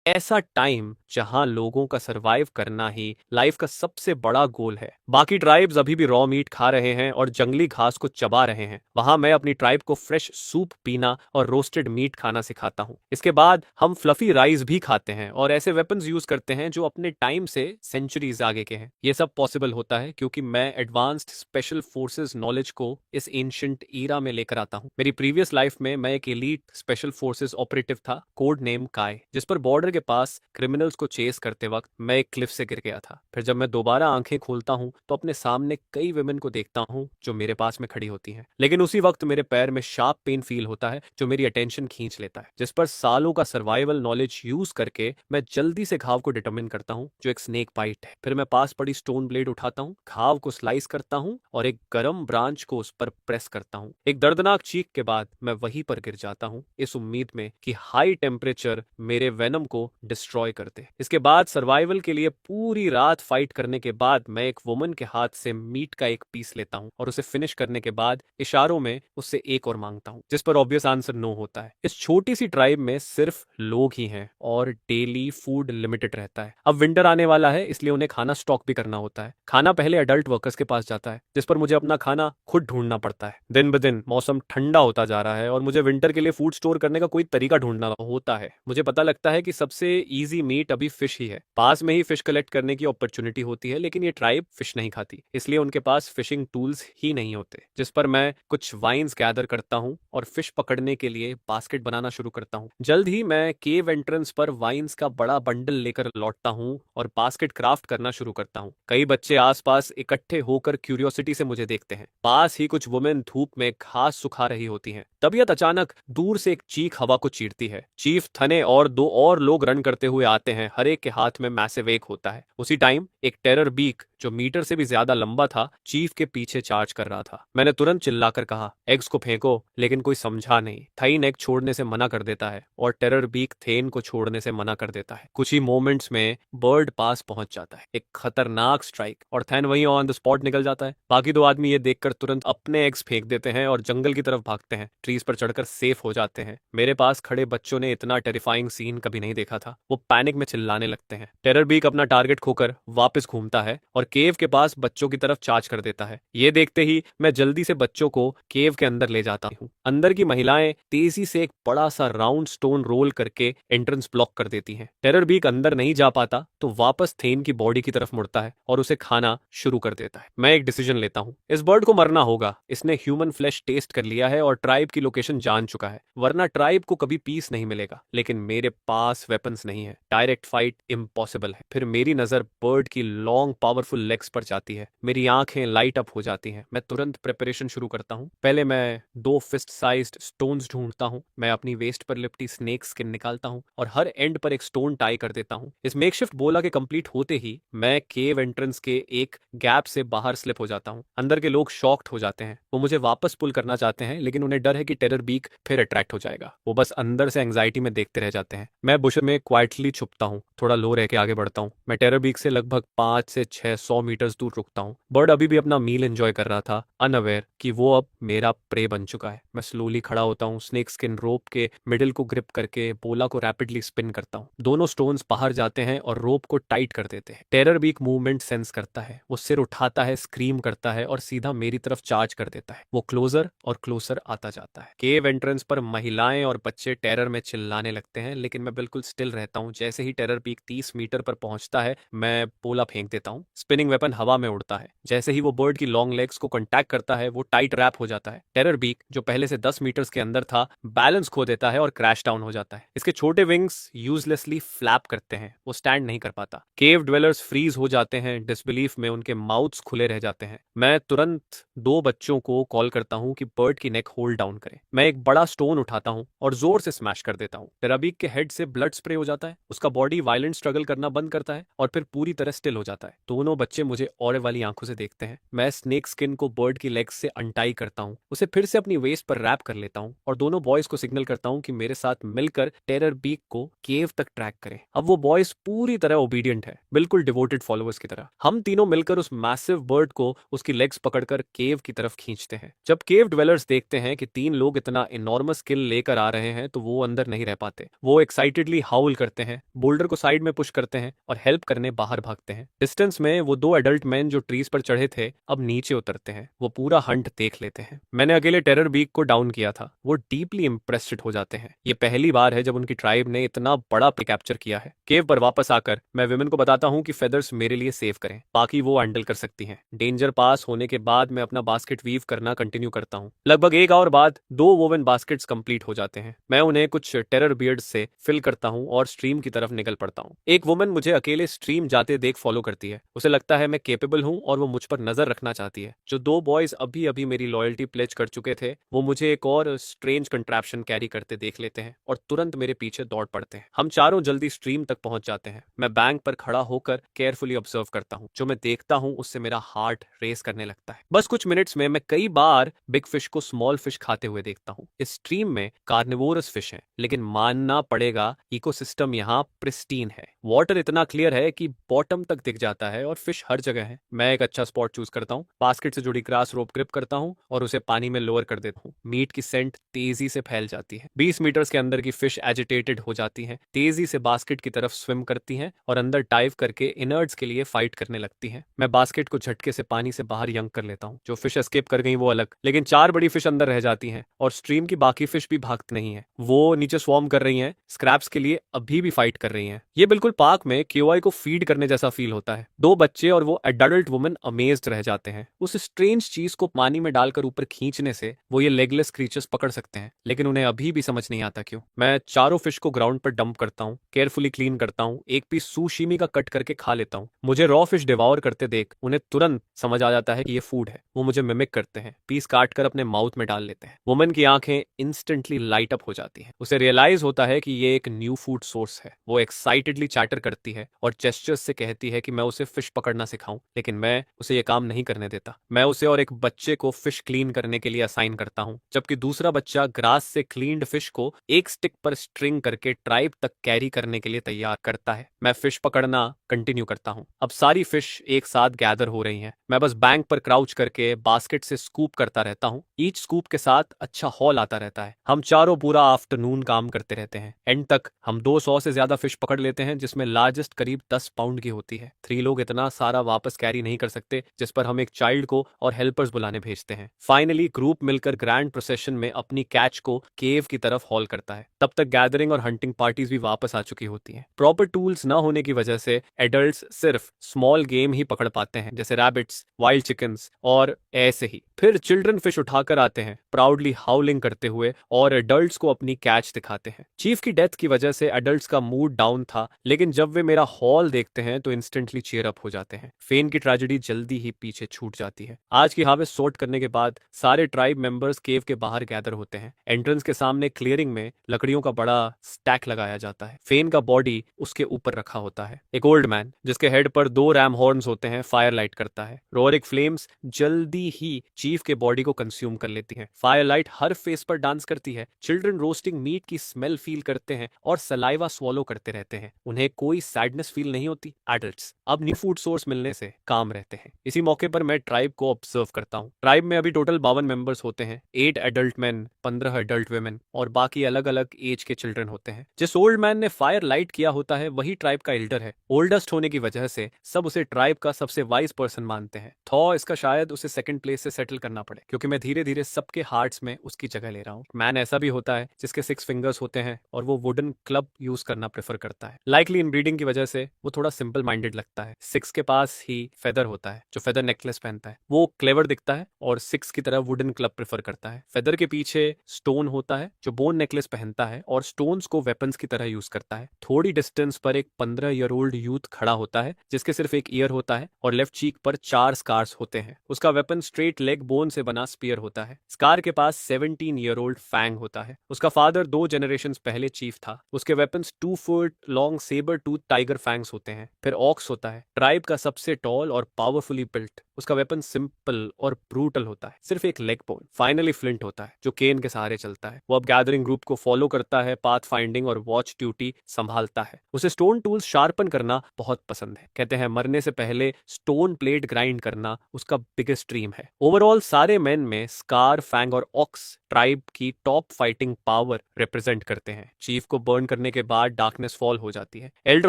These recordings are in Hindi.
ऐसा टाइम जहां लोगों का सरवाइव करना ही लाइफ का सबसे बड़ा गोल है। बाकी ट्राइब्स अभी भी रॉ मीट खा रहे हैं और जंगली घास को चबा रहे हैं। वहां मैं अपनी ट्राइब को फ्रेश सूप पीना और रोस्टेड मीट खाना सिखाता हूं। इसके बाद हम फ्लफी राइस भी खाते हैं और ऐसे वेपन्स यूज करते हैं जो अपने टाइम से सेंचुरीज आगे के हैं। ये सब पॉसिबल होता है क्योंकि मैं एडवांस्ड स्पेशल फोर्सेस नॉलेज को इस एंशिएंट ईरा में लेकर आता हूं। मेरी प्रीवियस लाइफ में मैं एक एलीट स्पेशल फोर्सेस ऑपरेटिव था, कोड नेम काय, जिस पर बॉर्डर के पास क्रिमिनल्स को चेस करते वक्त मैं एक क्लिफ से गिर गया था। फिर जब मैं दोबारा आंखें खोलता हूँ तो अपने सामने कई विमेन को देखता हूँ जो मेरे पास में खड़ी होती हैं, लेकिन उसी वक्त मेरे पैर में शार्प पेन फील होता है जो मेरी अटेंशन खींच लेता है, जिस पर सालों का सर्वाइवल नॉलेज यूज करके मैं जल्दी से घाव को डिटरमिन करता हूँ जो एक स्नेक बाइट है। फिर मैं पास पड़ी स्टोन ब्लेड उठाता हूँ, घाव को स्लाइस करता हूँ और एक गर्म ब्रांच को उस पर प्रेस करता हूँ। एक दर्दनाक चीख के बाद मैं वहीं पर गिर जाता हूँ, इस उम्मीद में कि हाई टेम्परेचर मेरे वेनम को डिस्ट्रॉय कर दे। इसके बाद सर्वाइवल के लिए पूरी रात फाइट करने के बाद मैं एक वुमन के हाथ से मीट का एक पीस लेता हूँ और उसे फिनिश करने के बाद इशारों में उससे एक और मांगता हूँ, जिस पर ऑब्वियस आंसर नो होता है। इस छोटी सी ट्राइब में सिर्फ लोग ही हैं और डेली फूड लिमिटेड रहता है। अब विंटर आने वाला है इसलिए उन्हें खाना स्टॉक भी करना होता है। खाना पहले अडल्ट वर्कर्स के पास जाता है, जिस पर मुझे अपना खाना खुद ढूंढना पड़ता है। दिन ब दिन मौसम ठंडा होता जा रहा है और मुझे विंटर के लिए फूड स्टोर करने का कोई तरीका ढूंढना होता है। मुझे पता लगता है कि सबसे इजी मीट अभी फिश ही है। पास में ही फिश कलेक्ट करने की अपॉर्चुनिटी होती है, लेकिन ये ट्राइब फिश नहीं खाती, इसलिए उनके पास फिशिंग टूल्स ही नहीं होते, जिस पर मैं कुछ वाइन्स गैदर करता हूँ और फिश पकड़ने के लिए बास्केट बनाना शुरू करता हूँ। जल्द ही मैं केव एंट्रेंस पर वाइन्स का बड़ा बंडल लेकर लौटता हूँ और बास्केट क्राफ्ट करना शुरू करता हूँ। कई बच्चे आसपास इकट्ठे होकर क्यूरियोसिटी से मुझे देखते हैं। पास ही कुछ वुमेन धूप में घास सुखा रही होती हैं। तबीयत अचानक दूर से एक चीख हवा को चीरती है। चीफ थने और दो और लोग रन करते हुए आते हैं। हर एक के हाथ में मैसिव एक होता है। उसी टाइम एक टेरर बीक जो मीटर से भी ज्यादा लंबा था चीफ के पीछे चार्ज कर रहा था। मैंने तुरंत चिल्लाकर कहा, एग्स को फेंको, लेकिन कोई समझा नहीं। थाइन एग छोड़ने से मना कर देता है और टेरर बीक थेन को छोड़ने से मना कर देता है। कुछ ही मोमेंट्स में बर्ड पास पहुंच जाता है, एक खतरनाक स्ट्राइक, और थैन वहीं ऑन द स्पॉट निकल जाता है। बाकी दो आदमी ये देखकर तुरंत अपने एग्स फेंक देते हैं और जंगल की तरफ भागते हैं, ट्रीज पर चढ़कर सेफ हो जाते हैं। मेरे पास खड़े बच्चों ने इतना टेरिफाइंग सीन कभी नहीं देखा था। वो पैनिक में चिल्लाने लगते हैं। टेरर बीक अपना टारगेट खोकर वापस घूमता है और केव के पास बच्चों की तरफ चार्ज कर देता है। ये देखते ही मैं जल्दी से बच्चों को केव के अंदर ले जाता हूँ। अंदर की महिलाएं तेजी से एक बड़ा सा राउंड स्टोन रोल करके एंट्रेंस ब्लॉक कर देती हैं। टेरर बीक अंदर नहीं जा पाता तो वापस थेन की बॉडी की तरफ मुड़ता है और उसे खाना शुरू कर देता है। मैं एक डिसीजन लेता हूँ, इस बर्ड को मरना होगा। इसने ह्यूमन फ्लैश टेस्ट कर लिया है और ट्राइब की लोकेशन जान चुका है, वरना ट्राइब को कभी पीस नहीं मिलेगा। लेकिन मेरे पास वेपन्स नहीं है, डायरेक्ट फाइट इम्पॉसिबल है। फिर मेरी नजर बर्ड की लॉन्ग पावरफुल लेग्स पर जाती है। मेरी आंखें लाइट अप हो जाती हैं। मैं तुरंत प्रिपरेशन शुरू करता हूँ। पहले मैं 2 फिस्ट साइज्ड स्टोन्स ढूंढता हूँ। मैं अपनी वेस्ट पर लिपटी स्नेक स्किन निकालता हूँ और हर एंड पर एक स्टोन टाई कर देता हूँ। इस मेकशिफ्ट बोला के कंप्लीट होते ही मैं केव एंट्रेंस के एक गैप से बाहर स्लिप हो जाता हूँ। अंदर के लोग शॉक्ड हो जाते हैं। वो मुझे वापस पुल करना चाहते हैं, लेकिन उन्हें डर है कि टेरर बीक फिर अट्रैक्ट हो जाएगा। वो बस अंदर से एंग्जाइटी में देखते रह जाते हैं। मैं बुश में क्वाइटली छुपता हूँ, थोड़ा लो रह के आगे बढ़ता हूँ। मैं टेरर बीक से लगभग 5 से 600 मीटर्स दूर रुकता हूँ। बर्ड अभी भी अपना मील एंजॉय कर रहा था, अनअवेयर कि वो अब मेरा प्रे बन चुका है। मैं स्लोली खड़ा होता हूँ, स्नेक स्किन रोप के मिडिल को ग्रिप करके बोला को रैपिडली स्पिन करता हूँ। दोनों स्टोन्स बाहर जाते हैं और रोप को टाइट कर देते हैं। टेरर बीक मूवमेंट सेंस करता है। वो सिर उठाता है, स्क्रीम करता है और सीधा मेरी तरफ चार्ज कर देता है। वो क्लोजर और क्लोजर आता जाता है। केव एंट्रेंस पर महिलाएं और बच्चे टेरर में चिल्लाने लगते हैं, लेकिन मैं बिल्कुल स्टिल रहता हूँ। जैसे ही टेरर बीक 30 मीटर पर पहुंचता है मैं पोला फेंक देता हूँ। स्पिनिंग वेपन हवा में उड़ता है। जैसे ही वो बर्ड की लॉन्ग लेग्स को कॉन्टैक्ट करता है वो टाइट रैप हो जाता है। टेरर बीक जो पहले से 10 मीटर्स के अंदर था बैलेंस खो देता है और क्रैश डाउन हो जाता है। इसके छोटे विंग्स यूजलेसली फ्लैप करते हैं, वो स्टैंड नहीं कर पाता। केव ड्वेलर्स फ्रीज हो जाते हैं, डिसबिलीफ में उनके माउथ्स खुले रह जाते हैं। मैं तुरंत 2 बच्चों को कॉल करता हूँ कि बर्ड की नेक होल्ड डाउन करें। मैं एक बड़ा स्टोन उठाता हूँ और जोर से स्मैश कर देता हूँ। टेरर बीक के हेड से ब्लड स्प्रे हो जाता है। उसका बॉडी वायलेंट स्ट्रगल करना बंद करता है और फिर पूरी तरह स्टिल हो जाता है। दोनों बच्चे मुझे और वाली आंखों से देखते हैं। मैं स्नेक स्किन को बर्ड की लेग्स से अनटाई करता हूँ, उसे फिर से अपनी वेस्ट पर रैप कर लेता हूँ और दोनों बॉयज को सिग्नल करता हूँ कि मेरे साथ मिलकर टेरर बीक को केव तक ट्रैक करें। अब वो बॉयज पूरी तरह ओबीडियंट है, बिल्कुल डिवोटेड फॉलोअर्स की तरह। हम तीनों मिलकर उस मैसिव बर्ड को उसकी लेग्स पकड़कर केव की तरफ खींचते हैं। जब केव डिवेलर्स देखते हैं कि 3 लोग इतना इनॉर्मस स्किल लेकर आ रहे हैं तो वो अंदर नहीं रह पाते। वो एक्साइटेडली हाउल करते हैं, बोल्डर को साइड में पुश करते हैं और हेल्प करने बाहर भागते हैं। डिस्टेंस में वो 2 एडल्ट मैन जो ट्रीज पर चढ़े थे अब नीचे उतरते हैं। वो पूरा हंट देख लेते हैं। मैंने अकेले टेरर बीक को डाउन किया था। वो डीपली इंप्रेस्ड हो जाते हैं। ये पहली बार है जब उनकी ट्राइब ने इतना बड़ा प्ले कैप्चर किया है। केव पर वापस आकर मैं विमेन को बताता हूँ कि फेदर्स मेरे लिए सेव करें, बाकी वो हैंडल कर सकती हैं। डेंजर पास होने के बाद मैं अपना बास्केट वीव करना कंटिन्यू करता हूँ। लगभग 1 आवर बाद 2 वोवन बास्केट्स कंप्लीट हो जाते हैं। मैं उन्हें कुछ टेरर बियर्ड्स से फिल करता हूँ और स्ट्रीम की तरफ निकल पड़ता हूँ। एक वुमन मुझे अकेले स्ट्रीम जाते देख फॉलो करती है। उसे लगता है मैं केपेबल हूँ और वो मुझ पर नजर रखना चाहती है। जो 2 बॉयज अभी अभी मेरी लॉयल्टी प्लेज कर चुके थे वो मुझे एक और स्ट्रेंज कंट्रैप्शन कैरी करते देख लेते हैं और तुरंत मेरे पीछे दौड़ पड़ते हैं। हम चारों जल्दी स्ट्रीम तक पहुंच जाते हैं। मैं बैंक पर खड़ा होकर केयरफुली ऑब्जर्व करता हूँ। जो मैं देखता हूँ उससे मेरा हार्ट रेस करने लगता है। बस कुछ मिनट्स में मैं कई बार बिग फिश को स्मॉल फिश खाते हुए देखता हूँ। इस स्ट्रीम में कार्निवोरस फिश है, लेकिन मानना पड़ेगा इकोसिस्टम यहाँ प्रिस्टीन है। वाटर इतना क्लियर है कि बॉटम तक दिख जाता है और फिश हर जगह है। मैं एक अच्छा स्पॉट चूज करता हूँ, बास्केट से जुड़ी ग्रास रोप ग्रिप करता हूँ और उसे पानी में लोअर कर देता हूँ। मीट की सेंट तेजी से फैल जाती है। 20 मीटर्स के अंदर की फिश एजिटेटेड हो जाती हैं, तेजी से बास्केट की तरफ स्विम करती हैं और अंदर डाइव करके इनर्ट्स के लिए फाइट करने लगती हैं। मैं बास्केट को झटके से पानी से बाहर यंक कर लेता हूँ। जो फिश एस्केप कर गई वो अलग, लेकिन 4 बड़ी फिश अंदर रह जाती हैं और स्ट्रीम की बाकी फिश भी भागती नहीं है। वो नीचे स्वॉर्म कर रही हैं, स्क्रैप्स के लिए अभी भी फाइट कर रही हैं। ये बिल्कुल पार्क में केओआई को फीड करने जैसा फील होता है। 2 बच्चे और वो एडल्ट वुमन अमेज्ड रह जाते हैं। उस स्ट्रेंज चीज को पानी में डालकर ऊपर खींचने से वो ये लेगलेस क्रीचर्स पकड़ सकते हैं, लेकिन उन्हें अभी भी समझ नहीं आता क्यों। मैं चारों फिश को ग्राउंड पर डंप करता हूँ, केयरफुली क्लीन करता हूँ, एक पीस सुशीमी का कट करके खा लेता हूँ। मुझे रॉ फिश डिवॉर करते देख उन्हें तुरंत समझ आ जाता है कि ये फूड है। वो मुझे मिमिक करते हैं, पीस काट कर अपने माउथ में डाल लेते हैं। वुमन की आंखें इंस्टेंटली लाइट अप हो जाती हैं। उसे रियलाइज होता है कि ये एक न्यू फूड सोर्स है। वो एक्साइटेडली चैटर करती है और जेस्चर्स से कहती है कि मैं उसे फिश पकड़ना सिखाऊं, लेकिन मैं उसे ये काम नहीं करने देता। मैं उसे और एक बच्चे को फिश क्लीन करने के लिए असाइन करता हूं, जबकि दूसरा बच्चा ग्रास से क्लीन्ड फिश को एक स्टिक पर स्ट्रिंग करके ट्राइब तक कैरी करने के लिए तैयार करता है। मैं फिश पकड़ना कंटिन्यू करता हूं। अब सारी फिश एक साथ गैदर हो रही हैं। मैं बस बैंक पर क्राउच करके बास्केट से स्कूप करता रहता हूं। ईच स्कूप के साथ अच्छा हॉल आता रहता है। हम चारों पूरा आफ्टरनून काम करते रहते हैं। एंड तक हम 200 से ज्यादा फिश पकड़ लेते हैं, जिसमें लार्जेस्ट करीब 10 पाउंड की होती है। 3 लोग इतना सारा वापस कैरी नहीं कर सकते, जिस पर हम एक चाइल्ड को और हेल्पर्स बुलाने भेजते हैं। फाइनली ग्रुप मिलकर ग्रैंड प्रोसेशन में अपनी कैच को केव की तरफ हॉल करता है। तब तक गैदरिंग और हंटिंग पार्टीज भी वापस आ चुकी होती हैं। प्रॉपर टूल्स न होने की वजह से एडल्ट्स सिर्फ स्मॉल गेम ही पकड़ पाते हैं, जैसे रैबिट्स, वाइल्ड चिकन्स और ऐसे ही। फिर चिल्ड्रन फिश उठाकर आते हैं, प्राउडली हाउलिंग करते हुए, और एडल्ट्स को अपनी कैच दिखाते हैं। चीफ की डेथ की वजह से एडल्ट्स का मूड डाउन था, लेकिन जब वे मेरा हॉल देखते हैं तो इंस्टेंटली चीयर अप हो जाते हैं। फेन की ट्रेजेडी जल्दी ही पीछे छूट जाती है। आज की हार्वेस्ट सॉर्ट करने के बाद सारे ट्राइब मेंबर्स केव के बाहर गैदर होते हैं। एंट्रेंस के सामने क्लियरिंग में लकड़ियों का बड़ा स्टैक लगाया जाता है। फेन का बॉडी उसके ऊपर रखा होता है। एक ओल्ड मैन जिसके हेड पर 2 रैम हॉर्न्स होते हैं फायर लाइट करता है। रोरिक फ्लेम्स जल्दी ही चीफ के बॉडी को कंज्यूम कर लेती हैं। फायर लाइट हर फेस पर डांस करती है। चिल्ड्रन रोस्टिंग मीट की स्मेल फील करते हैं और सलाइवा स्वॉलो करते रहते हैं। उन्हें कोई सैडनेस फील नहीं होती। एडल्ट्स अब न्यू फूड सोर्स मिलने से काम रहते हैं। इसी मौके पर मैं ट्राइब को ऑब्जर्व करता हूँ। ट्राइब में अभी टोटल 52 मेंबर्स होते हैं। 8 एडल्ट मैन, 15 एडल्ट वुमेन और बाकी अलग अलग एज के चिल्ड्रन होते हैं। जिस ओल्ड मैन ने फायर लाइट किया होता है वही ट्राइब का एल्डर है। ओल्डेस्ट होने की वजह से सब उसे ट्राइब का सबसे वाइज पर्सन मानते हैं। थॉ इसका शायद उसे सेकंड प्लेस से सेटल करना पड़े, क्योंकि मैं धीरे धीरे सबके हार्ट्स में उसकी जगह ले रहा हूँ। मैन ऐसा भी होता है जिसके 6 फिंगर्स होते हैं और वो वुडन क्लब यूज करना प्रेफर करता है। लाइकली इनब्रीडिंग की वजह से वो थोड़ा सिंपल माइंडेड लगता है। 6 के पास ही फेदर होता है, जो फेदर नेकलेस पहनता है। वो क्लेवर दिखता है और 6 की तरह वुडन क्लब प्रेफर करता है। फेदर के पीछे स्टोन होता है, जो बोन नेकलेस पहनता है और स्टोन्स को वेपन्स की तरह यूज करता है। थोड़ी डिस्टेंस पर एक 15 ईयर ओल्ड यूथ खड़ा होता है, जिसके सिर्फ एक ईयर होता है और लेफ्ट चीक पर 4 स्कार्स होते हैं। उसका वेपन स्ट्रेट लेग बोन से बना स्पीयर होता है। स्कार के पास 17 ईयर ओल्ड फैंग होता है। उसका फादर 2 जनरेशन पहले चीफ था। उसके weapons 2 foot long sabre tooth tiger fangs होते हैं। फिर ऑक्स होता है। ट्राइब का सबसे टॉल और पावरफुली बिल्ट। उसका वेपन सिंपल और ब्रूटल होता है, सिर्फ एक लेग बोन। फाइनली फ्लिंट होता है जो केन के सहारे चलता है। वो अब गैदरिंग ग्रुप को फॉलो करता है, पाथ फाइंडिंग और वॉच ड्यूटी संभालता है। उसे स्टोन टूल्स शार्पन करना बहुत पसंद है। कहते हैं मरने से पहले स्टोन प्लेट ग्राइंड करना उसका बिगेस्ट ड्रीम है। ओवरऑल सारे मेन में स्कार, फैंग और ऑक्स ट्राइब की टॉप फाइटिंग पावर रिप्रेजेंट करते हैं। चीफ को बर्न करने के बाद डार्कनेस फॉल हो जाती है। एल्डर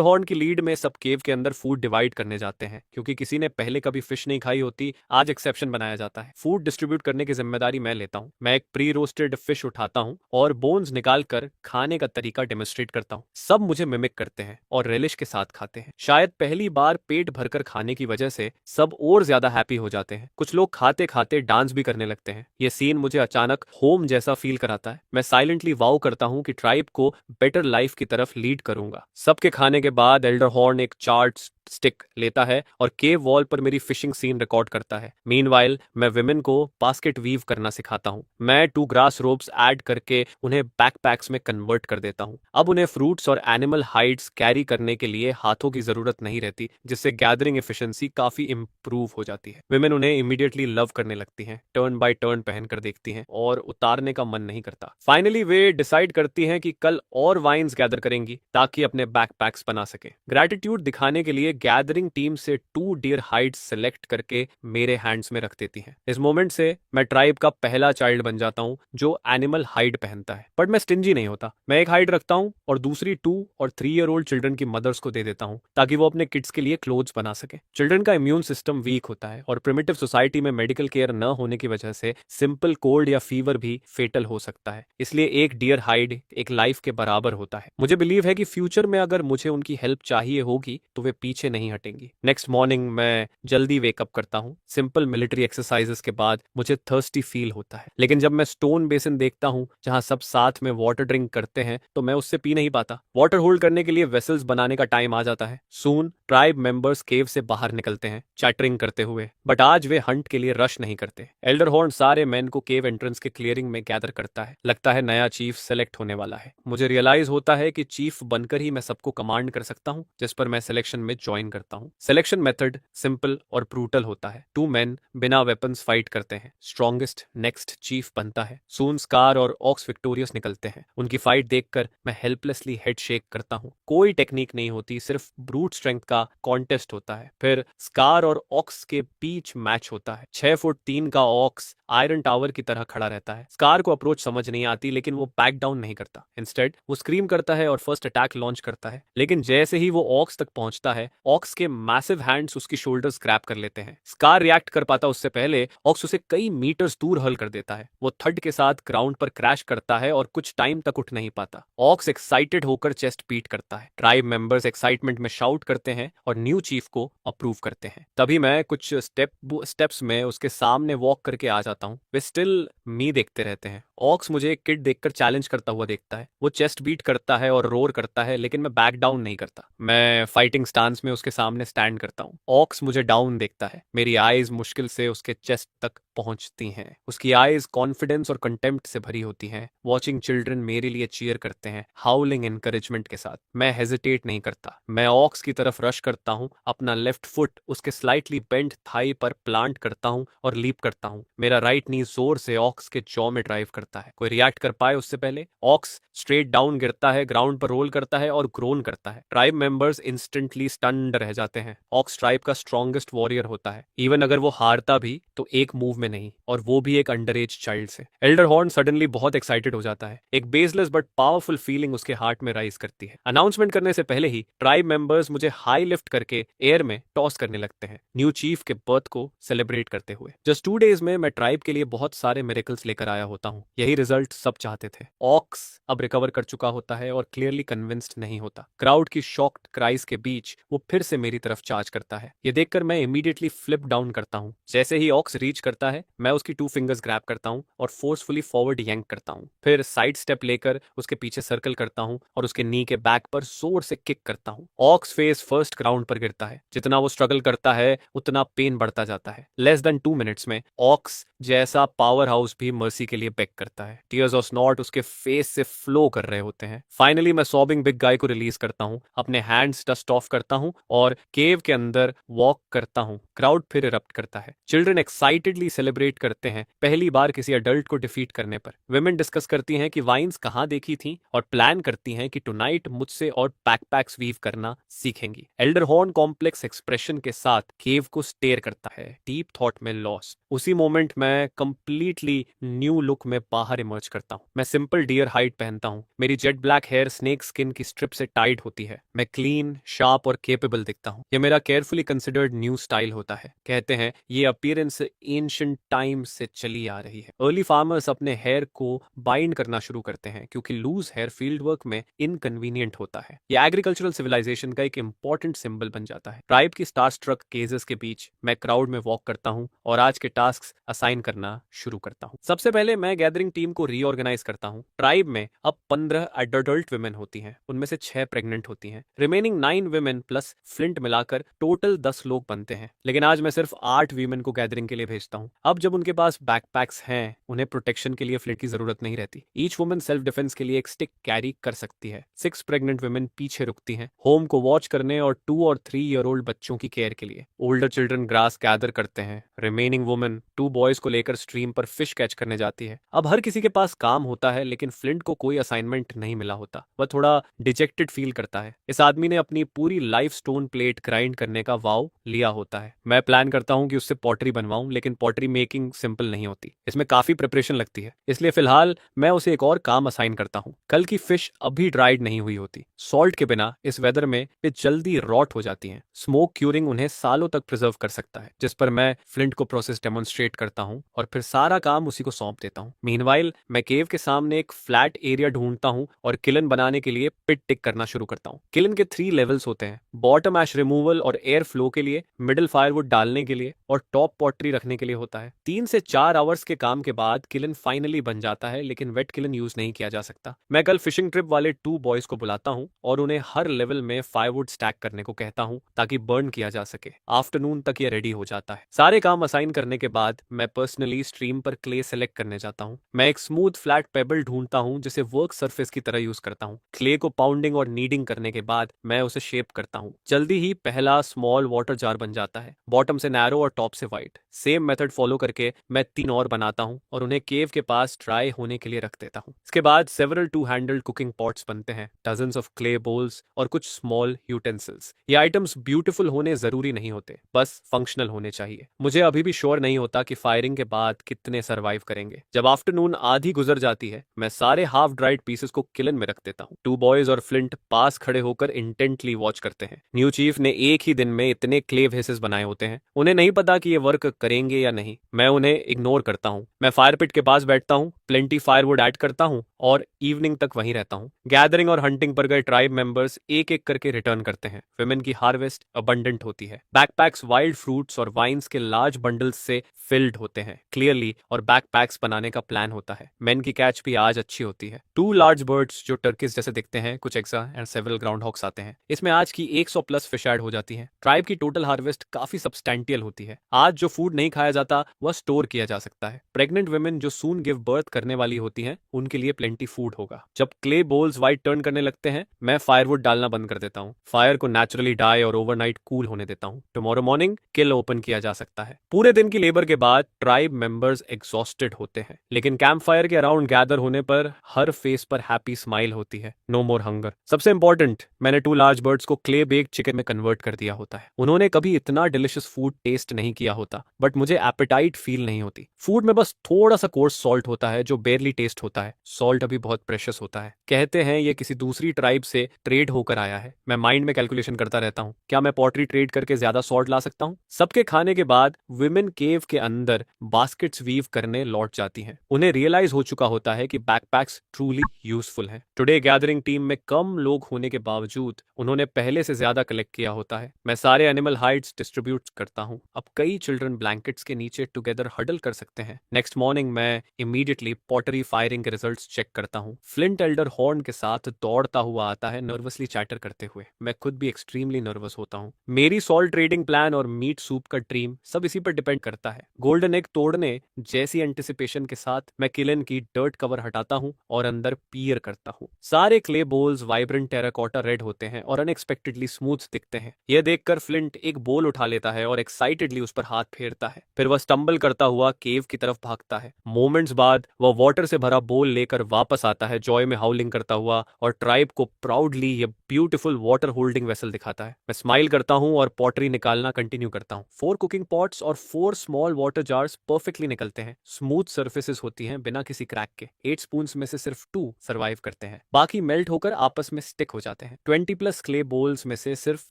हॉर्न की लीड में सब केव के अंदर फूड डिवाइड करने जाते हैं, क्योंकि किसी ने पहले कभी फिश नहीं खाई होती, आज एक्सेप्शन बनाया जाता है। फूड डिस्ट्रीब्यूट करने की जिम्मेदारी मैं लेता हूँ। मैं एक प्री रोस्टेड फिश उठाता हूँ और बोन्स निकाल कर खाने का तरीका डेमोन्स्ट्रेट करता हूँ। सब मुझे मिमिक करते हैं और रेलिश के साथ खाते हैं। शायद पहली बार पेट भरकर खाने की वजह से सब और ज्यादा हैप्पी हो जाते हैं। कुछ लोग खाते खाते डांस भी करने लगते हैं। ये सीन मुझे अचानक होम जैसा फील कराता है। मैं साइलेंटली वाउ करता हूँ कि ट्राइब को बेटर लाइफ की तरफ लीड करूंगा। सबके खाने के बाद एल्डर हॉर्न एक चार्ट स्टिक लेता है और केव वॉल पर मेरी फिशिंग सीन रिकॉर्ड करता है। मीनवाइल मैं विमेन को बास्केट वीव करना सिखाता हूँ। मैं 2 ग्रास रोप्स ऐड करके उन्हें बैकपैक्स में कन्वर्ट कर देता हूँ। अब उन्हें फ्रूट्स और एनिमल हाइड्स कैरी करने के लिए हाथों की जरूरत नहीं रहती, जिससे गैदरिंग एफिशिएंसी काफी इंप्रूव हो जाती है। विमेन उन्हें इमीडिएटली लव करने लगती हैं, टर्न बाय टर्न पहनकर देखती हैं और उतारने का मन नहीं करता। फाइनली वे डिसाइड करती हैं कि कल और वाइन्स गैदर करेंगी ताकि अपने बैकपैक्स बना सके। ग्रैटिट्यूड दिखाने के लिए गैदरिंग टीम से 2 डियर हाइड्स सेलेक्ट करके मेरे हैंड्स में रख देती हैं। इस मोमेंट से मैं ट्राइब का पहला चाइल्ड बन जाता हूँ जो एनिमल हाइड पहनता है। बट मैं स्टिंजी नहीं होता। मैं एक हाइड रखता हूँ और दूसरी 2 और 3 ईयर ओल्ड चिल्ड्रन की मदर्स को दे देता हूँ ताकि वो अपने किड्स के लिए क्लोथ्स बना सके। चिल्ड्रन का इम्यून सिस्टम वीक होता है और प्रिमिटिव सोसाइटी में मेडिकल केयर न होने की वजह से सिंपल कोल्ड या फीवर भी फेटल हो सकता है। इसलिए एक डियर हाइड एक लाइफ के बराबर होता है। मुझे बिलीव है कि फ्यूचर में अगर मुझे उनकी हेल्प चाहिए होगी तो वे पीछे नहीं हटेंगी। नेक्स्ट मॉर्निंग मैं जल्दी वेकअप करता हूँ। सिंपल मिलिट्री एक्सरसाइजेस के बाद मुझे थर्स्टी फील होता है, लेकिन जब मैं स्टोन बेसिन देखता हूँ जहाँ सब साथ में वाटर ड्रिंक करते हैं तो मैं उससे पी नहीं पाता। वाटर होल्ड करने के लिए वेसल्स बनाने का टाइम आ जाता है। सून ट्राइब मेंबर्स केव से बाहर निकलते हैं चैटरिंग करते हुए, बट आज वे हंट के लिए रश नहीं करते। एल्डर हॉर्न सारे मैन को केव एंट्रेंस के क्लियरिंग में गैदर करता है। लगता है नया चीफ सेलेक्ट होने वाला है। मुझे रियलाइज होता है कि चीफ बनकर ही मैं सबको कमांड कर सकता हूँ, जिस पर मैं सिलेक्शन में ज्वाइन करता हूँ। सिलेक्शन मेथड सिंपल और ब्रूटल होता है। 2 मेन बिना वेपन्स फाइट करते हैं। स्ट्रॉन्गेस्ट नेक्स्ट चीफ बनता है। सून स्कार और ऑक्स विक्टोरियस निकलते हैं। उनकी फाइट देखकर मैं हेल्पलेसली हेड शेक करता हूँ। कोई टेक्निक नहीं होती, सिर्फ ब्रूट स्ट्रेंथ का कॉन्टेस्ट होता है। फिर स्कार और ऑक्स के बीच मैच होता है। 6 फुट 3 का ऑक्स आयरन टावर की तरह खड़ा रहता है। स्कार को अप्रोच समझ नहीं आती, लेकिन वो बैक डाउन नहीं करता। इंस्टेड वो स्क्रीम करता है और फर्स्ट अटैक लॉन्च करता है। लेकिन जैसे ही वो ऑक्स तक पहुंचता है, ऑक्स के मैसिव हैंड्स उसकी शोल्डर्स ग्रैप कर लेते हैं। स्कार रिएक्ट कर पाता उससे पहले ऑक्स उसे कई मीटर्स दूर हल कर देता है। वो थड के साथ ग्राउंड पर क्रैश करता है और कुछ टाइम तक उठ नहीं पाता। ऑक्स एक्साइटेड होकर चेस्ट बीट करता है। ट्राइब मेंबर्स एक्साइटमेंट में शाउट करते हैं और न्यू चीफ को अप्रूव करते हैं। तभी मैं कुछ स्टेप्स में उसके सामने वॉक करके आ जाता हूँ। वे स्टिल मी देखते रहते हैं। ऑक्स मुझे एक किड देखकर चैलेंज करता हुआ देखता है। वो चेस्ट बीट करता है और रोर करता है, लेकिन मैं बैक डाउन नहीं करता। मैं फाइटिंग स्टांस में उसके सामने स्टैंड करता हूँ। ऑक्स मुझे डाउन देखता है। मेरी आईज मुश्किल से उसके चेस्ट तक पहुंचती हैं। उसकी आईज कॉन्फिडेंस और कंटेम्प्ट से भरी होती हैं। वॉचिंग चिल्ड्रन मेरे लिए चीयर करते हैं, हाउलिंग एनकरेजमेंट के साथ। मैं हेजिटेट नहीं करता। मैं ऑक्स की तरफ रश करता हूँ। अपना लेफ्ट फुट उसके स्लाइटली बेंड थाई पर प्लांट करता हूँ और लीप करता हूँ। मेरा राइट नी जोर से ऑक्स के जॉ में ड्राइव करता है। कोई रिएक्ट कर पाए उससे पहले ऑक्स स्ट्रेट डाउन गिरता है, ग्राउंड पर रोल करता है और ग्रोन करता है। ट्राइब मेंबर्स इंस्टेंटली स्टन्ड रह जाते हैं। ऑक्स ट्राइब का स्ट्रॉन्गेस्ट वॉरियर होता है। इवन अगर वो हारता भी तो एक मूव में नहीं, और वो भी एक अंडर एज चाइल्ड से। एल्डर हॉर्न सडनली बहुत एक्साइटेड हो जाता है। एक बेसलेस बट पावरफुल फीलिंग उसके हार्ट में राइज करती है। अनाउंसमेंट करने से पहले ही ट्राइब मेंबर्स मुझे हाई लिफ्ट करके एयर में टॉस करने लगते हैं, न्यू चीफ के बर्थ को सेलिब्रेट करते हुए। जस्ट 2 डेज में मैं ट्राइब के लिए बहुत सारे मिरेकल्स लेकर आया होता हूँ। यही रिजल्ट सब चाहते थे। ऑक्स अब रिकवर कर चुका होता है और क्लियरली कन्विंस्ड नहीं होता। क्राउड की शॉक्ड क्राइज के बीच वो फिर से मेरी तरफ चार्ज करता है। ये देखकर मैं इमीडिएटली फ्लिप डाउन करता हूँ। जैसे ही ऑक्स रीच करता है, मैं उसकी 2 फिंगर्स ग्रैब करता हूँ और फोर्सफुली फॉरवर्ड यंक करता हूँ। फिर साइड स्टेप लेकर उसके पीछे सर्कल करता हूँ और उसके नी के बैक पर जोर से किक करता हूँ। ऑक्स फेस फर्स्ट ग्राउंड पर गिरता है। जितना वो स्ट्रगल करता है उतना पेन बढ़ता जाता है। लेस देन 2 मिनट्स में ऑक्स जैसा पावर हाउस भी मर्सी के लिए बेक करता है। टीयर्स ऑफ स्नॉट उसके फेस से फ्लो कर रहे होते हैं। फाइनली मैं सॉबिंग बिग गाय को रिलीज करता हूँ, अपने हैंड्स डस्ट ऑफ करता हूँ और केव के अंदर वॉक करता हूँ। क्राउड फिर इरप्ट करता है। चिल्ड्रन एक्साइटेडली सेलिब्रेट करते हैं पहली बार किसी अडल्ट को डिफीट करने पर। विमेन डिस्कस करती हैं कि वाइन्स कहाँ देखी थी और प्लान करती हैं कि टुनाइट मुझसे और बैकपैक्स वीव करना सीखेंगी। एल्डर हॉर्न कॉम्प्लेक्स एक्सप्रेशन के साथ केव को स्टेयर करता है, डीप थॉट में लॉस्ट। उसी मोमेंट मैं कंप्लीटली न्यू लुक में बाहर इमर्ज करता हूँ। मैं सिंपल डियर हाइट पहनता हूँ, मेरी jet black hair snake skin की स्ट्रिप से टाइट होती है। मैं क्लीन, शार्प और केपेबल दिखता हूँ। ये मेरा केयरफुली कंसिडर्ड न्यू स्टाइल होता है। कहते हैं ये अपीयरेंस एंशिएंट टाइम से चली आ रही है। अर्ली फार्मर्स अपने हेयर को बाइंड करना शुरू करते हैं क्योंकि लूज हेयर फील्ड वर्क में इनकन्वीनियंट होता है। ये एग्रीकल्चरल सिविलाइजेशन का एक इंपॉर्टेंट सिंबल बन जाता है। ट्राइब की स्टार स्ट्रक केजेस के बीच मैं क्राउड में वॉक करता हूँ और आज के टास्क असाइन करना शुरू करता हूँ। सबसे पहले मैं गैदरिंग टीम को रीऑर्गेनाइज करता हूँ। ट्राइब में अब 15 अडल्ट वुमेन होती हैं, उनमें से 6 प्रेग्नेंट होती हैं। रिमेनिंग 9 वुमेन प्लस फ्लिंट मिलाकर टोटल 10 लोग बनते हैं, लेकिन आज मैं सिर्फ 8 वीमेन को गैदरिंग के लिए भेजता हूँ। अब जब उनके पास बैकपैक्स हैं, उन्हें प्रोटेक्शन के लिए फ्लिंट की जरूरत नहीं रहती। ईच वुमन सेल्फ डिफेंस के लिए एक स्टिक कैरी कर सकती है। 6 प्रेग्नेंट वुमेन पीछे रुकती हैं, होम को वॉच करने और 2 और 3 ईयर ओल्ड बच्चों की केयर के लिए। ओल्डर चिल्ड्रन ग्रास गैदर करते हैं। रिमेनिंग वुमन 2 बॉयज को लेकर स्ट्रीम पर फिश कैच करने जाती है। अब हर किसी के पास काम होता है, लेकिन फ्लिंट को कोई असाइनमेंट नहीं मिला होता। वह थोड़ा डिजेक्टेड फील करता है। इस आदमी ने अपनी पूरी लाइफ स्टोन प्लेट ग्राइंड करने का वाव लिया होता है। मैं प्लान करता हूँ कि उससे पॉटरी बनवाऊं, लेकिन पॉटरी मेकिंग सिंपल नहीं होती, इसमें काफी प्रिपरेशन लगती है। इसलिए फिलहाल मैं उसे एक और काम असाइन करता हूँ। कल की फिश अभी ड्राइड नहीं हुई होती। सॉल्ट के बिना इस वेदर में वे जल्दी रॉट हो जाती हैं। स्मोक क्यूरिंग उन्हें सालों तक प्रिजर्व कर सकता है, जिस पर मैं फ्लिंट को प्रोसेस डेमोन्स्ट्रेट करता हूँ और फिर सारा काम उसी को सौंप देता हूँ। मीनवाइल मैं केव के सामने एक फ्लैट एरिया ढूंढता हूँ और किलन बनाने के लिए पिट टिक करना शुरू करता हूँ। किलन के 3 लेवल्स होते हैं, बॉटम ऐश रिमूवल और एयर फ्लो के लिए, मिडिल फायरवुड डालने के लिए और टॉप पॉटरी रखने के लिए होता है। 3 से 4 आवर्स के काम के बाद किलन फाइनली बन जाता है, लेकिन वेट किलन यूज नहीं किया जा सकता। मैं कल फिशिंग ट्रिप वाले 2 बॉयज को बुलाता हूँ और उन्हें हर लेवल में फायरवुड स्टैक करने को कहता हूँ ताकि बर्न किया जा सके। आफ्टरनून तक ये रेडी हो जाता है। सारे काम असाइन करने के बाद मैं पर्सनली स्ट्रीम पर क्ले सेलेक्ट करने जाता हूँ। मैं एक स्मूथ फ्लैट पेबल ढूंढता हूँ जिसे वर्क सरफेस की तरह यूज करता हूँ। क्ले को पाउंडिंग और नीडिंग करने के बाद मैं उसे शेप करता हूँ। जल्दी ही पहला स्मॉल वाटर जार बन जाता है, बॉटम से नैरो और टॉप से वाइड। सेम मेथड फॉलो करके मैं 3 और बनाता हूँ और उन्हें केव के पास ड्राई होने के लिए रख देता हूँ। इसके बाद सेवरल 2 हैंडल्ड कुकिंग पॉट्स बनते हैं, डजन्स ऑफ क्ले बोल्स और कुछ स्मॉल यूटेंसिल्स। ये आइटम्स ब्यूटीफुल होने जरूरी नहीं होते, बस फंक्शनल होने चाहिए। मुझे अभी भी श्योर नहीं होता कि फायरिंग के बाद कितने सर्वाइव करेंगे। जब आफ्टरनून आधी गुजर जाती है, मैं सारे हाफ ड्राइड पीसेस को किलन में रख देता हूँ। 2 बॉयज और फ्लिंट पास खड़े होकर इंटेंटली वॉच करते हैं। न्यू चीफ ने एक ही दिन में इतने क्ले वेसेस बनाए होते हैं, उन्हें नहीं पता कि ये वर्क करेंगे या नहीं। मैं उन्हें इग्नोर करता हूँ। मैं फायर पिट के पास बैठता हूँ, प्लेंटी फायरवुड ऐड करता हूँ और इवनिंग तक वहीं रहता हूँ। गैदरिंग और हंटिंग पर गए ट्राइब मेंबर्स एक एक करके रिटर्न करते हैं। विमेन की हार्वेस्ट अबंडेंट होती है। बैकपैक्स वाइल्ड फ्रूट्स और वाइन्स के लार्ज बंडल्स से फिल्ड होते हैं क्लियरली, और बैकपैक्स बनाने का प्लान होता है। मेन की कैच भी आज अच्छी होती है। 2 लार्ज बर्ड्स जो टर्किस जैसे दिखते हैं, कुछ एक्सा एंड सेवरल ग्राउंड हॉक्स आते हैं। इसमें आज की 100 प्लस फिश ऐड हो जाती है। ट्राइब की टोटल हार्वेस्ट काफी सब्सटैंटियल होती है। आज जो फूड नहीं खाया जाता वह स्टोर किया जा सकता है। प्रेग्नेंट वुमेन जो सून गिव बर्थ करने वाली होती हैं, उनके लिए प्लेंटी फूड होगा। जब क्ले बोल्स वाइट टर्न करने लगते हैं, मैं फायरवुड डालना बंद कर देता हूँ। फायर को नेचुरली डाई और ओवरनाइट कूल होने देता हूँ। टुमारो मॉर्निंग किल ओपन किया जा सकता है। पूरे दिन की लेबर के बाद ट्राइब मेंबर्स एग्जॉस्टेड होते हैं, लेकिन कैंप फायर के अराउंड गैदर होने पर हर फेस पर हैप्पी स्माइल होती है। No more hunger. सबसे इंपॉर्टेंट, मैंने 2 लार्ज बर्ड्स को क्ले बेक्ड चिकन में कन्वर्ट कर दिया होता है। उन्होंने कभी इतना डिलिशियस फूड टेस्ट नहीं किया होता, बट मुझे एपेटाइट फील नहीं होती। फूड में बस थोड़ा सा कोर्स सॉल्ट होता है जो बेरली टेस्ट होता है। सॉल्ट अभी बहुत प्रेशियस होता है। कहते हैं ये किसी दूसरी ट्राइब से ट्रेड होकर आया है। मैं माइंड में कैलकुलेशन करता रहता हूँ, क्या मैं पॉटरी ट्रेड करके ज्यादा सॉल्ट ला सकता हूँ। सबके खाने के बाद विमेन केव के अंदर बास्केट्स वीव करने लौट जाती हैं। उन्हें रियलाइज हो चुका होता है कि बैकपैक्स ट्रूली यूजफुल हैं। टुडे गैदरिंग टीम में कम लोग होने के बावजूद उन्होंने पहले से ज्यादा कलेक्ट किया होता है। मैं सारे एनिमल हाइड्स डिस्ट्रीब्यूट करता हूँ। अब कई चिल्ड्रन ब्लैंकेट्स के नीचे टुगेदर हडल कर सकते हैं। नेक्स्ट मॉर्निंग मैं इमीडिएटली पॉटरी फायरिंग के रिजल्ट्स चेक चेक करता हूँ। फ्लिंट एल्डर हॉर्न के साथ दौड़ता हुआ आता है, नर्वसली चैटर करते हुए। मैं खुद भी एक्सट्रीमली नर्वस होता हूँ। मेरी सॉल्ट ट्रेडिंग प्लान और मीट सूप का ड्रीम सब इसी पर डिपेंड करता है। गोल्डन एग तोड़ने जैसी एंटिसिपेशन के साथ मैं किलन की डर्ट कवर हटाता हूँ और अंदर पीयर करता हूँ। सारे clay bowls vibrant terracotta red होते हैं और अनएक्सपेक्टेडली स्मूथ दिखते हैं। यह देखकर फ्लिंट एक बोल उठा लेता है और एक्साइटेडली उस पर हाथ फेरता है। फिर वह स्टंबल करता हुआ केव की तरफ भागता है। मोमेंट्स बाद वह वाटर से भरा बोल लेकर वापस आता है, जॉय में हाउलिंग करता हुआ, और ट्राइब को प्राउडली ये ब्यूटीफुल वाटर होल्डिंग वेसल दिखाता है। मैं स्माइल करता हूँ और पॉटरी निकालना कंटिन्यू करता हूँ। 4 कुकिंग पॉट्स और 4 स्मॉल वाटर जार्स परफेक्टली निकलते हैं। स्मूथ सर्फेसेस होती हैं बिना किसी क्रैक के। 8 स्पून्स में से सिर्फ 2 सर्वाइव करते हैं, बाकी मेल्ट होकर आपस में स्टिक हो जाते हैं। 20+ क्ले बोल्स में से सिर्फ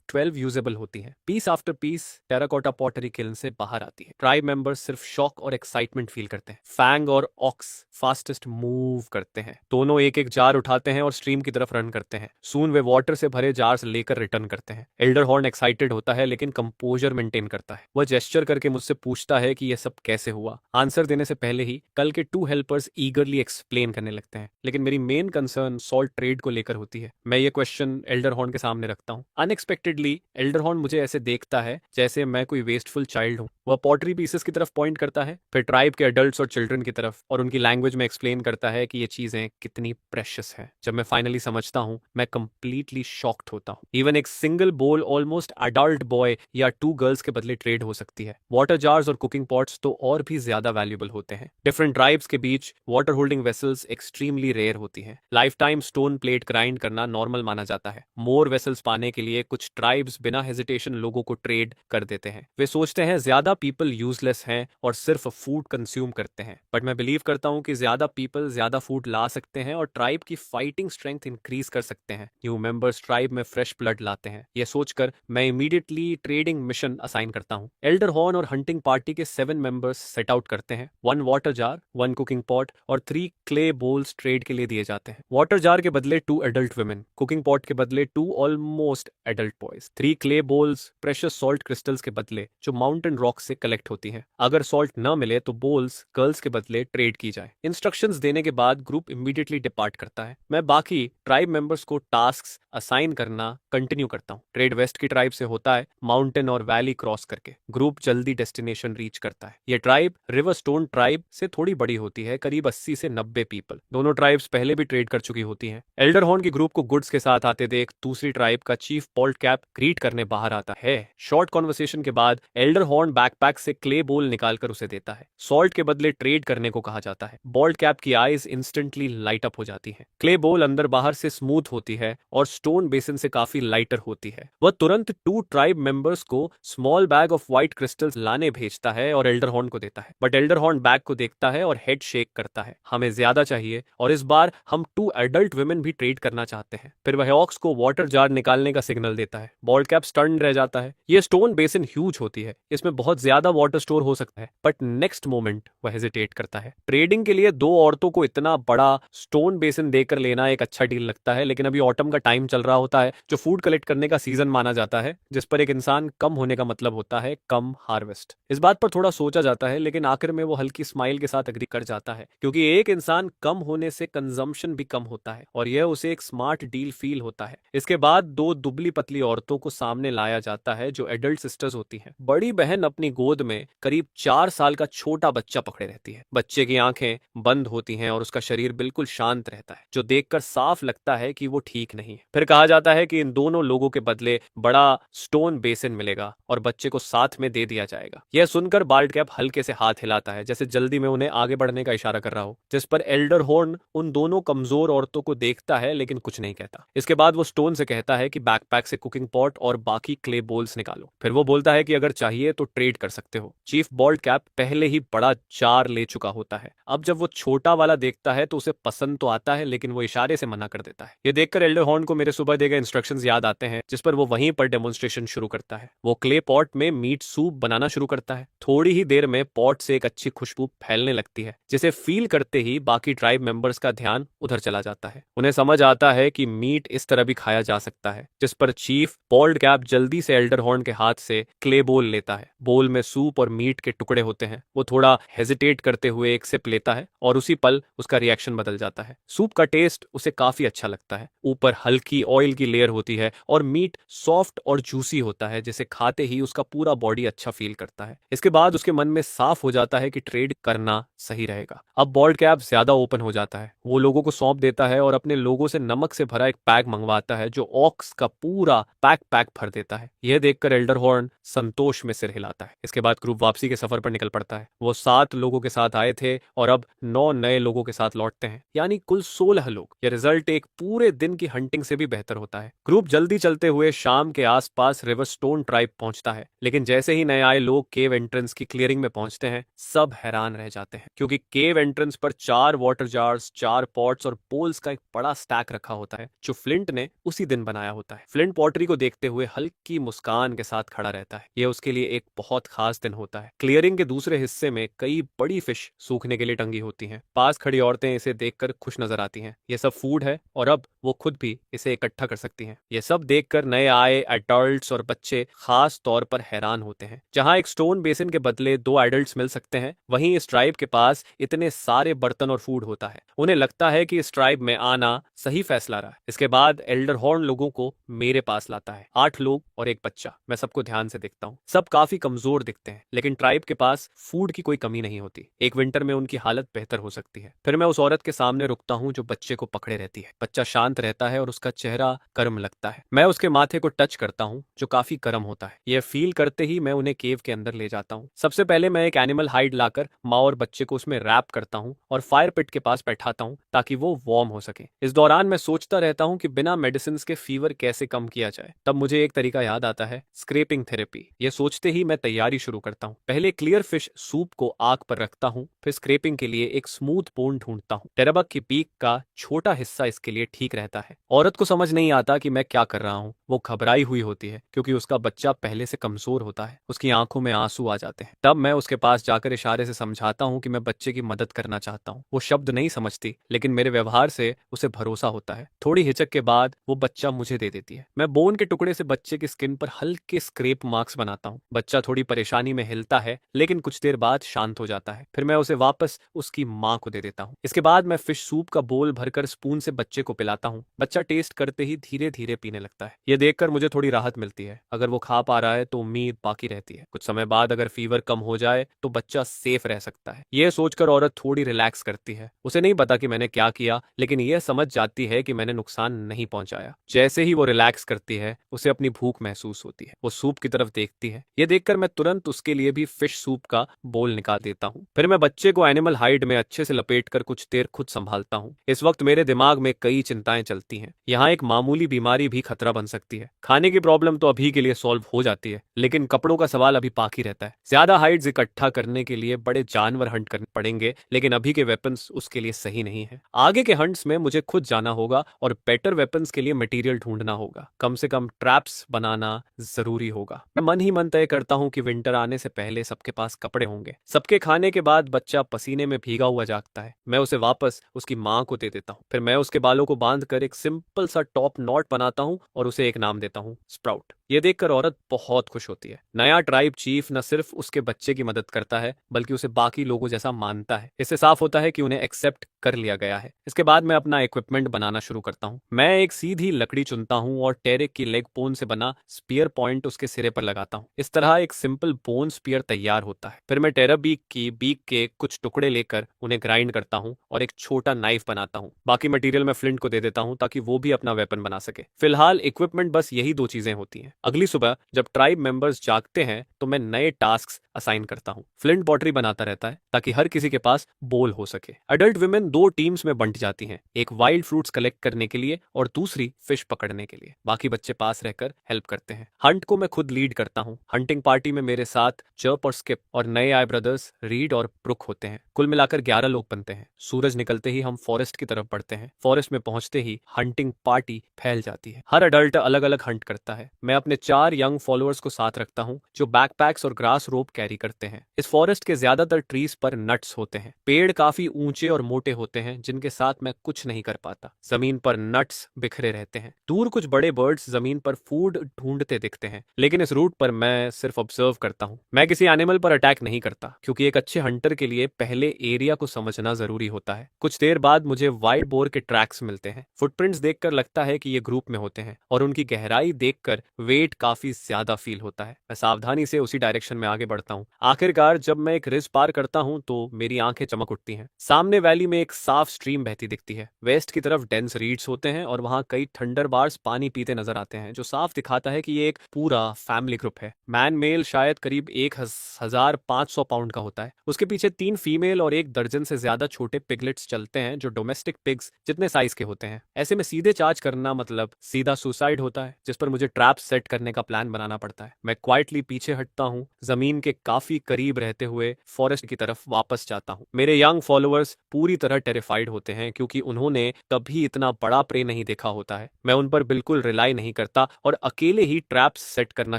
12 यूजेबल होती हैं। Piece after piece terracotta pottery kiln से बाहर आती है। ट्राइब मेंबर्स सिर्फ शॉक और एक्साइटमेंट फील करते हैं। फैंग और ऑक्स फास्टेस्ट मूव करते हैं। दोनों एक एक जार उठाते हैं और स्ट्रीम की तरफ रन करते हैं। सून वे वाटर से भरे जार्स लेकर रिटर्न करते हैं। एल्डर हॉर्न एक्साइटेड होता है लेकिन कंपोजर मेंटेन करता है। वह जेस्चर करके मुझसे पूछता है कि यह सब कैसे हुआ। आंसर देने से पहले ही कल के 2 हेल्पर्स ईगरली एक्सप्लेन करने लगते हैं, लेकिन मेरी मेन कंसर्न सॉल्ट ट्रेड को लेकर होती है। मैं ये क्वेश्चन एल्डर हॉर्न के सामने रखता हूँ। अनएक्सपेक्टेडली एल्डर हॉर्न मुझे ऐसे देखता है जैसे मैं कोई वेस्टफुल चाइल्ड हूँ। वह पॉटरी पीसेस की तरफ पॉइंट करता है, फिर ट्राइब के एडल्ट्स और चिल्ड्रन की तरफ, और उनकी लैंग्वेज में एक्सप्लेन करता है कि ये चीजें कितनी प्रेशियस है। जब मैं फाइनली समझता हूँ, मैं कंप्लीटली शॉक्ड होता हूँ। इवन एक सिंगल बोल ऑलमोस्ट अडल्ट बॉय या 2 गर्ल्स के बदले ट्रेड हो सकती है। वाटर जार्स और कुकिंग पॉट्स तो और भी ज्यादा वैल्यूएबल होते हैं। डिफरेंट ट्राइब्स के बीच water holding vessels extremely rare होती हैं। Lifetime stone plate grind करना नॉर्मल माना जाता है। मोर वेसल्स पाने के लिए कुछ ट्राइब्स बिना हेजिटेशन लोगों को ट्रेड कर देते हैं। वे सोचते हैं ज्यादा पीपल यूजलेस हैं और सिर्फ फूड कंज्यूम करते हैं, बट मैं बिलीव करता हूँ कि ज्यादा पीपल ज्यादा फूड ला सकते हैं और ट्राइब की फाइटिंग स्ट्रेंथ इंक्रीज कर सकते हैं। न्यू मेंबर्स ट्राइब में फ्रेश ब्लड लाते हैं। यह सोचकर मैं इमीडिएटली ट्रेडिंग मिशन असाइन करता हूँ। एल्डर हॉर्न और हंटिंग पार्टी के 7 मेंबर्स सेट आउट करते हैं। 1 वाटर जार, 1 कुकिंग पॉट और 3 क्ले बोल्स ट्रेड के लिए दिए जाते हैं। वाटर जार के बदले 2 एडल्ट वुमेन, कुकिंग पॉट के बदले 2 almost adult boys, 3 clay bowls precious salt crystals के बदले जो माउंटेन रॉक से कलेक्ट होती हैं। अगर सॉल्ट न मिले तो बोल्स गर्ल्स के बदले ट्रेड की जाए। इंस्ट्रक्शंस देने के बाद ग्रुप इमीडिएटली डिपार्ट करता है। मैं बाकी ट्राइब मेंबर्स को टास्क्स असाइन करना कंटिन्यू करता हूँ। ट्रेड वेस्ट की ट्राइब से होता है, माउंटेन और वैली क्रॉस करके। ग्रुप जल्दी डेस्टिनेशन रीच करता है। यह ट्राइब रिवर स्टोन ट्राइब से थोड़ी बड़ी होती है, करीब 80 से 90 पीपल। दोनों ट्राइब्स पहले भी ट्रेड कर चुकी होती हैं। एल्डर हॉर्न की ग्रुप को गुड्स के साथ आते देख दूसरी ट्राइब का चीफ पॉल्ट कैप ग्रीट करने बाहर आता है। शॉर्ट कॉन्वर्सेशन के बाद एल्डर हॉर्न बैकपैक से क्ले बोल निकालकर उसे देता है। सॉल्ट के बदले ट्रेड करने को कहा जाता है। बॉल्ट कैप की आईज इंस्टेंटली लाइट अप हो जाती हैं। क्ले बोल अंदर बाहर से स्मूथ होती है और स्टोन बेसिन से काफी लाइटर होती है। वह तुरंत 2 ट्राइब मेंबर्स को small bag of white crystals लाने भेजता है और एल्डर हॉर्न को देता है, बट एल्डर हॉर्न बैग को देखता है और हेड शेक करता है। हमें ज्यादा चाहिए और इस बार हम 2 एडल्ट वुमेन भी ट्रेड करना चाहते हैं। फिर वह ऑक्स को वाटर जार निकालने का सिग्नल देता है। बॉल्ट कैप स्टन रह जाता है। यह स्टोन बेसिन ह्यूज होती है, इसमें बहुत ज्यादा वाटर स्टोर हो सकता है, बट नेक्स्ट मोमेंट वह हेजिटेट करता है। ट्रेडिंग के लिए 2 औरतों को इतना बड़ा स्टोन बेसिन देकर लेना एक अच्छा डील लगता है, लेकिन अभी ऑटम का टाइम चल रहा होता है जो फूड कलेक्ट करने का सीजन माना जाता है, जिस पर एक इंसान कम होने का मतलब होता है कम हार्वेस्ट। इस बात पर थोड़ा सोचा जाता है, लेकिन आखिर में वो हल्की स्माइल के साथ एग्री कर जाता है, क्योंकि एक इंसान कम होने से कंजम्पशन भी कम होता है और यह उसे एक स्मार्ट डील फील होता है। इसके बाद 2 दुबली पतली औरतों को सामने लाया जाता है जो एडल्ट सिस्टर्स होती हैं। बड़ी बहन अपनी गोद में करीब 4 साल का छोटा बच्चा पकड़े रहती है। बच्चे की आंखें बंद होती हैं और उसका शरीर बिल्कुल शांत रहता है, जो देखकर साफ लगता है कि वो ठीक नहीं है। फिर कहा जाता है कि इन दोनों लोगों के बदले बड़ा स्टोन बेसिन मिलेगा और बच्चे को साथ में दे दिया जाएगा। यह सुनकर बाल्ट कैप हल्के से हाथ हिलाता है, जैसे जल्दी में उन्हें आगे बढ़ने का इशारा कर रहा हो, जिस पर एल्डर हॉर्न उन दोनों कमजोर औरतों को देखता है लेकिन कुछ नहीं कहता। इसके बाद वो स्टोन से कहता है कि बैकपैक से कुकिंग पॉट और बाकी क्ले बोल्स निकालो। फिर वो बोलता है कि अगर चाहिए तो ट्रेड कर सकते हो। चीफ बॉल्ट कैप पहले ही बड़ा जार ले चुका होता है। अब जब वो छोटा वाला देखता है तो उसे पसंद तो आता है, लेकिन वो इशारे से मना कर देता है। ये देखकर एल्डर हॉर्न को मेरे सुबह दिए गए इंस्ट्रक्शंस याद आते हैं, जिस पर वो वहीं पर डेमोन्स्ट्रेशन शुरू करता है। वो क्ले पॉट में मीट सूप बनाना शुरू करता है। थोड़ी ही देर में पॉट से एक अच्छी खुशबू फैलने लगती है, जिसे फील करते ही बाकी ट्राइब मेंबर्स का ध्यान उधर चला जाता है। उन्हें समझ आता है कि मीट इस तरह भी खाया जा सकता है, जिस पर चीफ बॉल्ट कैप जल्दी से एल्डर हॉर्न के हाथ से क्ले बोल लेता है। बोल में सूप और मीट के टुकड़े होते हैं। वो थोड़ा हेजिटेट करते हुए एक सिप लेता है और उसी पल उसका रिएक्शन बदल जाता है। सूप का टेस्ट उसे काफी अच्छा लगता है। ऊपर हल्की ऑयल की लेयर होती है और मीट सॉफ्ट और जूसी होता है, जिसे खाते ही उसका पूरा बॉडी अच्छा फील करता है। इसके बाद उसके मन में साफ हो जाता है कि ट्रेड करना सही रहेगा। अब बॉल्ड कैप ज्यादा ओपन हो जाता है। वो लोगों को सौंप देता है और अपने लोगों से नमक से भरा एक पैक मंगवाता है, जो ऑक्स का पूरा पैक भर देता है। यह देखकर एल्डर हॉर्न संतोष में सिर हिलाता है। इसके बाद ग्रुप वापसी के सफर पर निकल पड़ता है। वो 7 लोगों के साथ आए थे और अब 9 नए लोगों के साथ लौटते हैं, यानी कुल 16 लोग। यह रिजल्ट एक पूरे दिन की हंटिंग से भी बेहतर होता है। ग्रुप जल्दी चलते हुए शाम के आसपास रिवरस्टोन ट्राइब पहुंचता है, लेकिन जैसे ही नए आए लोग केव एंट्रेंस की क्लियरिंग में पहुंचते हैं, सब हैरान रह जाते हैं, क्योंकि केव एंट्रेंस पर 4 वाटर जार्स, 4 पॉट्स और पोल्स का एक बड़ा स्टैक रखा होता है, जो फ्लिंट ने उसी दिन बनाया होता है। फ्लिंट पॉटरी को देखते हुए हल्की मुस्कान के साथ खड़ा रहता है। यह उसके लिए एक बहुत खास दिन होता है। क्लियरिंग के दूसरे हिस्से में कई बड़ी फिश सूखने के लिए टंगी होती हैं। पास खड़ी औरतें इसे देखकर खुश नजर आती हैं। यह सब फूड है और अब वो खुद भी इसे इकट्ठा कर सकती हैं। यह सब देखकर नए आए एडल्ट्स और बच्चे खास तौर पर हैरान होते हैं। जहां एक स्टोन बेसिन के बदले 2 एडल्ट्स मिल सकते हैं, वहीं इस ट्राइब के पास इतने सारे बर्तन और फूड होता है। उन्हें लगता है कि इस ट्राइब में आना सही फैसला रहा। इसके बाद एल्डर हॉर्न लोगों को मेरे पास लाता है। 8 लोग और एक बच्चा। मैं सबको ध्यान से देखता हूँ। सब काफी कमजोर दिखते हैं, लेकिन ट्राइब के पास फूड की कोई कमी नहीं होती। एक विंटर में उनकी हालत बेहतर हो सकती है। फिर मैं उस औरत के सामने रुकता हूँ जो बच्चे को पकड़े रहती है। बच्चा शांत रहता है और उसका चेहरा गर्म लगता है। मैं उसके माथे को टच करता हूँ, जो काफी गर्म होता है। यह फील करते ही मैं उन्हें केव के अंदर ले जाता हूँ। सबसे पहले मैं एक एनिमल हाइड लाकर माँ और बच्चे को उसमें रैप करता हूँ और फायर पिट के पास बैठाता हूँ, ताकि वो वार्म हो सके। इस दौरान मैं सोचता रहता हूँ कि बिना मेडिसिन के फीवर कैसे कम किया जाए। तब मुझे एक तरीका याद आता है, स्क्रैपिंग थेरेपी। ये सोचते ही मैं तैयारी शुरू करता हूँ। पहले क्लियर फिश सूप को आग पर रखता हूँ, फिर स्क्रैपिंग के लिए एक स्मूथ बोन ढूंढता हूँ। टेराबक की पीक का छोटा हिस्सा इसके लिए ठीक रहता है। औरत को समझ नहीं आता कि मैं क्या कर रहा हूँ। वो घबराई हुई होती है, क्योंकि उसका बच्चा पहले से कमजोर होता है। उसकी आंखों में आंसू आ जाते हैं। तब मैं उसके पास जाकर इशारे से समझाता हूँ कि मैं बच्चे की मदद करना चाहता हूँ। वो शब्द नहीं समझती, लेकिन मेरे व्यवहार से उसे भरोसा होता है। थोड़ी हिचक के बाद वो बच्चा मुझे दे देती है। मैं बोन के टुकड़े से बच्चे की स्किन पर हल्के स्क्रैप मार्क्स बनाता हूँ। बच्चा थोड़ी परेशानी में हिलता है, लेकिन कुछ देर बाद शांत हो जाता है। फिर मैं उसे वापस उसकी माँ को दे देता हूँ। इसके बाद मैं फिश सूप का बोल भरकर स्पून से बच्चे को पिलाता हूँ। बच्चा टेस्ट करते ही धीरे धीरे पीने लगता है। यह देखकर मुझे थोड़ी राहत मिलती है। अगर वो खा पा रहा है तो उम्मीद बाकी रहती है। कुछ समय बाद अगर फीवर कम हो जाए तो बच्चा सेफ रह सकता है। यह सोचकर औरत थोड़ी रिलैक्स करती है। उसे नहीं पता कि मैंने क्या किया, लेकिन यह समझ जाती है कि मैंने नुकसान नहीं पहुंचाया। जैसे ही वो रिलैक्स करती है, उसे अपनी भूख महसूस होती है। वो सूप की तरफ देखती है। यह देखकर मैं तुरंत उसके लिए भी फिश सूप का बोल निकाल देता हूँ। फिर मैं बच्चे को एनिमल हाइड में अच्छे से लपेटकर कुछ देर खुद संभालता हूँ। इस वक्त मेरे दिमाग में कई चिंताएं चलती हैं। यहाँ एक मामूली बीमारी भी खतरा बन सकती है। खाने की प्रॉब्लम तो अभी के लिए सॉल्व हो जाती है, लेकिन कपड़ों का सवाल अभी बाकी रहता है। ज्यादा हाइड्स इकट्ठा करने के लिए बड़े जानवर हंट करने पड़ेंगे, लेकिन अभी के वेपन्स उसके लिए सही नहीं है। आगे के हंट्स में मुझे खुद जाना होगा और बेटर वेपन्स के लिए मटेरियल ढूंढना होगा। कम से कम ट्रैप्स बनाना जरूरी होगा। मैं मन ही मन तय करता हूँ कि विंटर आने से पहले सबके पास कपड़े होंगे। सबके खाने के बाद बच्चा पसीने में भीगा हुआ जागता है। मैं उसे वापस उसकी माँ को दे देता हूँ। फिर मैं उसके बालों को बांधकर एक सिंपल सा टॉप नॉट बनाता हूँ और उसे एक नाम देता हूँ, स्प्राउट। ये देखकर औरत बहुत खुश होती है। नया ट्राइब चीफ न सिर्फ उसके बच्चे की मदद करता है, बल्कि उसे बाकी लोगों जैसा मानता है। इससे साफ होता है कि उन्हें एक्सेप्ट कर लिया गया है। इसके बाद मैं अपना इक्विपमेंट बनाना शुरू करता हूँ। मैं एक सीधी लकड़ी चुनता हूँ और टेरेक की लेग बोन से बना स्पीयर पॉइंट उसके सिरे पर लगाता हूँ। इस तरह एक सिंपल बोन स्पीयर तैयार होता है। फिर मैं टेराबीक की बीक के कुछ टुकड़े लेकर उन्हें ग्राइंड करता हूँ और एक छोटा नाइफ बनाता हूँ। बाकी मटेरियल मैं फ्लिंट को दे देता हूँ, ताकि वो भी अपना वेपन बना सके। फिलहाल इक्विपमेंट बस यही 2 चीजें होती हैं। अगली सुबह जब ट्राइब मेंबर्स जागते हैं तो मैं नए टास्क असाइन करता हूँ। फ्लिंट पॉटरी बनाता रहता है, ताकि हर किसी के पास बोल हो सके। अडल्ट वुमेन 2 टीम्स में बंट जाती हैं, एक वाइल्ड फ्रूट्स कलेक्ट करने के लिए और दूसरी फिश पकड़ने के लिए। बाकी बच्चे पास रहकर हेल्प करते हैं। हंट को मैं खुद लीड करता हूँ। हंटिंग पार्टी में मेरे साथ चर्प और स्किप और नए आए ब्रदर्स रीड और ब्रुक होते हैं। कुल मिलाकर 11 लोग बनते हैं। सूरज निकलते ही हम फॉरेस्ट की तरफ बढ़ते हैं। फॉरेस्ट में पहुंचते ही हंटिंग पार्टी फैल जाती है। हर अडल्ट अलग अलग हंट करता है। मैं अपने अपने 4 यंग फॉलोअर्स को साथ रखता हूँ जो बैकपैक्स और ग्रास रोप कैरी करते हैं। इस फॉरेस्ट के ज्यादातर ट्रीज पर नट्स होते हैं। पेड़ काफी ऊंचे और मोटे होते हैं जिनके साथ मैं कुछ नहीं कर पाता। जमीन पर नट्स बिखरे रहते हैं। दूर कुछ बड़े बर्ड्स जमीन पर फूड ढूंढते दिखते हैं, लेकिन इस रूट पर मैं सिर्फ ऑब्जर्व करता हूँ। मैं किसी एनिमल पर अटैक नहीं करता क्योंकि एक अच्छे हंटर के लिए पहले एरिया को समझना जरूरी होता है। कुछ देर बाद मुझे वाइल्ड बोर के ट्रैक्स मिलते हैं। फुटप्रिंट्स देखकर लगता है कि ये ग्रुप में होते हैं और उनकी गहराई देखकर वेट काफी ज्यादा फील होता है। मैं सावधानी से उसी डायरेक्शन में आगे बढ़ता हूँ। आखिरकार जब मैं एक रिज पार करता हूँ तो मेरी आंखें चमक उठती हैं। सामने वैली में एक साफ स्ट्रीम बहती दिखती है। वेस्ट की तरफ डेंस रीड्स होते हैं और वहां कई थंडर बार्स पानी पीते नजर आते हैं, जो साफ दिखाता है कि ये एक पूरा फैमिली ग्रुप है। मैन मेल शायद करीब 1500 पाउंड का होता है। उसके पीछे 3 फीमेल और 1 दर्जन से ज्यादा छोटे पिगलेट्स चलते हैं जो डोमेस्टिक पिग्स जितने साइज के होते हैं। ऐसे में सीधे चार्ज करना मतलब सीधा सुसाइड होता है, जिस पर मुझे ट्रैप सेट करने का प्लान बनाना पड़ता है। मैं क्वाइटली पीछे हटता हूँ, जमीन के काफी करीब रहते हुए फॉरेस्ट की तरफ वापस जाता हूँ। मेरे यंग फॉलोअर्स पूरी तरह टेरिफाइड होते हैं क्योंकि उन्होंने कभी इतना बड़ा प्रे नहीं देखा होता है। मैं उन पर बिल्कुल रिलाई नहीं करता और अकेले ही ट्रैप्स सेट करना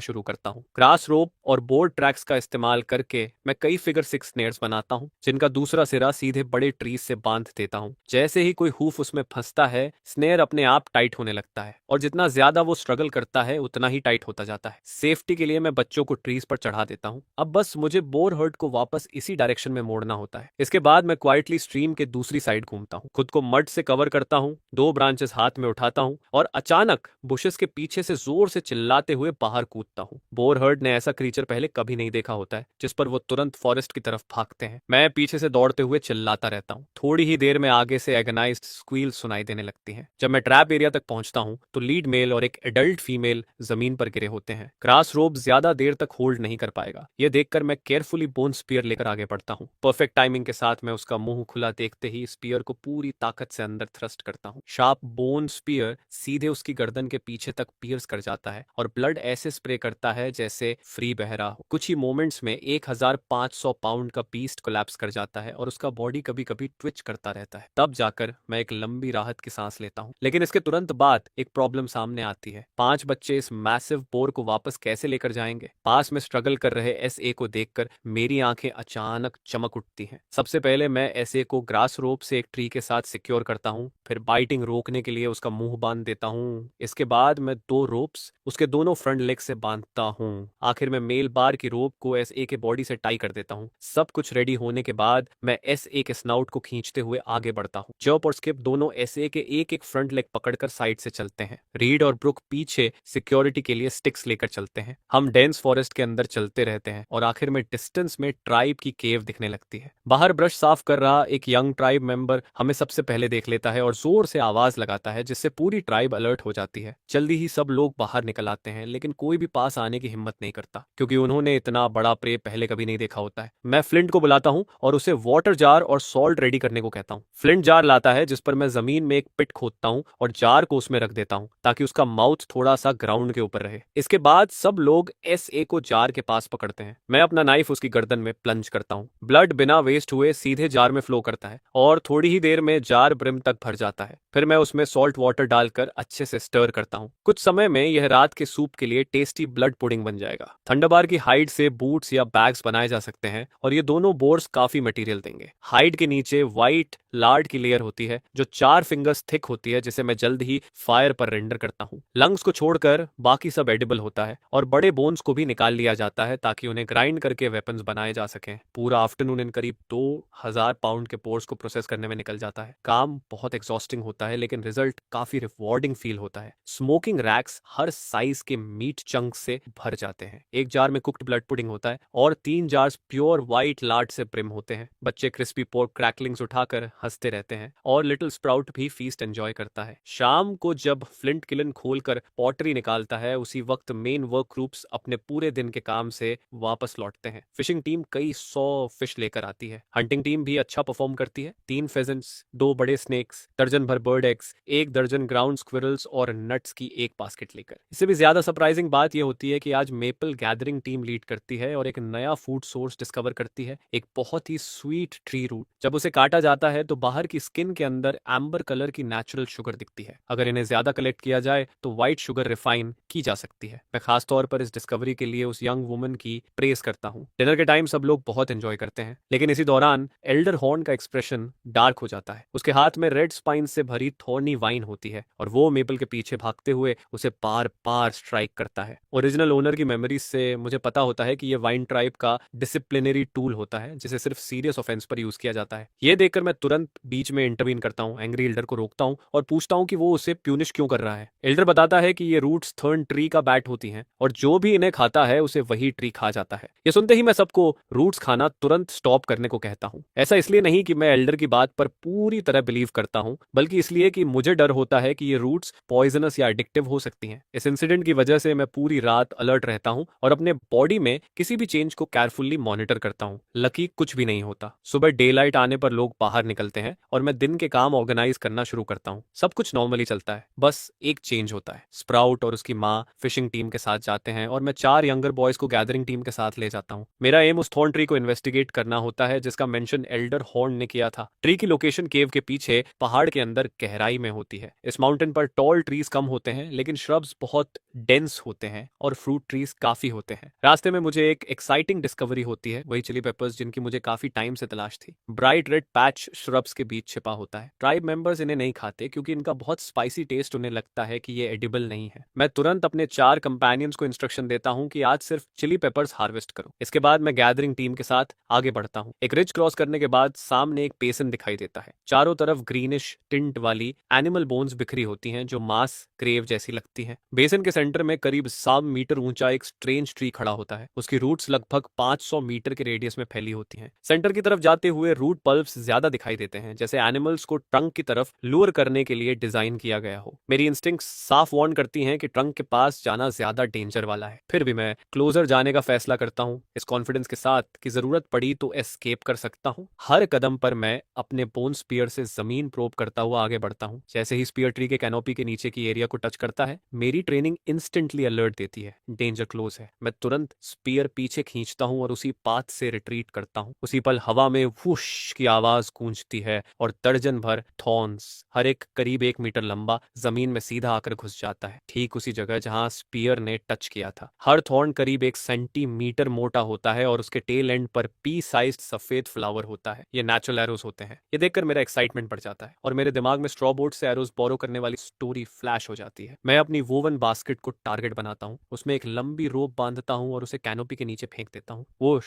शुरू करता हूँ। ग्रास रोप और बोर्ड ट्रैक्स का इस्तेमाल करके मैं कई फिगर 6 स्नेयर्स बनाता हूँ जिनका दूसरा सिरा सीधे बड़े ट्रीज से बांध देता हूँ। जैसे ही कोई हूफ उसमें फंसता है, स्नेयर अपने आप टाइट होने लगता है और जितना ज्यादा वो स्ट्रगल करता है उतना ही टाइट होता जाता है। सेफ्टी के लिए मैं बच्चों को ट्रीज पर चढ़ा देता हूँ। अब बस मुझे बोर हर्ट को वापस इसी डायरेक्शन में मोड़ना होता है। इसके बाद मैं क्वाइटली स्ट्रीम के दूसरी साइड घूमता हूँ, खुद को मड से कवर करता हूँ, 2 ब्रांचेस हाथ में उठाता हूँ और अचानक बुशेस के पीछे से जोर से चिल्लाते हुए बाहर कूदता हूँ। बोर हर्ट ने ऐसा क्रीचर पहले कभी नहीं देखा होता है जिस पर वो तुरंत फॉरेस्ट की तरफ भागते हैं। मैं पीछे से दौड़ते हुए चिल्लाता रहता हूँ। थोड़ी ही देर में आगे से एगनाइज्ड स्क्वील सुनाई देने लगती हैं। जब मैं ट्रैप एरिया तक पहुंचता हूँ तो लीड मेल और एक एडल्ट फीमेल जमीन पर गिरे होते हैं। ग्रास रोप ज्यादा देर तक होल्ड नहीं कर पाएगा। यह देखकर मैं केयरफुली बोन स्पीयर लेकर आगे बढ़ता हूँ। परफेक्ट टाइमिंग के साथ मैं उसका मुंह खुला देखते ही स्पीयर को पूरी ताकत से अंदर थ्रस्ट करता हूँ। शार्प बोन स्पीयर सीधे उसकी गर्दन के पीछे तक पियर्स कर जाता है और ब्लड ऐसे स्प्रे करता है जैसे फ्री बह रहा हो। कुछ ही मोमेंट्स में 1500 पाउंड का बीस्ट कोलैप्स कर जाता है और उसका बॉडी कभी कभी ट्विच करता रहता है। तब जाकर मैं एक लंबी राहत की सांस लेता हूँ। लेकिन इसके तुरंत बाद एक प्रॉब्लम सामने आती है। 5 बच्चे इस मैसिव बोर को वापस कैसे लेकर जाएंगे? पास में स्ट्रगल कर रहे एसए को देखकर मेरी आंखें अचानक चमक उठती हैं। सबसे पहले मैं एसए को ग्रास रोप से एक ट्री के साथ सिक्योर करता हूँ, फिर बाइटिंग रोकने के लिए उसका मुंह बांध देता हूँ। इसके बाद मैं 2 रोप्स उसके दोनों फ्रंट लेग से बांधता हूँ। आखिर में मेल बार की रोप को एसए के बॉडी से टाई कर देता हूँ। सब कुछ रेडी होने के बाद मैं एसए के स्नाउट को खींचते हुए आगे बढ़ता हूँ। चर्प और स्किप दोनों एसए के एक एक फ्रंट लेग पकड़कर साइड से चलते हैं। रीड और ब्रुक पीछे सिक्योरिटी के लिए स्टिक्स लेकर चलते हैं। हम डेंस फॉरेस्ट के अंदर चलते रहते हैं और आखिर में डिस्टेंस में ट्राइब की केव दिखने लगती है। बाहर ब्रश साफ कर रहा एक यंग ट्राइब मेंबर हमें सबसे पहले देख लेता है और जोर से आवाज लगाता है जिससे पूरी ट्राइब अलर्ट हो जाती है। जल्दी ही सब लोग बाहर निकल आते हैं, लेकिन कोई भी पास आने की हिम्मत नहीं करता क्योंकि उन्होंने इतना बड़ा प्रे पहले कभी नहीं देखा होता है। मैं फ्लिंट को बुलाता हूँ और उसे वाटर जार और सॉल्ट रेडी करने को कहता हूँ। फ्लिंट जार लाता है जिस पर मैं जमीन में एक पिट खोदता हूँ और जार को उसमें रख देता हूँ ताकि उसका माउथ थोड़ा सा ग्राउंड के ऊपर रहे। इसके बाद सब लोग एसए को जार के पास पकड़ते हैं। मैं अपना नाइफ उसकी गर्दन में प्लंज करता हूँ। ब्लड बिना वेस्ट हुए सीधे जार में फ्लो करता है और थोड़ी ही देर में जार ब्रिम तक भर जाता है। फिर मैं उसमें सॉल्ट वाटर डालकर अच्छे से स्टर करता हूँ। कुछ समय में यह रात के सूप के लिए टेस्टी ब्लड पुडिंग बन जाएगा। थंडरबार की हाइड से बूट्स या बैग्स बनाए जा सकते हैं और ये दोनों बोर्स काफी मटेरियल देंगे। हाइड के नीचे व्हाइट लार्ड की लेयर होती है जो 4 फिंगर्स थिक होती है, जिसे मैं जल्द ही फायर पर रेंडर करता हूँ। लंग्स को छोड़कर बाकी सब एडिबल होता है और बड़े बोन्स को भी निकाल लिया जाता है ताकि उन्हें ग्राइंड करके वेपन्स बनाए जा सकें। पूरा आफ्टरनून इन करीब 2000 पाउंड के पोर्स को प्रोसेस करने में निकल जाता है। काम बहुत एग्जॉस्टिंग होता है लेकिन रिजल्ट काफी रिवॉर्डिंग फील होता है। स्मोकिंग रैक्स हर साइज के मीट चंक से भर जाते हैं। एक जार में कुक्ड ब्लड पुडिंग होता है और 3 जार्स प्योर व्हाइट लार्ड से ब्रिम होते हैं। बच्चे क्रिस्पी पोर्क क्रैकलिंग्स उठाकर हंसते रहते हैं और लिटिल स्प्राउट भी फीस्ट एंजॉय करता है। शाम को जब फ्लिंट किलन खोलकर पॉटरी निकालता है, उसी वक्त मेन वर्क ग्रुप्स अपने पूरे दिन के काम से वापस लौटते हैं। फिशिंग टीम कई 100 फिश लेकर आती है। हंटिंग टीम भी अच्छा परफॉर्म करती है। 3 फेजेंट्स, 2 बड़े स्नेक्स, दर्जन भर बर्ड एग्स, 1 दर्जन ग्राउंड स्क्विरल्स और नट्स की एक बास्केट लेकर। इससे भी ज्यादा सरप्राइजिंग बात यह होती है कि आज मेपल गैदरिंग टीम लीड करती है और एक नया फूड सोर्स डिस्कवर करती है, एक बहुत ही स्वीट ट्री रूट। जब उसे काटा जाता है तो तो बाहर की स्किन के अंदर एम्बर कलर की नेचुरल शुगर दिखती है। अगर इन्हें ज्यादा कलेक्ट किया जाए तो व्हाइट शुगर रिफाइन की जा सकती है। मैं खास तौर पर इस डिस्कवरी के लिए उस यंग वुमन की प्रेस करता हूँ। डिनर के टाइम सब लोग बहुत एंजॉय करते हैं, लेकिन इसी दौरान एल्डर हॉर्न का एक्सप्रेशन डार्क हो जाता है। उसके हाथ में रेड स्पाइन से भरी थॉर्नी वाइन होती है और वो मेपल के पीछे भागते हुए उसे बार बार स्ट्राइक करता है। ओरिजिनल ओनर की मेमोरीज से मुझे पता होता है कि ये वाइन ट्राइब का डिसिप्लिनरी टूल होता है, जिसे सिर्फ सीरियस ऑफेंस पर यूज किया जाता है। ये देखकर मैं तुरंत बीच में इंटरवीन करता हूँ, एंग्री एल्डर को रोकता हूँ और पूछता हूँ कि वो उसे प्यूनिश क्यों कर रहा है। एल्डर बताता है कि ये रूट्स थर्न ट्री का बैट होती हैं और जो भी इन्हें खाता है उसे वही ट्री खा जाता है। ये सुनते ही मैं सबको रूट्स खाना तुरंत स्टॉप करने को कहता हूँ। ऐसा इसलिए नहीं कि मैं एल्डर की बात पर पूरी तरह बिलीव करता हूँ, बल्कि इसलिए कि मुझे डर होता है कि ये रूट्स पॉइजनस या एडिक्टिव हो सकती हैं। इस इंसिडेंट की वजह से मैं पूरी रात अलर्ट रहता हूँ और अपने बॉडी में किसी भी चेंज को केयरफुली मॉनिटर करता हूँ। लकी कुछ भी नहीं होता। सुबह डे लाइट आने पर लोग बाहर निकलते हैं और मैं दिन के काम ऑर्गेनाइज करना शुरू करता हूँ। सब कुछ नॉर्मली चलता है, बस एक चेंज होता है। स्प्राउट और उसकी माँ फिशिंग टीम के साथ जाते हैं और मैं 4 यंगर बॉयज को गैदरिंग टीम के साथ ले जाता हूँ। मेरा एम उस थॉर्न ट्री को इन्वेस्टिगेट करना होता है जिसका मेंशन एल्डर हॉर्न ने किया था। ट्री की लोकेशन केव के पीछे पहाड़ के अंदर गहराई में होती है। इस माउंटेन पर टॉल ट्रीज कम होते हैं, लेकिन श्रब्स बहुत डेंस होते हैं और फ्रूट ट्रीज काफी होते हैं। रास्ते में मुझे एक एक्साइटिंग डिस्कवरी होती है, वही चिली पेपर्स जिनकी मुझे काफी टाइम से तलाश थी। ब्राइट रेड पैच श्रब्स के बीच छिपा होता है। ट्राइब मेंबर्स इन्हें नहीं खाते क्योंकि इनका बहुत स्पाइसी टेस्ट उन्हें लगता है कि ये एडिबल नहीं है। मैं तुरंत अपने 4 कंपेनियंस को इंस्ट्रक्शन देता हूँ कि आज सिर्फ चिली पेपर्स हार्वेस्ट करो। इसके बाद मैं गैदरिंग टीम के साथ आगे बढ़ता हूँ। एक रिज क्रॉस करने के बाद सामने एक बेसिन दिखाई देता है। चारों तरफ ग्रीनिश टिंट वाली एनिमल बोन्स बिखरी होती हैं जो मांस क्रेव जैसी लगती हैं। बेसिन के सेंटर में करीब 100 मीटर ऊंचा एक स्ट्रेंज ट्री खड़ा होता है। उसकी रूट्स लगभग 500 मीटर के रेडियस में फैली होती हैं। सेंटर की तरफ जाते हुए रूट पल्प्स ज्यादा दिखाई देते हैं, जैसे एनिमल्स को ट्रंक की तरफ लूर करने के लिए डिजाइन किया गया हो। मेरी इंस्टिंक्ट्स साफ वार्न करती हैं कि ट्रंक के पास जाना ज्यादा डेंजर वाला है। फिर भी मैं क्लोजर जाने का फैसला करता हूँ, इस कॉन्फिडेंस के साथ कि जरूरत पड़ी तो एस्केप कर सकता हूँ। हर कदम पर मैं अपने बोन स्पीयर से जमीन प्रोब करता हुआ आगे बढ़ता हूँ। जैसे ही स्पीयर ट्री के कैनोपी के नीचे की एरिया को टच करता है, मेरी ट्रेनिंग इंस्टेंटली अलर्ट देती है, डेंजर क्लोज है। मैं तुरंत स्पीयर पीछे खींचता हूँ और उसी पाथ से रिट्रीट करता हूँ। उसी पल हवा में वुश की आवाज गूंजती है और दर्जन भर थॉर्न्स, हर एक करीब 1 मीटर लंबा, जमीन में सीधा आकर घुस जाता है, ठीक उसी जगह जहां स्पीयर ने टच किया था। हर थॉर्न करीब 1 सेंटीमीटर मोटा होता है और उसके टेल एंड पर पी साइज्ड सफेद फ्लावर होता है। ये नेचुरल एरोज होते हैं। ये देखकर मेरा एक्साइटमेंट बढ़ जाता है और मेरे दिमाग में स्ट्रॉ बोर्ड से एरोज बोरो करने वाली स्टोरी फ्लैश हो जाती है। मैं अपनी वोवन बास्केट को टारगेट बनाता हूँ, उसमें एक लंबी रोप बांधता हूँ और उसे कैनोपी के नीचे फेंक देता हूँ। वोश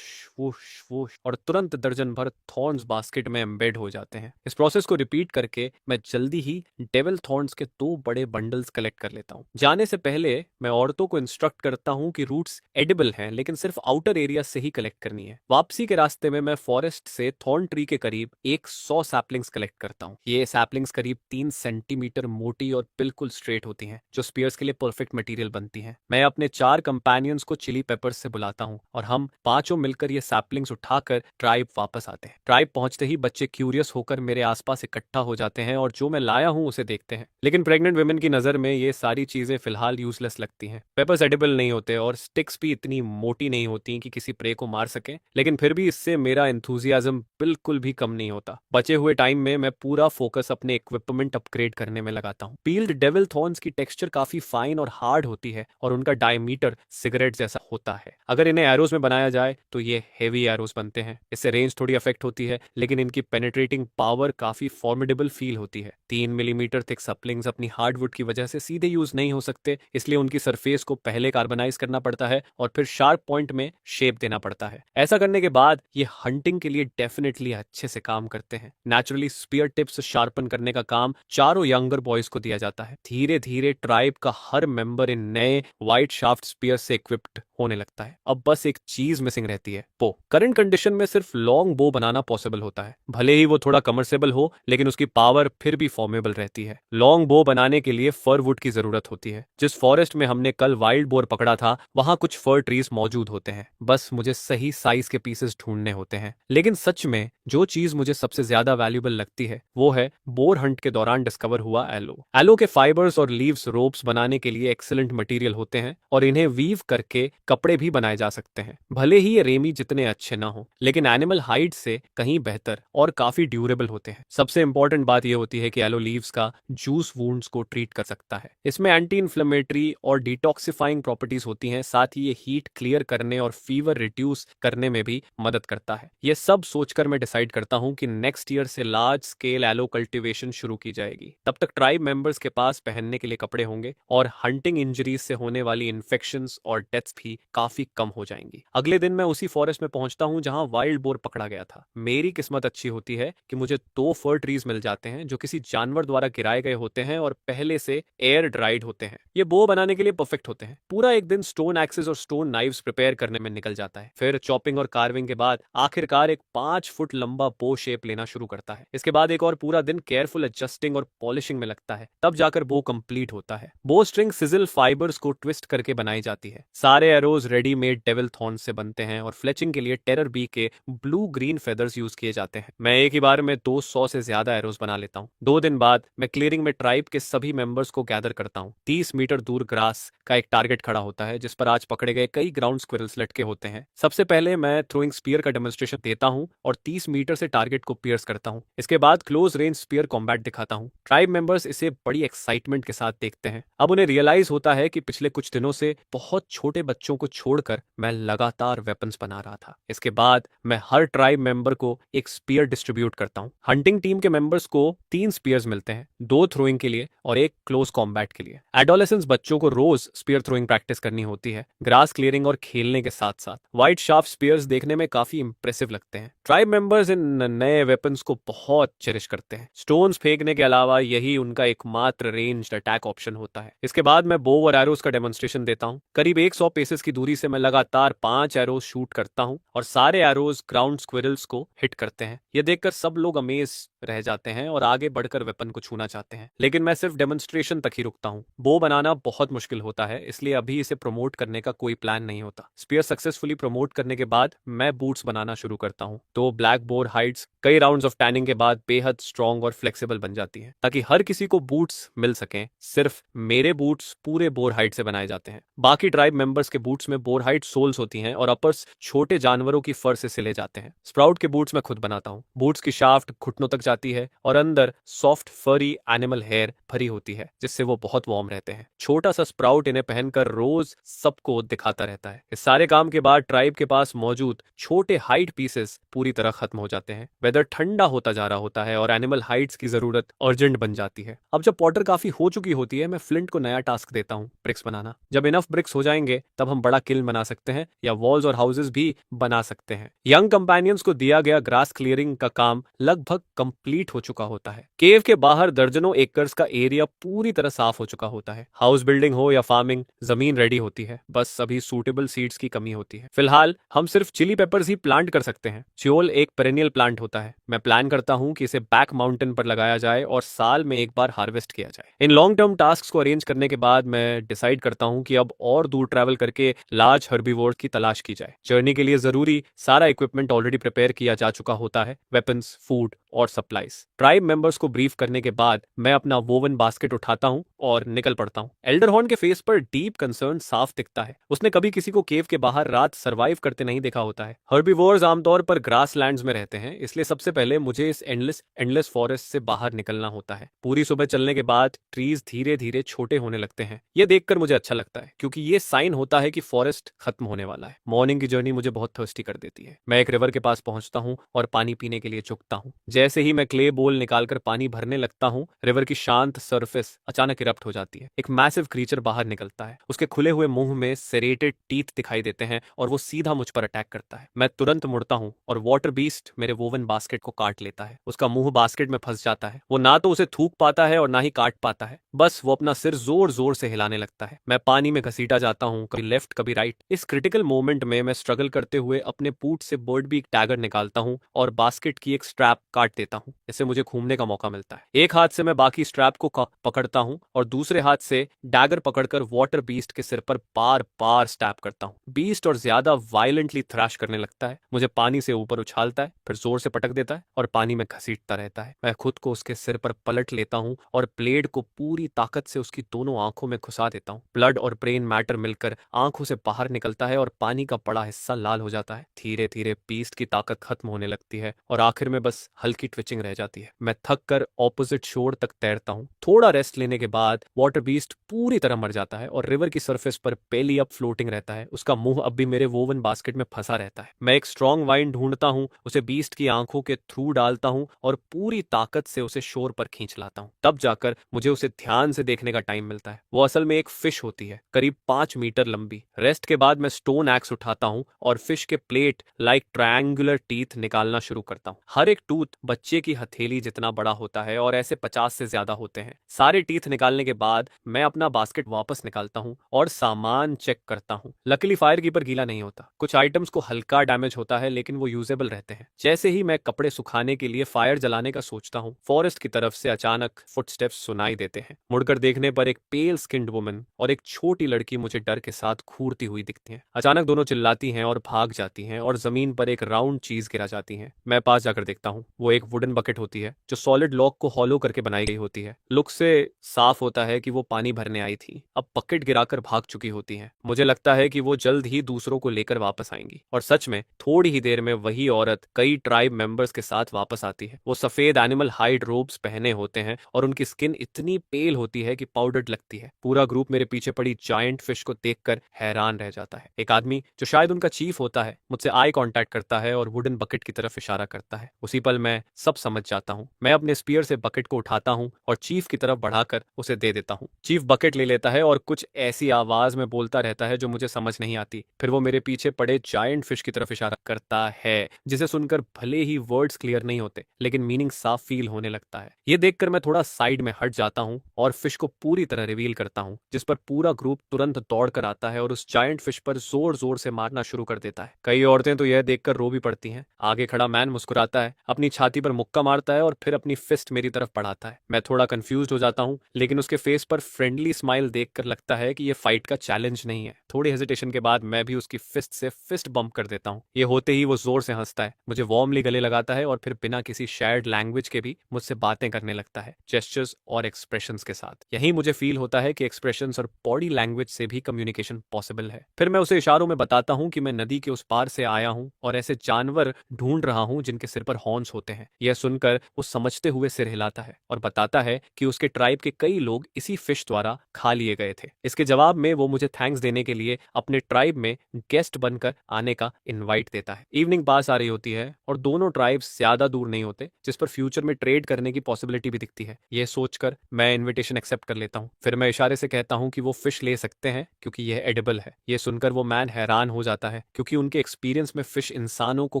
वोश वोश, और तुरंत दर्जन भर थॉर्न्स बास्केट में एम्बेड हो जाते हैं। इस प्रोसेस को रिपीट करके मैं जल्दी ही डेविल थॉर्न्स के 2 बड़े बंडल्स कलेक्ट कर लेता हूँ। जाने से पहले मैं औरतों को इंस्ट्रक्ट करता हूँ कि रूट्स एडिबल हैं, लेकिन सिर्फ आउटर एरिया से ही कलेक्ट करनी है। वापसी के रास्ते में मैं फॉरेस्ट से थॉर्न ट्री के करीब 100 सैपलिंग्स कलेक्ट करता हूँ। ये सैपलिंग्स करीब 3 सेंटीमीटर मोटी और बिल्कुल स्ट्रेट होती हैं, जो स्पीयर्स के लिए परफेक्ट मटेरियल बनती हैं। मैं अपने 4 कंपेनियंस को चिली पेपर्स से बुलाता हूँ और हम पांचों मिलकर ये सैपलिंग्स उठाकर ट्राइब वापस आते हैं। ट्राइब पहुंचते ही बच्चे क्यूरियस होकर मेरे आसपास इकट्ठा हो जाते हैं और जो मैं लाया हूं उसे देखते हैं, लेकिन प्रेग्नेंट वुमेन की नजर में ये सारी चीजें फिलहाल यूजलेस लगती हैं। पेपर्स एडिबल नहीं होते और स्टिक्स भी इतनी मोटी नहीं होती कि किसी प्रे को मार सके, लेकिन फिर भी इससे मेरा एंथुजियाज्म बिल्कुल भी कम नहीं होता। बचे हुए टाइम में मैं पूरा फोकस अपने इक्विपमेंट अपग्रेड करने में लगाता हूँ। पील्ड डेविल थॉर्न्स की टेक्सचर काफी फाइन और हार्ड होती है और उनका डायमीटर सिगरेट जैसा होता है। अगर इन्हें एरोज में बनाया जाए तो ये हेवी एरोज बनते हैं। इससे रेंज थोड़ी अफेक्ट होती है, लेकिन इनकी पेनिट्रेटिंग पावर काफी फॉर्मिडेबल फील होती है। 3 मिलीमीटर थिक सप्लिंग्स अपनी हार्डवुड की वजह से सीधे यूज नहीं हो सकते, इसलिए उनकी सरफेस को पहले कार्बनाइज करना पड़ता है और फिर शार्प पॉइंट में शेप देना पड़ता है। ऐसा करने के बाद ये हंटिंग के लिए डेफिनेटली अच्छे से काम करते हैं। नेचुरली स्पीयर टिप्स शार्पन करने का काम चारों यंगर बॉयज को दिया जाता है। धीरे धीरे ट्राइब का हर मेंबर इन नए व्हाइट शाफ्ट स्पीयर से इक्विप्ड होने लगता है। अब बस एक चीज मिसिंग रहती है, बो। करंट कंडीशन में सिर्फ लॉन्ग बो बनाना पॉसिबल होता है, भले ही वो थोड़ा कमर्शियल हो, लेकिन उसकी पावर फिर भी फॉर्मेबल रहती है। लॉन्ग बो बनाने के लिए फर वुड की जरूरत होती है। जिस फॉरेस्ट में हमने कल वाइल्ड बोर पकड़ा था, वहां कुछ फर ट्रीज मौजूद होते हैं, बस मुझे सही साइज के पीसेस ढूंढने होते हैं। लेकिन सच में जो चीज मुझे सबसे ज्यादा वैल्यूएबल लगती है वो है बोर हंट के दौरान डिस्कवर हुआ एलो। एलो के फाइबर्स और लीव्स रोप्स बनाने के लिए एक्सीलेंट मटेरियल होते हैं और इन्हें वीव करके कपड़े भी बनाए जा सकते हैं। भले ही ये रेमी जितने अच्छे ना हो, लेकिन एनिमल हाइड से कहीं बेहतर और काफी ड्यूरेबल होते हैं। सबसे इंपॉर्टेंट बात यह होती है कि एलो लीव्स का जूस वुंड्स को ट्रीट कर सकता है। इसमें एंटी इन्फ्लेमेटरी और डिटॉक्सिफाइंग प्रॉपर्टीज होती हैं। साथ ही ये हीट क्लियर करने और फीवर रिड्यूस करने में भी मदद करता है। ये सब सोचकर मैं डिसाइड करता हूँ कि नेक्स्ट ईयर से लार्ज स्केल एलो कल्टीवेशन शुरू की जाएगी। तब तक ट्राइब मेंबर्स के पास पहनने के लिए कपड़े होंगे और हंटिंग इंजरीज से होने वाली इन्फेक्शंस और डेथ्स भी काफी कम हो जाएंगी। अगले दिन मैं उसी फॉरेस्ट में पहुंचता हूं जहां वाइल्ड बोर पकड़ा गया था। मेरी किस्मत अच्छी होती है कि मुझे 2 फर ट्रीज मिल जाते हैं जो किसी जानवर द्वारा गिराए गए होते हैं और पहले से एयर ड्राइड होते हैं। ये बो बनाने के लिए परफेक्ट होते हैं। पूरा एक दिन स्टोन एक्सेस और स्टोन नाइव्स प्रिपेयर करने में निकल जाता है। फिर चॉपिंग और कार्विंग के बाद आखिरकार एक 5 फुट लंबा बो शेप लेना शुरू करता है। इसके बाद एक और पूरा दिन केयरफुल एडजस्टिंग और पॉलिशिंग में लगता है। तब जाकर बो कंप्लीट होता है। बो स्ट्रिंग सिजल फाइबर्स को ट्विस्ट करके बनाई जाती है। सारे एरोज रेडीमेड डेविल थॉर्न से बनते हैं और फ्लेचिंग के लिए टेरर बी के ब्लू ग्रीन फेदर्स यूज किए जाते हैं। मैं एक ही बार में 200 से ज्यादा एरोज बना लेता हूँ। 2 दिन बाद मैं क्लियरिंग में ट्राइब के सभी मेंबर्स को गैदर करता हूँ। 30 मीटर दूर ग्रास का एक टारगेट खड़ा होता है जिस पर आज पकड़े गए कई ग्राउंड स्क्विरल्स लटके होते हैं। सबसे पहले मैं थ्रोइंग स्पीयर का डेमोन्स्ट्रेशन देता हूँ और 30 मीटर से टारगेट को पियर्स करता हूँ। इसके बाद क्लोज रेंज स्पीयर कॉम्बैट दिखाता हूँ। ट्राइब मेंबर्स इसे बड़ी एक्साइटमेंट के साथ देखते हैं। अब उन्हें रियलाइज होता है कि पिछले कुछ दिनों से बहुत छोटे बच्चों को छोड़कर मैं लगातार वेपन्स बना रहा था। इसके बाद मैं हर ट्राइब मेंबर को एक स्पीयर डिस्ट्रीब्यूट करता हूँ। हंटिंग टीम के मेंबर्स को 3 स्पीयर्स मिलते हैं, 2 थ्रोइंग के लिए और 1 क्लोज कॉम्बैट के लिए। एडोलेसेंस बच्चों को रोज स्पीयर थ्रोइंग प्रैक्टिस करनी होती है, ग्रास क्लियरिंग और खेलने के साथ साथ। व्हाइट शार्प स्पीयर्स देखने में काफी इंप्रेसिव लगते हैं। ट्राइब मेंबर्स इन नए वेपन्स को बहुत चेरिश करते हैं। स्टोन्स फेंकने के अलावा यही उनका एकमात्र रेंज्ड अटैक ऑप्शन होता है। इसके बाद मैं बो और एरोज का डेमोन्स्ट्रेशन देता हूँ। करीब 100 पेसेस की दूरी से मैं लगातार 5 एरोज शूट करता हूँ और सारे एरोज ग्राउंड स्क्विरल्स को हिट करते हैं। यह देखकर सब लोग अमेज रह जाते हैं और आगे बढ़कर वेपन को छूना चाहते हैं, लेकिन मैं सिर्फ डेमोन्स्ट्रेशन तक ही रुकता हूँ। बो बनाना बहुत मुश्किल होता है, इसलिए अभी इसे प्रमोट करने का कोई प्लान नहीं होता। स्पीयर सक्सेसफुली प्रमोट करने के बाद मैं बूट्स बनाना शुरू करता हूँ। तो ब्लैक बोर हाइड्स कई राउंड्स ऑफ टैनिंग के बाद बेहद स्ट्रॉन्ग और फ्लेक्सिबल बन जाती है ताकि हर किसी को बूट्स मिल सकें। सिर्फ मेरे बूट्स पूरे बोर हाइड से बनाए जाते हैं। बाकी ट्राइब मेंबर्स के बूट्स में बोर हाइड सोल्स होती हैं और अपर्स छोटे जानवरों की फर से सिले जाते हैं। स्प्राउट के बूट्स मैं खुद बनाता हूँ। बूट्स की शाफ्ट घुटनों तक जाती है और अंदर सॉफ्ट फरी एनिमल हेयर भरी होती है जिससे वो बहुत वार्म रहते हैं। छोटा सा स्प्राउट इन्हें पहनकर रोज सबको दिखाता रहता है। इस सारे काम के बाद ट्राइब के पास मौजूद छोटे हाइड पीसेस पूरी तरह खत्म हो जाते हैं। वेदर ठंडा होता जा रहा होता है और एनिमल हाइड्स की जरूरत अर्जेंट बन जाती है। अब जब पॉटर काफी हो चुकी होती है, मैं फ्लिंट को नया टास्क देता हूँ, ब्रिक्स बनाना। जब इनफ ब्रिक्स हो जाएंगे तब हम बड़ा किल्न बना सकते हैं या वॉल्स और हाउसेस भी बना सकते हैं। यंग कंपेनियंस को दिया गया ग्रास क्लियरिंग का काम लगभग कंप्लीट हो चुका होता है। केव के बाहर दर्जनों एकर्स का एरिया पूरी तरह साफ हो चुका होता है। हाउस बिल्डिंग हो या फार्मिंग, जमीन रेडी होती है, बस अभी सूटेबल सीड्स की कमी होती है। फिलहाल हम सिर्फ चिली पेपर्स ही प्लांट कर सकते हैं। च्योल एक पेरेनियल प्लांट होता है। मैं प्लान करता हूँ कि इसे बैक माउंटेन पर लगाया जाए और साल में एक बार हार्वेस्ट किया जाए। इन लॉन्ग टर्म टास्क को अरेंज करने के बाद मैं डिसाइड करता हूँ कि अब और दूर ट्रैवल करके लार्ज हर्बीवोर्स की तलाश की जाए। जर्नी के लिए जरूरी सारा इक्विपमेंट ऑलरेडी प्रिपेयर किया जा चुका होता है, वेपन्स, फूड और सप्लाईज। ट्राइब मेंबर्स को ब्रीफ करने के बाद मैं अपना वोवन बास्केट उठाता हूँ और निकल पड़ता हूँ। एल्डरहॉर्न के फेस पर डीप कंसर्न साफ दिखता है। उसने कभी किसी को केव के बाहर रात सर्वाइव करते नहीं देखा होता है। हर्बीवोर्स आमतौर पर ग्रास लैंड्स में रहते हैं, इसलिए सबसे पहले मुझे इस एंडलेस फॉरेस्ट से बाहर निकलना होता है। पूरी सुबह चलने के बाद ट्रीज धीरे धीरे छोटे होने लगते हैं। यह देखकर मुझे अच्छा लगता है क्योंकि ये साइन होता है कि फॉरेस्ट खत्म होने वाला है। मॉर्निंग की जर्नी मुझे बहुत थर्स्टी कर देती है। मैं एक रिवर के पास पहुंचता हूँ और पानी पीने के लिए झुकता हूँ। जैसे ही मैं क्ले बोल निकालकर पानी भरने लगता हूँ, रिवर की शांत सरफेस अचानक इरप्ट हो जाती है। एक मैसिव क्रीचर बाहर निकलता है। उसके खुले हुए मुंह में सेरेटेड टीथ दिखाई देते हैं और वो सीधा मुझ पर अटैक करता है। मैं तुरंत मुड़ता हूँ और वाटर बीस्ट मेरे वोवन बास्केट को काट लेता है। उसका मुंह बास्केट में फंस जाता है। वो ना तो उसे थूक पाता है और ना ही काट पाता है, बस वो अपना सिर जोर जोर से हिलाने लगता है। मैं पानी में घसीटा जाता हूँ, कभी लेफ्ट कभी राइट। इस क्रिटिकल मोमेंट में मैं स्ट्रगल करते हुए अपने पूट से बर्ड बीक टैगर निकालता हूँ और बास्केट की एक स्ट्रैप काट काट देता हूँ। इससे मुझे घूमने का मौका मिलता है। एक हाथ से मैं बाकी स्ट्रैप को पकड़ता हूँ और दूसरे हाथ से डैगर पकड़कर वाटर बीस्ट के सिर पर बार बार स्टैप करता हूँ। बीस्ट और ज्यादा वायलेंटली थ्रैश करने लगता है, मुझे पानी से ऊपर उछालता है, फिर जोर से पटक देता है और पानी में घसीटता रहता है। मैं खुद को उसके सिर पर पलट लेता हूँ और ब्लेड को पूरी ताकत से उसकी दोनों आंखों में घुसा देता हूँ। ब्लड और ब्रेन मैटर मिलकर आंखों से बाहर निकलता है और पानी का बड़ा हिस्सा लाल हो जाता है। धीरे धीरे बीस्ट की ताकत खत्म होने लगती है और आखिर में बस हल्की ट्विचिंग रह जाती है। मैं थक कर ऑपोजिट शोर तक तैरता हूँ। थोड़ा रेस्ट लेने के बाद वाटर बीस्ट पूरी तरह मर जाता है और रिवर की सरफेस पर बेली अप फ्लोटिंग रहता है। उसका मुंह अब भी मेरे वोवन बास्केट में फंसा रहता है। मैं एक स्ट्रॉन्ग वाइन ढूंढता हूँ, उसे बीस्ट की आंखों के थ्रू डालता हूँ और पूरी ताकत से उसे शोर पर खींच लाता हूँ। तब जाकर मुझे उसे ध्यान से देखने का टाइम मिलता है। वो असल में एक फिश होती है, करीब 5 मीटर लंबी। रेस्ट के बाद मैं स्टोन एक्स उठाता हूँ और फिश के प्लेट लाइक ट्रायंगुलर टीथ निकालना शुरू करता हूँ। हर एक टूथ बच्चे की हथेली जितना बड़ा होता है और ऐसे 50 से ज्यादा होते हैं। सारे टीथ निकालने के बाद मैं अपना बास्केट वापस निकालता हूँ और सामान चेक करता हूँ। लकीली फायर कीपर गीला नहीं होता। कुछ आइटम्स को हल्का डैमेज होता है लेकिन वो यूजेबल रहते हैं। जैसे ही मैं कपड़े सुखाने के लिए फायर जलाने का सोचता हूँ, फॉरेस्ट की तरफ से अचानक फुटस्टेप्स सुनाई देते हैं। मुड़कर देखने पर एक पेल स्किन्ड वुमन और एक छोटी लड़की मुझे डर के साथ घूरती हुई दिखती है। अचानक दोनों चिल्लाती हैं और भाग जाती हैं और जमीन पर एक राउंड चीज गिरा जाती है। मैं पास जाकर देखता हूँ। वो एक वुडन बकेट होती है जो सॉलिड लॉक को हॉलो करके बनाई गई होती है। लुक से साफ होता है कि वो पानी भरने आई थी, अब बकेट गिराकर भाग चुकी होती है। मुझे लगता है कि वो जल्द ही दूसरों को लेकर वापस आएंगी और सच में थोड़ी ही देर में वही औरत कई ट्राइब मेंबर्स के साथ वापस आती है। वो सफेद एनिमल हाइड रोब्स पहने होते हैं और उनकी स्किन इतनी पेल होती है कि पाउडर्ड लगती है। पूरा ग्रुप मेरे पीछे पड़ी जायंट फिश को देखकर हैरान रह जाता है। एक आदमी जो शायद उनका चीफ होता है मुझसे आई कांटेक्ट करता है और वुडन बकेट की तरफ इशारा करता है। उसी पल मैं सब समझ जाता हूँ। मैं अपने स्पीयर से बकेट को उठाता हूँ और चीफ की तरफ बढ़ाकर उसे दे देता हूँ। चीफ बकेट ले लेता है और कुछ ऐसी आवाज में बोलता रहता है जो मुझे समझ नहीं आती। फिर वो मेरे पीछे पड़े जायंट फिश की तरफ इशारा करता है, जिसे सुनकर भले ही वर्ड्स क्लियर नहीं होते लेकिन मीनिंग साफ फील होने लगता है। ये देखकर मैं थोड़ा साइड में हट जाता हूँ और फिश को पूरी तरह रिवील करता हूँ, जिस पर पूरा ग्रुप तुरंत दौड़ कर आता है और उस जायंट फिश पर जोर जोर से मारना शुरू कर देता है। कई औरतें तो यह देखकर रो भी पड़ती हैं। आगे खड़ा मैन मुस्कुराता है, अपनी छाती पर मुक्का मारता है और फिर अपनी फिस्ट मेरी तरफ बढ़ाता है। मैं थोड़ा कंफ्यूज हो जाता हूँ लेकिन उसके फेस पर फ्रेंडली स्माइल देखकर लगता है कि ये फाइट का चैलेंज नहीं है। थोड़ी हेजिटेशन के बाद मैं भी उसकी फिस्ट से फिस्ट बम्प कर देता हूँ। ये होते ही वो जोर से हंसता है, मुझे वार्मली गले लगाता है और फिर बिना किसी शेयर्ड लैंग्वेज के भी मुझसे बातें करने लगता है, जेस्चर्स और एक्सप्रेशंस के साथ। यही मुझे फील होता है कि एक्सप्रेशंस और बॉडी लैंग्वेज से भी कम्युनिकेशन पॉसिबल है। फिर मैं उसे इशारों में बताता हूँ कि मैं नदी के उस पार से आया हूँ और ऐसे जानवर ढूंढ रहा हूँ जिनके सिर पर हॉर्न्स होते हैं। यह सुनकर वो समझते हुए सिर हिलाता है और बताता है कि उसके ट्राइब के कई लोग इसी फिश द्वारा खा लिए गए थे। इसके जवाब में वो मुझे थैंक्स देने के लिए अपने ट्राइब में गेस्ट बनकर आने का इनवाइट देता है। इवनिंग पास आ रही होती है और दोनों ट्राइब्स ज्यादा दूर नहीं होते, जिस पर फ्यूचर में ट्रेड करने की पॉसिबिलिटी भी दिखती है। यह सोचकर मैं इनविटेशन एक्सेप्ट कर लेता हूँ। फिर मैं इशारे से कहता हूँ कि वो फिश ले सकते हैं क्योंकि यह एडिबल है। यह सुनकर वो मैन हैरान हो जाता है क्योंकि उनके एक्सपीरियंस में फिश इंसानों को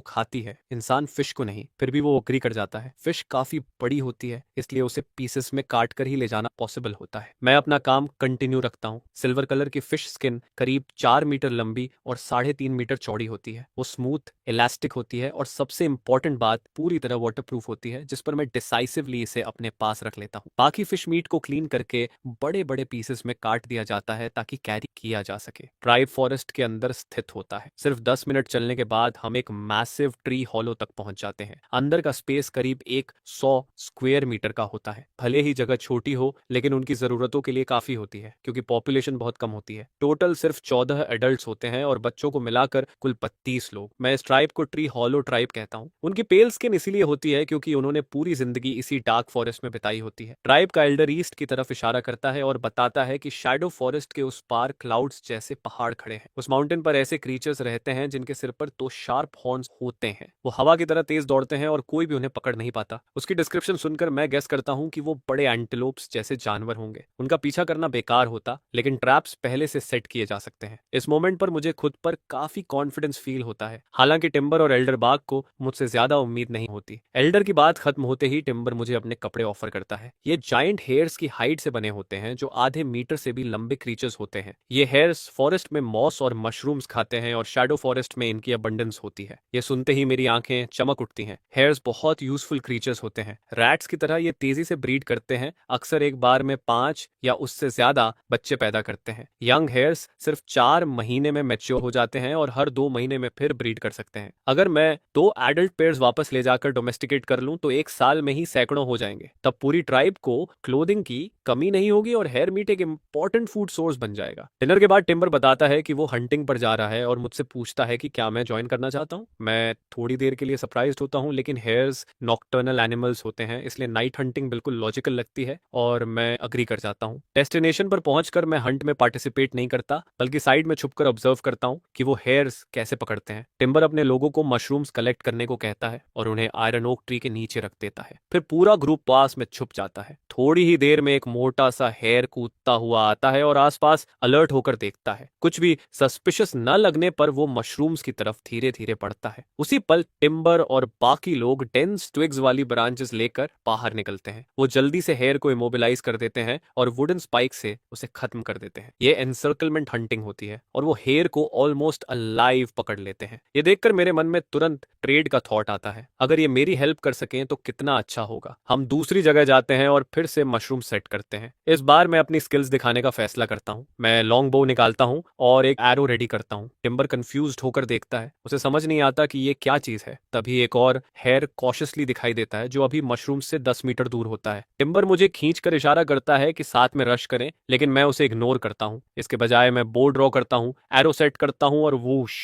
खाती है, इंसान फिश को नहीं। फिर भी वो अग्री कर जाता है। फिश काफी बड़ी होती है इसलिए उसे पीसेस में काट कर ही ले जाना पॉसिबल होता है। मैं अपना काम कंटिन्यू रखता हूँ। सिल्वर कलर की फिश स्किन करीब 4 मीटर लंबी और 3.5 मीटर चौड़ी होती है। वो स्मूथ इलास्टिक होती है और सबसे इंपॉर्टेंट बात, पूरी तरह वाटरप्रूफ होती है, जिस पर मैं डिसाइसिवली इसे अपने पास रख लेता हूँ। बाकी फिश मीट को क्लीन करके बड़े बड़े पीसेस में काट दिया जाता है ताकि कैरी किया जा सके। ट्राइब फॉरेस्ट के अंदर स्थित होता है। सिर्फ 10 मिनट चलने के बाद हम एक मैसिव ट्री हॉलो तक पहुंच जाते हैं। अंदर का स्पेस करीब 100 स्क्वायर मीटर का होता है। भले ही जगह छोटी हो लेकिन उनकी जरूरतों के लिए काफी होती है क्योंकि पॉपुलेशन बहुत कम होती है। टोटल सिर्फ 14 एडल्ट्स होते हैं और बच्चों को मिलाकर कुल 32 लोग। मैं इस ट्राइब को ट्री हॉलो ट्राइब कहता हूँ। उनकी पेल स्किन इसीलिए होती है क्योंकि उन्होंने पूरी जिंदगी इसी डार्क फॉरेस्ट में बिताई होती है। ट्राइब का एल्डर ईस्ट की तरफ इशारा करता है और बताता है कि शैडो फॉरेस्ट के उस पार क्लाउड्स जैसे पहाड़ खड़े हैं। उस माउंटेन पर ऐसे क्रीचर्स रहते हैं जिनके सिर पर 2 शार्प हॉर्न्स होते हैं। वो हवा की तरह तेज दौड़ते हैं और कोई भी उन्हें पकड़ नहीं पाता। उसकी डिस्क्रिप्शन सुनकर मैं गेस करता हूँ कि वो बड़े एंटीलोप्स जैसे जानवर होंगे। उनका पीछा करना बेकार होता लेकिन ट्रैप्स पहले से सेट किए जा सकते हैं। इस मोमेंट पर मुझे खुद पर काफी कॉन्फिडेंस फील होता है। हालांकि टिम्बर और एल्डर बाग को मुझसे ज्यादा उम्मीद नहीं होती। एल्डर की बात खत्म होते ही टिम्बर मुझे अपने कपड़े ऑफर करता है। ये जायंट हेयर्स की हाइड से बने होते हैं जो आधे मीटर से भी लंबे क्रीचर्स होते हैं। ये हेयर्स फॉरेस्ट में मॉस और मशरूम्स खाते हैं और शैडो फॉरेस्ट में इनकी अबंडेंस होती है। ये सुनते ही मेरी आंखें चमक उठती हैं। हेयर्स बहुत यूजफुल क्रीचर्स होते हैं। रैट्स की तरह ये तेजी से ब्रीड करते हैं, अक्सर एक बार में 5 या उससे ज्यादा बच्चे पैदा करते हैं। यंग हेयर्स सिर्फ 4 महीने में मैच्योर हो जाते हैं और हर 2 महीने में फिर ब्रीड कर सकते हैं। अगर मैं 2 एडल्ट पेयर्स वापस ले जाकर डोमेस्टिकेट कर लूं तो 1 साल में ही सैकड़ों हो जाएंगे। तब पूरी ट्राइब को क्लोथिंग की कमी नहीं होगी और हेयर मीट एक इंपॉर्टेंट फूड सोर्स बन जाएगा। डिनर के बाद टिम्बर बताता है कि वो हंटिंग पर जा रहा है और मुझसे पूछता है कि क्या मैं ज्वाइन करना चाहता हूँ। मैं थोड़ी देर के लिए सरप्राइज्ड होता हूँ, लेकिन हेयर्स नॉक्टर्नल एनिमल्स होते हैं, इसलिए नाइट हंटिंग बिल्कुल लॉजिकल लगती है और मैं अग्री कर जाता हूँ। डेस्टिनेशन पर पहुंचकर मैं हंट में पार्टिसिपेट नहीं करता, बल्कि साइड में छुपकर ऑब्जर्व करता हूँ कि वो हेयर्स कैसे पकड़ते हैं। टिम्बर अपने लोगों को मशरूम्स कलेक्ट करने को कहता है और उन्हें आयरन ओक ट्री के नीचे रख देता है। फिर पूरा ग्रुप पास में छुप जाता है। थोड़ी ही देर में एक मोटा सा हेयर कूदता हुआ आता है और आसपास अलर्ट होकर देखता है। कुछ भी सस्पिशियस न लगने पर वो मशरूम्स की तरफ धीरे धीरे बढ़ता है। उसी पल टिम्बर और बाकी लोग डेंस ट्विग्स वाली ब्रांचेस लेकर बाहर निकलते हैं। वो जल्दी से हेयर को इमोबिलाइज कर देते हैं और वुडन स्पाइक से उसे खत्म कर देते हैं। ये एनसर्कलमेंट हंटिंग होती है और वो हेयर को ऑलमोस्ट अलाइव पकड़ लेते हैं। ये देखकर मेरे मन में तुरंत ट्रेड का थॉट आता है। अगर ये मेरी हेल्प कर सकें तो कितना अच्छा होगा। हम दूसरी जगह जाते हैं और फिर से मशरूम सेट करते हैं। इस बार मैं अपनी स्किल्स दिखाने का फैसला करता हूँ। मैं लॉन्ग बो निकालता हूँ और एक एरो रेडी करता हूँ। टिम्बर कंफ्यूज्ड होकर देखता है, उसे समझ नहीं आता कि ये क्या चीज है। तभी एक और हेयर कॉशियसली दिखाई देता है जो अभी मशरूम से 10 मीटर दूर होता है। टिम्बर मुझे खींच कर इशारा करता है कि साथ में रश करें, लेकिन मैं उसे इग्नोर करता हूँ। इसके बजाय मैं बो ड्रॉ करता हूँ, एरो सेट करता हूँ और वूश,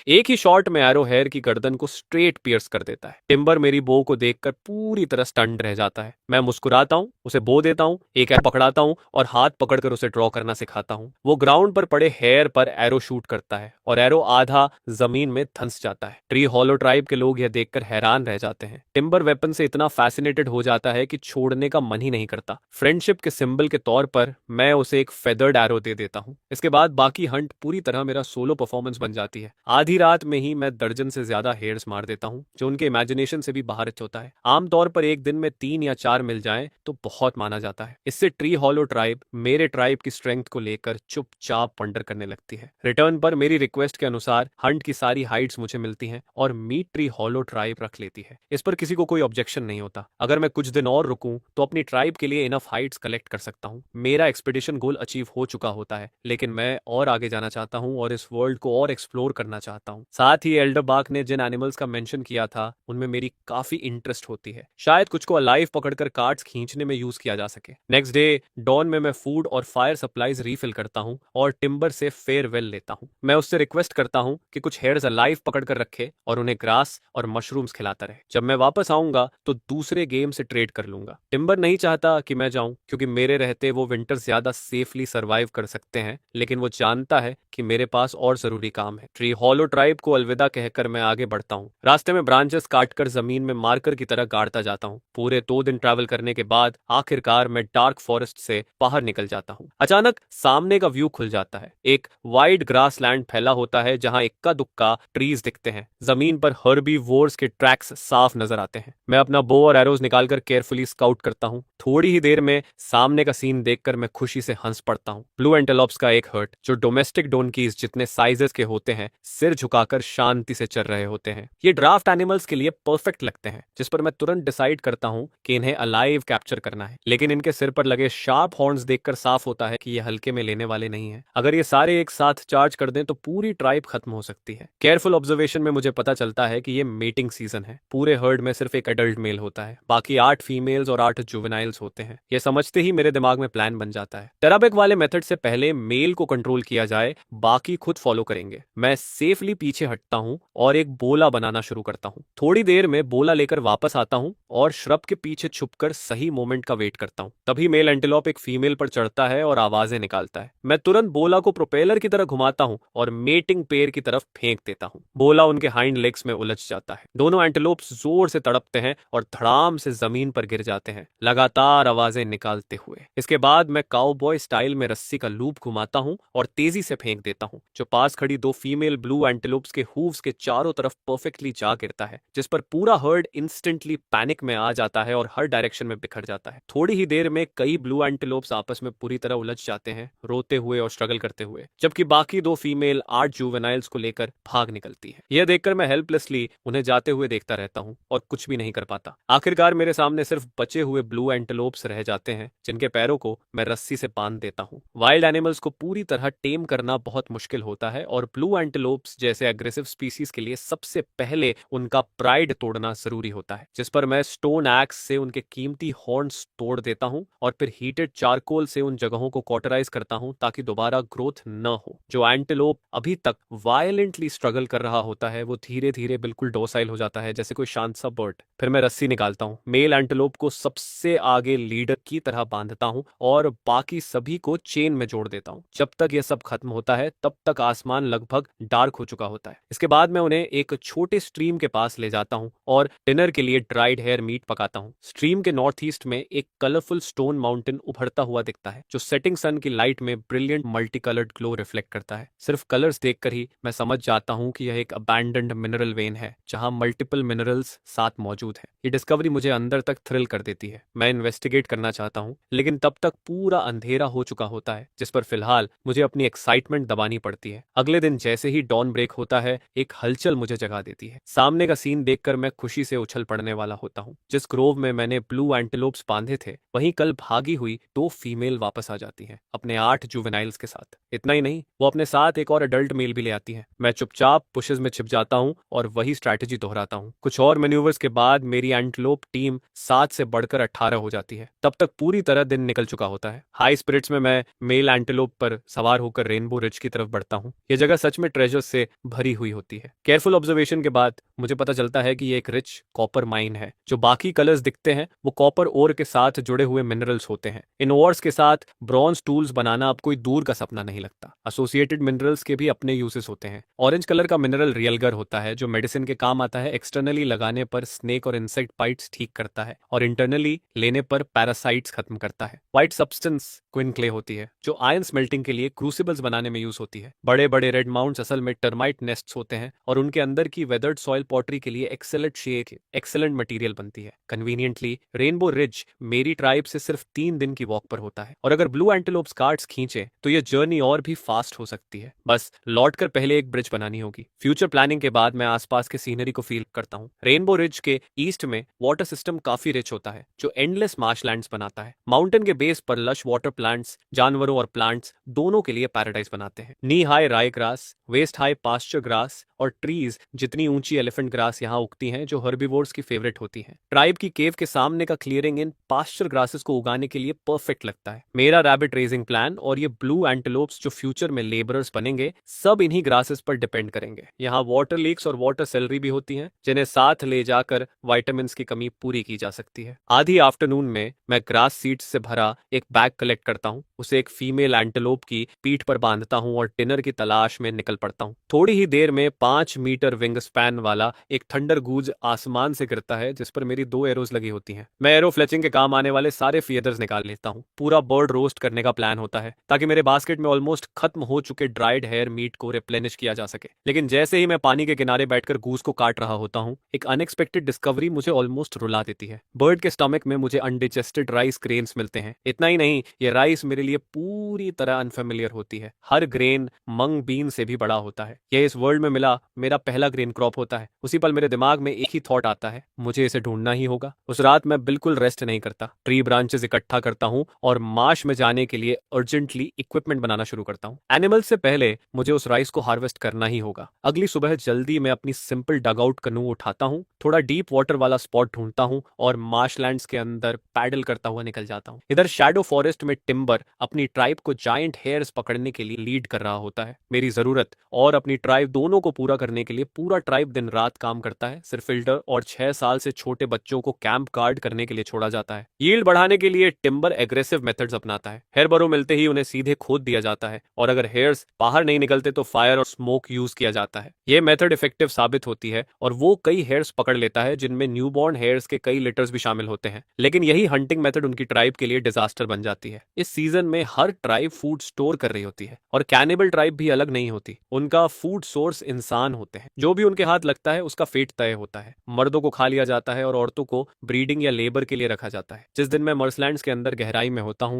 एक ही शॉट में एरो हेयर की गर्दन को स्ट्रेट पियर्स कर देता है। टिम्बर मेरी बो को देखकर पूरी तरह स्टन्ड रह जाता है। मैं मुस्कुराता हूँ, उसे बो देता हूँ, एक एरो पकड़ाता हूँ और हाथ पकड़कर उसे ड्रॉ करना सिखाता हूँ। वो ग्राउंड पर पड़े हेयर पर एरो शूट करता है और एरो आधा जमीन में धंस जाता है। ट्री हॉलो ट्राइब के लोग यह देखकर हैरान रह जाते हैं। टिम्बर वेपन से इतना फैसिनेटेड हो जाता है कि छोड़ने का मन ही नहीं करता। फ्रेंडशिप के सिंबल के तौर पर मैं उसे एक फेदर्ड एरो दे देता हूँ। इसके बाद बाकी हंट पूरी तरह मेरा सोलो परफॉर्मेंस बन जाती है। आधी रात में ही मैं दर्जन से ज्यादा हेयर्स मार देता हूँ, जो उनके इमेजिनेशन से भी बाहर होता है। आमतौर पर एक दिन में 3 या 4 मिल जाएं तो बहुत माना जाता है। इससे ट्री हॉलो ट्राइब मेरे ट्राइब की स्ट्रेंथ को लेकर चुपचाप वंडर करने लगती है। रिटर्न पर मेरी रिक्वेस्ट के अनुसार हंट की सारी हाइट्स मुझे मिलती हैं और मीट ट्री हॉलो ट्राइब रख लेती है। इस पर किसी को कोई ऑब्जेक्शन नहीं होता। अगर मैं कुछ दिन और रुकूं तो अपनी ट्राइब के लिए इनफ हाइट्स कलेक्ट कर सकता हूँ। मेरा एक्सपीडिशन गोल अचीव हो चुका होता है, लेकिन मैं और आगे जाना चाहता हूँ और इस वर्ल्ड को और एक्सप्लोर करना चाहता हूँ। साथ ही एल्डर बाक ने जिन एनिमल्स का मेंशन किया था उनमें मेरी काफी इंटरेस्ट होती है। शायद कुछ को अलाइव पकड़कर कार्ड्स खींचने में यूज किया जा सके। नेक्स्ट डे डॉन में मैं फूड और फायर सप्लाईज रीफिल करता हूँ और टिम्बर से फेयरवेल लेता हूँ। मैं उससे रिक्वेस्ट करता हूँ कि कुछ हेयर्स अलाइव पकड़कर रखे और उन्हें ग्रास और मशरूम्स खिलाता रहे। जब मैं वापस आऊंगा तो दूसरे गेम से ट्रेड कर लूंगा। टिम्बर नहीं चाहता कि मैं जाऊं, क्योंकि मेरे रहते वो विंटर ज्यादा सेफली सर्वाइव कर सकते हैं, लेकिन वो जानता है कि मेरे पास और जरूरी काम है। ट्री हॉलो ट्राइब को अलविदा कहकर मैं आगे बढ़ता हूँ। रास्ते में ब्रांचेस काटकर जमीन में मार्कर की तरह गाड़ता जाता हूँ। पूरे 2 दिन ट्रैवल करने के बाद आखिरकार मैं डार्क फॉरेस्ट से बाहर निकल जाता हूँ। अचानक सामने का व्यू खुल जाता है। एक वाइड ग्रास लैंड फैला होता है जहाँ इक्का दुक्का ट्रीज दिखते हैं। जमीन पर हर्बी वोर्स के ट्रैक्स साफ नजर आते हैं। मैं अपना बो और एरोज निकालकर केयरफुली स्काउट करता हूँ। थोड़ी ही देर में सामने का सीन देखकर मैं खुशी से हंस पड़ता हूँ। ब्लू एंटेलोप्स का एक हर्ट, जो डोमेस्टिक डोनकीज जितने साइजेस के होते हैं, सिर झुकाकर शांति से चल रहे होते हैं। ये ड्राफ्ट एनिमल्स के लिए परफेक्ट लगते हैं, जिस पर मैं तुरंत डिसाइड करता हूँ कि इन्हें अलाइव कैप्चर करना है। लेकिन इनके सिर पर लगे शार्प हॉर्न्स देखकर साफ होता है कि ये हल्के में लेने वाले नहीं है। अगर ये सारे एक साथ चार्ज कर दें तो पूरी ट्राइब खत्म हो सकती है। केयरफुल ऑब्जर्वेशन में मुझे पता चलता है कि ये मेटिंग सीजन है। पूरे हर्ड में सिर्फ एक एडल्ट मेल होता है, बाकी 8 फीमेल्स और 8 जुवेनाइल्स होते हैं। ये समझते ही मेरे दिमाग में प्लान बन जाता है। टेराबेक वाले मेथड से पहले मेल को कंट्रोल किया जाए, बाकी खुद फॉलो करेंगे। मैं सेफली पीछे हटता हूँ और एक बोला बनाना शुरू करता हूँ। थोड़ी देर में बोला लेकर वापस आता हूँ और श्रब के पीछे छुपकर सही मोमेंट का वेट करता हूँ। तभी मेल एंटीलोप एक फीमेल पर चढ़ता है और आवाजें निकालता है। मैं तुरंत बोला को प्रोपेलर की तरह घुमाता हूँ और मेटिंग पेयर की तरफ फेंक देता हूँ। बोला उनके हाइंड लेग्स में उलझ जाता है। दोनों एंटीलोप्स जोर से तड़पते हैं और धड़ाम से जमीन पर गिर जाते हैं, लगातार आवाजें निकालते हुए। इसके बाद मैं काउबॉय स्टाइल में रस्सी का लूप घुमाता हूँ और तेजी से फेंक देता हूँ। जो पास खड़ी 2 फीमेल ब्लू एंटीलोप एंटेलोप्स के हूव्स के चारों तरफ परफेक्टली जा गिरता है, जिस पर पूरा हर्ड इंस्टेंटली पैनिक में आ जाता है और हर डायरेक्शन में बिखर जाता है। थोड़ी ही देर में कई ब्लू एंटेलोप्स आपस में पूरी तरह उलझ जाते हैं, रोते हुए और स्ट्रगल करते हुए, जबकि बाकी दो फीमेल 8 जुवेनाइल्स को लेकर भाग निकलती है। यह देखकर मैं हेल्पलेसली उन्हें जाते हुए देखता रहता हूँ और कुछ भी नहीं कर पाता। आखिरकार मेरे सामने सिर्फ बचे हुए ब्लू एंटेलोप्स रह जाते हैं, जिनके पैरों को मैं रस्सी से बांध देता हूँ। वाइल्ड एनिमल्स को पूरी तरह टेम करना बहुत मुश्किल होता है और ब्लू एंटेलोप्स जैसे एग्रेसिव स्पीसीज के लिए सबसे पहले उनका प्राइड तोड़ना जरूरी होता है, जिस पर मैं स्टोन एक्स से उनके कीमती हॉर्न्स तोड़ देता हूँ और फिर हीटेड चारकोल से उन जगहों को कॉटराइज करता हूँ ताकि दोबारा ग्रोथ न हो। जो एंटेलोप अभी तक वायलेंटली स्ट्रगल कर रहा होता है वो धीरे धीरे बिल्कुल डोसाइल हो जाता है, जैसे कोई शांत सा बर्ड। फिर मैं रस्सी निकालता हूँ, मेल एंटेलोप को सबसे आगे लीडर की तरह बांधता हूँ और बाकी सभी को चेन में जोड़ देता हूँ। जब तक यह सब खत्म होता है तब तक आसमान लगभग डार्क हो चुका होता है। इसके बाद मैं उन्हें एक छोटे स्ट्रीम के पास ले जाता हूँ और डिनर के लिए ड्राइड हेयर मीट पकाता हूँ। स्ट्रीम के नॉर्थ ईस्ट में एक कलरफुल स्टोन माउंटेन उभरता हुआ दिखता है, जो सेटिंग सन की लाइट में brilliant multi coloured glow reflect करता है। सिर्फ कलर्स देखकर ही मैं समझ जाता हूँ कि यह एक अबैंडन्ड मिनरल वेन है, जहाँ मल्टीपल मिनरल्स साथ मौजूद है। ये डिस्कवरी मुझे अंदर तक थ्रिल कर देती है। मैं इन्वेस्टिगेट करना चाहता हूँ, लेकिन तब तक पूरा अंधेरा हो चुका होता है, जिस पर फिलहाल मुझे अपनी एक्साइटमेंट दबानी पड़ती है। अगले दिन जैसे ही डॉन ब्रेक होता है, एक हलचल मुझे जगा देती है। सामने का सीन देखकर मैं खुशी से उछल पड़ने वाला होता हूँ। जिस ग्रोव में मैंने ब्लू एंटेलोप्स बांधे थे, वहीं कल भागी हुई 2 फीमेल वापस आ जाती हैं, अपने 8 जुवेनाइल्स के साथ। इतना ही नहीं, वो अपने साथ एक और अडल्ट मेल भी ले आती है। मैं चुपचाप बुशेस में छिप जाता हूँ और वही स्ट्रैटेजी दोहराता हूँ। कुछ और मैन्यूवर्स के बाद मेरी एंटेलोप टीम 7 से बढ़कर 18 हो जाती है। तब तक पूरी तरह दिन निकल चुका होता है। हाई स्पिरिट्स में मैं मेल एंटेलोप पर सवार होकर रेनबो रिज की तरफ बढ़ता हूँ। यह जगह सच में ट्रेजर से भरी हुई होती है। केयरफुल ऑब्जर्वेशन के बाद मुझे पता चलता है कि ये एक रिच कॉपर माइन है। जो बाकी कलर्स दिखते हैं वो कॉपर ओर के साथ जुड़े हुए मिनरल्स होते हैं। इन ओर्स के साथ ब्रॉन्ज टूल्स बनाना अब कोई दूर का सपना नहीं लगता। एसोसिएटेड मिनरल्स के भी अपने यूजेस होते हैं। ऑरेंज कलर का मिनरल रियलगर होता है, जो मेडिसिन के काम आता है। एक्सटर्नली लगाने पर स्नेक और इंसेक्ट बाइट्स ठीक करता है और इंटरनली लेने पर पैरासाइट्स खत्म करता है। व्हाइट सब्सटेंस क्विन क्ले होती है, जो आयन स्मेल्टिंग के लिए क्रूसिबल्स बनाने में यूज होती है। बड़े बड़े रेड माउंट्स असल में टर्माइट नेस्ट्स होते हैं और उनके अंदर की वेदर्ड सॉइल पॉटरी के लिए एक्सेलेंट मटेरियल बनती है। कन्वीनियंटली रेनबो रिज मेरी ट्राइब से सिर्फ 3 दिन की वॉक पर होता है और अगर ब्लू एंटेलोप्स कार्ड्स खींचे तो यह जर्नी और भी फास्ट हो सकती है। बस लौटकर पहले एक ब्रिज बनानी होगी। फ्यूचर प्लानिंग के बाद मैं आसपास के सीनरी को फील करता हूँ। रेनबो रिज के ईस्ट में वाटर सिस्टम काफी रिच होता है, जो एंडलेस मार्शलैंड्स बनाता है। माउंटेन के बेस पर लश वाटर प्लांट्स जानवरों और प्लांट्स दोनों के लिए पैराडाइज बनाते हैं। Knee high rye grass, waist high pasture grass और ट्रीज जितनी ऊंची एलिफेंट ग्रास यहाँ उगती हैं, जो हर्बीवोर्स की फेवरेट होती हैं। ट्राइब की केव के सामने का क्लियरिंग इन पास्चर ग्रासेस को उगाने के लिए परफेक्ट लगता है। मेरा रैबिट रेजिंग प्लान और ये ब्लू एंटेलोप्स जो फ्यूचर में लेबरर्स बनेंगे, सब इन्हीं ग्रासेस पर डिपेंड करेंगे। यहाँ वाटर लीक्स और वाटर सेलरी भी होती हैं, जिन्हें साथ ले जाकर विटामिन की कमी पूरी की जा सकती है। आधी आफ्टरनून में मैं ग्रास सीड्स से भरा एक बैग कलेक्ट करता हूँ, उसे एक फीमेल एंटेलोप की पीठ पर बांधता हूँ और डिनर की तलाश में निकल पड़ता हूँ। थोड़ी ही देर में 5 मीटर विंग स्पैन वाला एक थंडर गूज आसमान से गिरता है, जिस पर मेरी 2 एरोज लगी होती हैं। मैं एरो फ्लेचिंग के काम आने वाले सारे फीदर्स निकाल लेता हूँ। पूरा बर्ड रोस्ट करने का प्लान होता है ताकि मेरे बास्केट में ऑलमोस्ट खत्म हो चुके ड्राइड हेयर मीट को रिप्लेनिश किया जा सके। लेकिन जैसे ही मैं पानी के किनारे बैठकर गूज को काट रहा होता हूँ, एक अनएक्सपेक्टेड डिस्कवरी मुझे ऑलमोस्ट रुला देती है। बर्ड के स्टमक में मुझे अनडिजेस्टेड राइस ग्रेन्स मिलते हैं। इतना ही नहीं, ये राइस मेरे लिए पूरी तरह अनफेमिलियर होती है। हर ग्रेन मंग बीन से भी बड़ा होता है। यह इस वर्ल्ड में मिला मेरा पहला ग्रेन क्रॉप होता है। उसी पल मेरे दिमाग में एक ही थॉट आता है, मुझे इसे ढूंढना ही होगा। उस रात मैं बिल्कुल रेस्ट नहीं करता। ट्री ब्रांचेस इकट्ठा करता हूँ और मार्श में जाने के लिए अर्जेंटली इक्विपमेंट बनाना शुरू करता हूँ। एनिमल्स से पहले मुझे उस राइस को हार्वेस्ट करना ही होगा। अगली सुबह जल्दी मैं अपनी सिंपल डगआउट कनू उठाता हूँ, थोड़ा डीप वाटर वाला स्पॉट ढूंढता हूँ और मार्शलैंड्स के अंदर पैडल करता हुआ निकल जाता हूँ। इधर शैडो फॉरेस्ट में टिम्बर अपनी ट्राइब को जायंट हेयर्स पकड़ने के लिए लीड कर रहा होता है। मेरी जरूरत और अपनी ट्राइब दोनों को पूरा करने के लिए पूरा ट्राइब दिन रात काम करता है। सिर्फ फिल्टर और 6 साल से छोटे बच्चों को कैंप गार्ड करने के लिए छोड़ा जाता है। यील्ड बढ़ाने के लिए टिम्बर एग्रेसिव मेथड्स अपनाता है। हेयर बरो मिलते ही उन्हें सीधे खोद दिया जाता है और अगर हेयर्स बाहर नहीं निकलते तो फायर और स्मोक यूज किया जाता है। यह मेथड इफेक्टिव साबित होती है और वो कई हेयर्स पकड़ लेता है, जिनमें न्यूबॉर्न हेयर्स के कई लिटर्स भी शामिल होते हैं। लेकिन यही हंटिंग मेथड उनकी ट्राइब के लिए डिजास्टर बन जाती है। इस सीजन में हर ट्राइब फूड स्टोर कर रही होती है और कैनिबल ट्राइब भी अलग नहीं होती। उनका फूड सोर्स इंसेक्ट आसान होते हैं। जो भी उनके हाथ लगता है उसका फेट तय होता है। मर्दों को खा लिया जाता है और औरतों को ब्रीडिंग या लेबर के लिए रखा जाता है। जिस दिन मैं मर्सलैंड्स के अंदर गहराई में होता हूँ,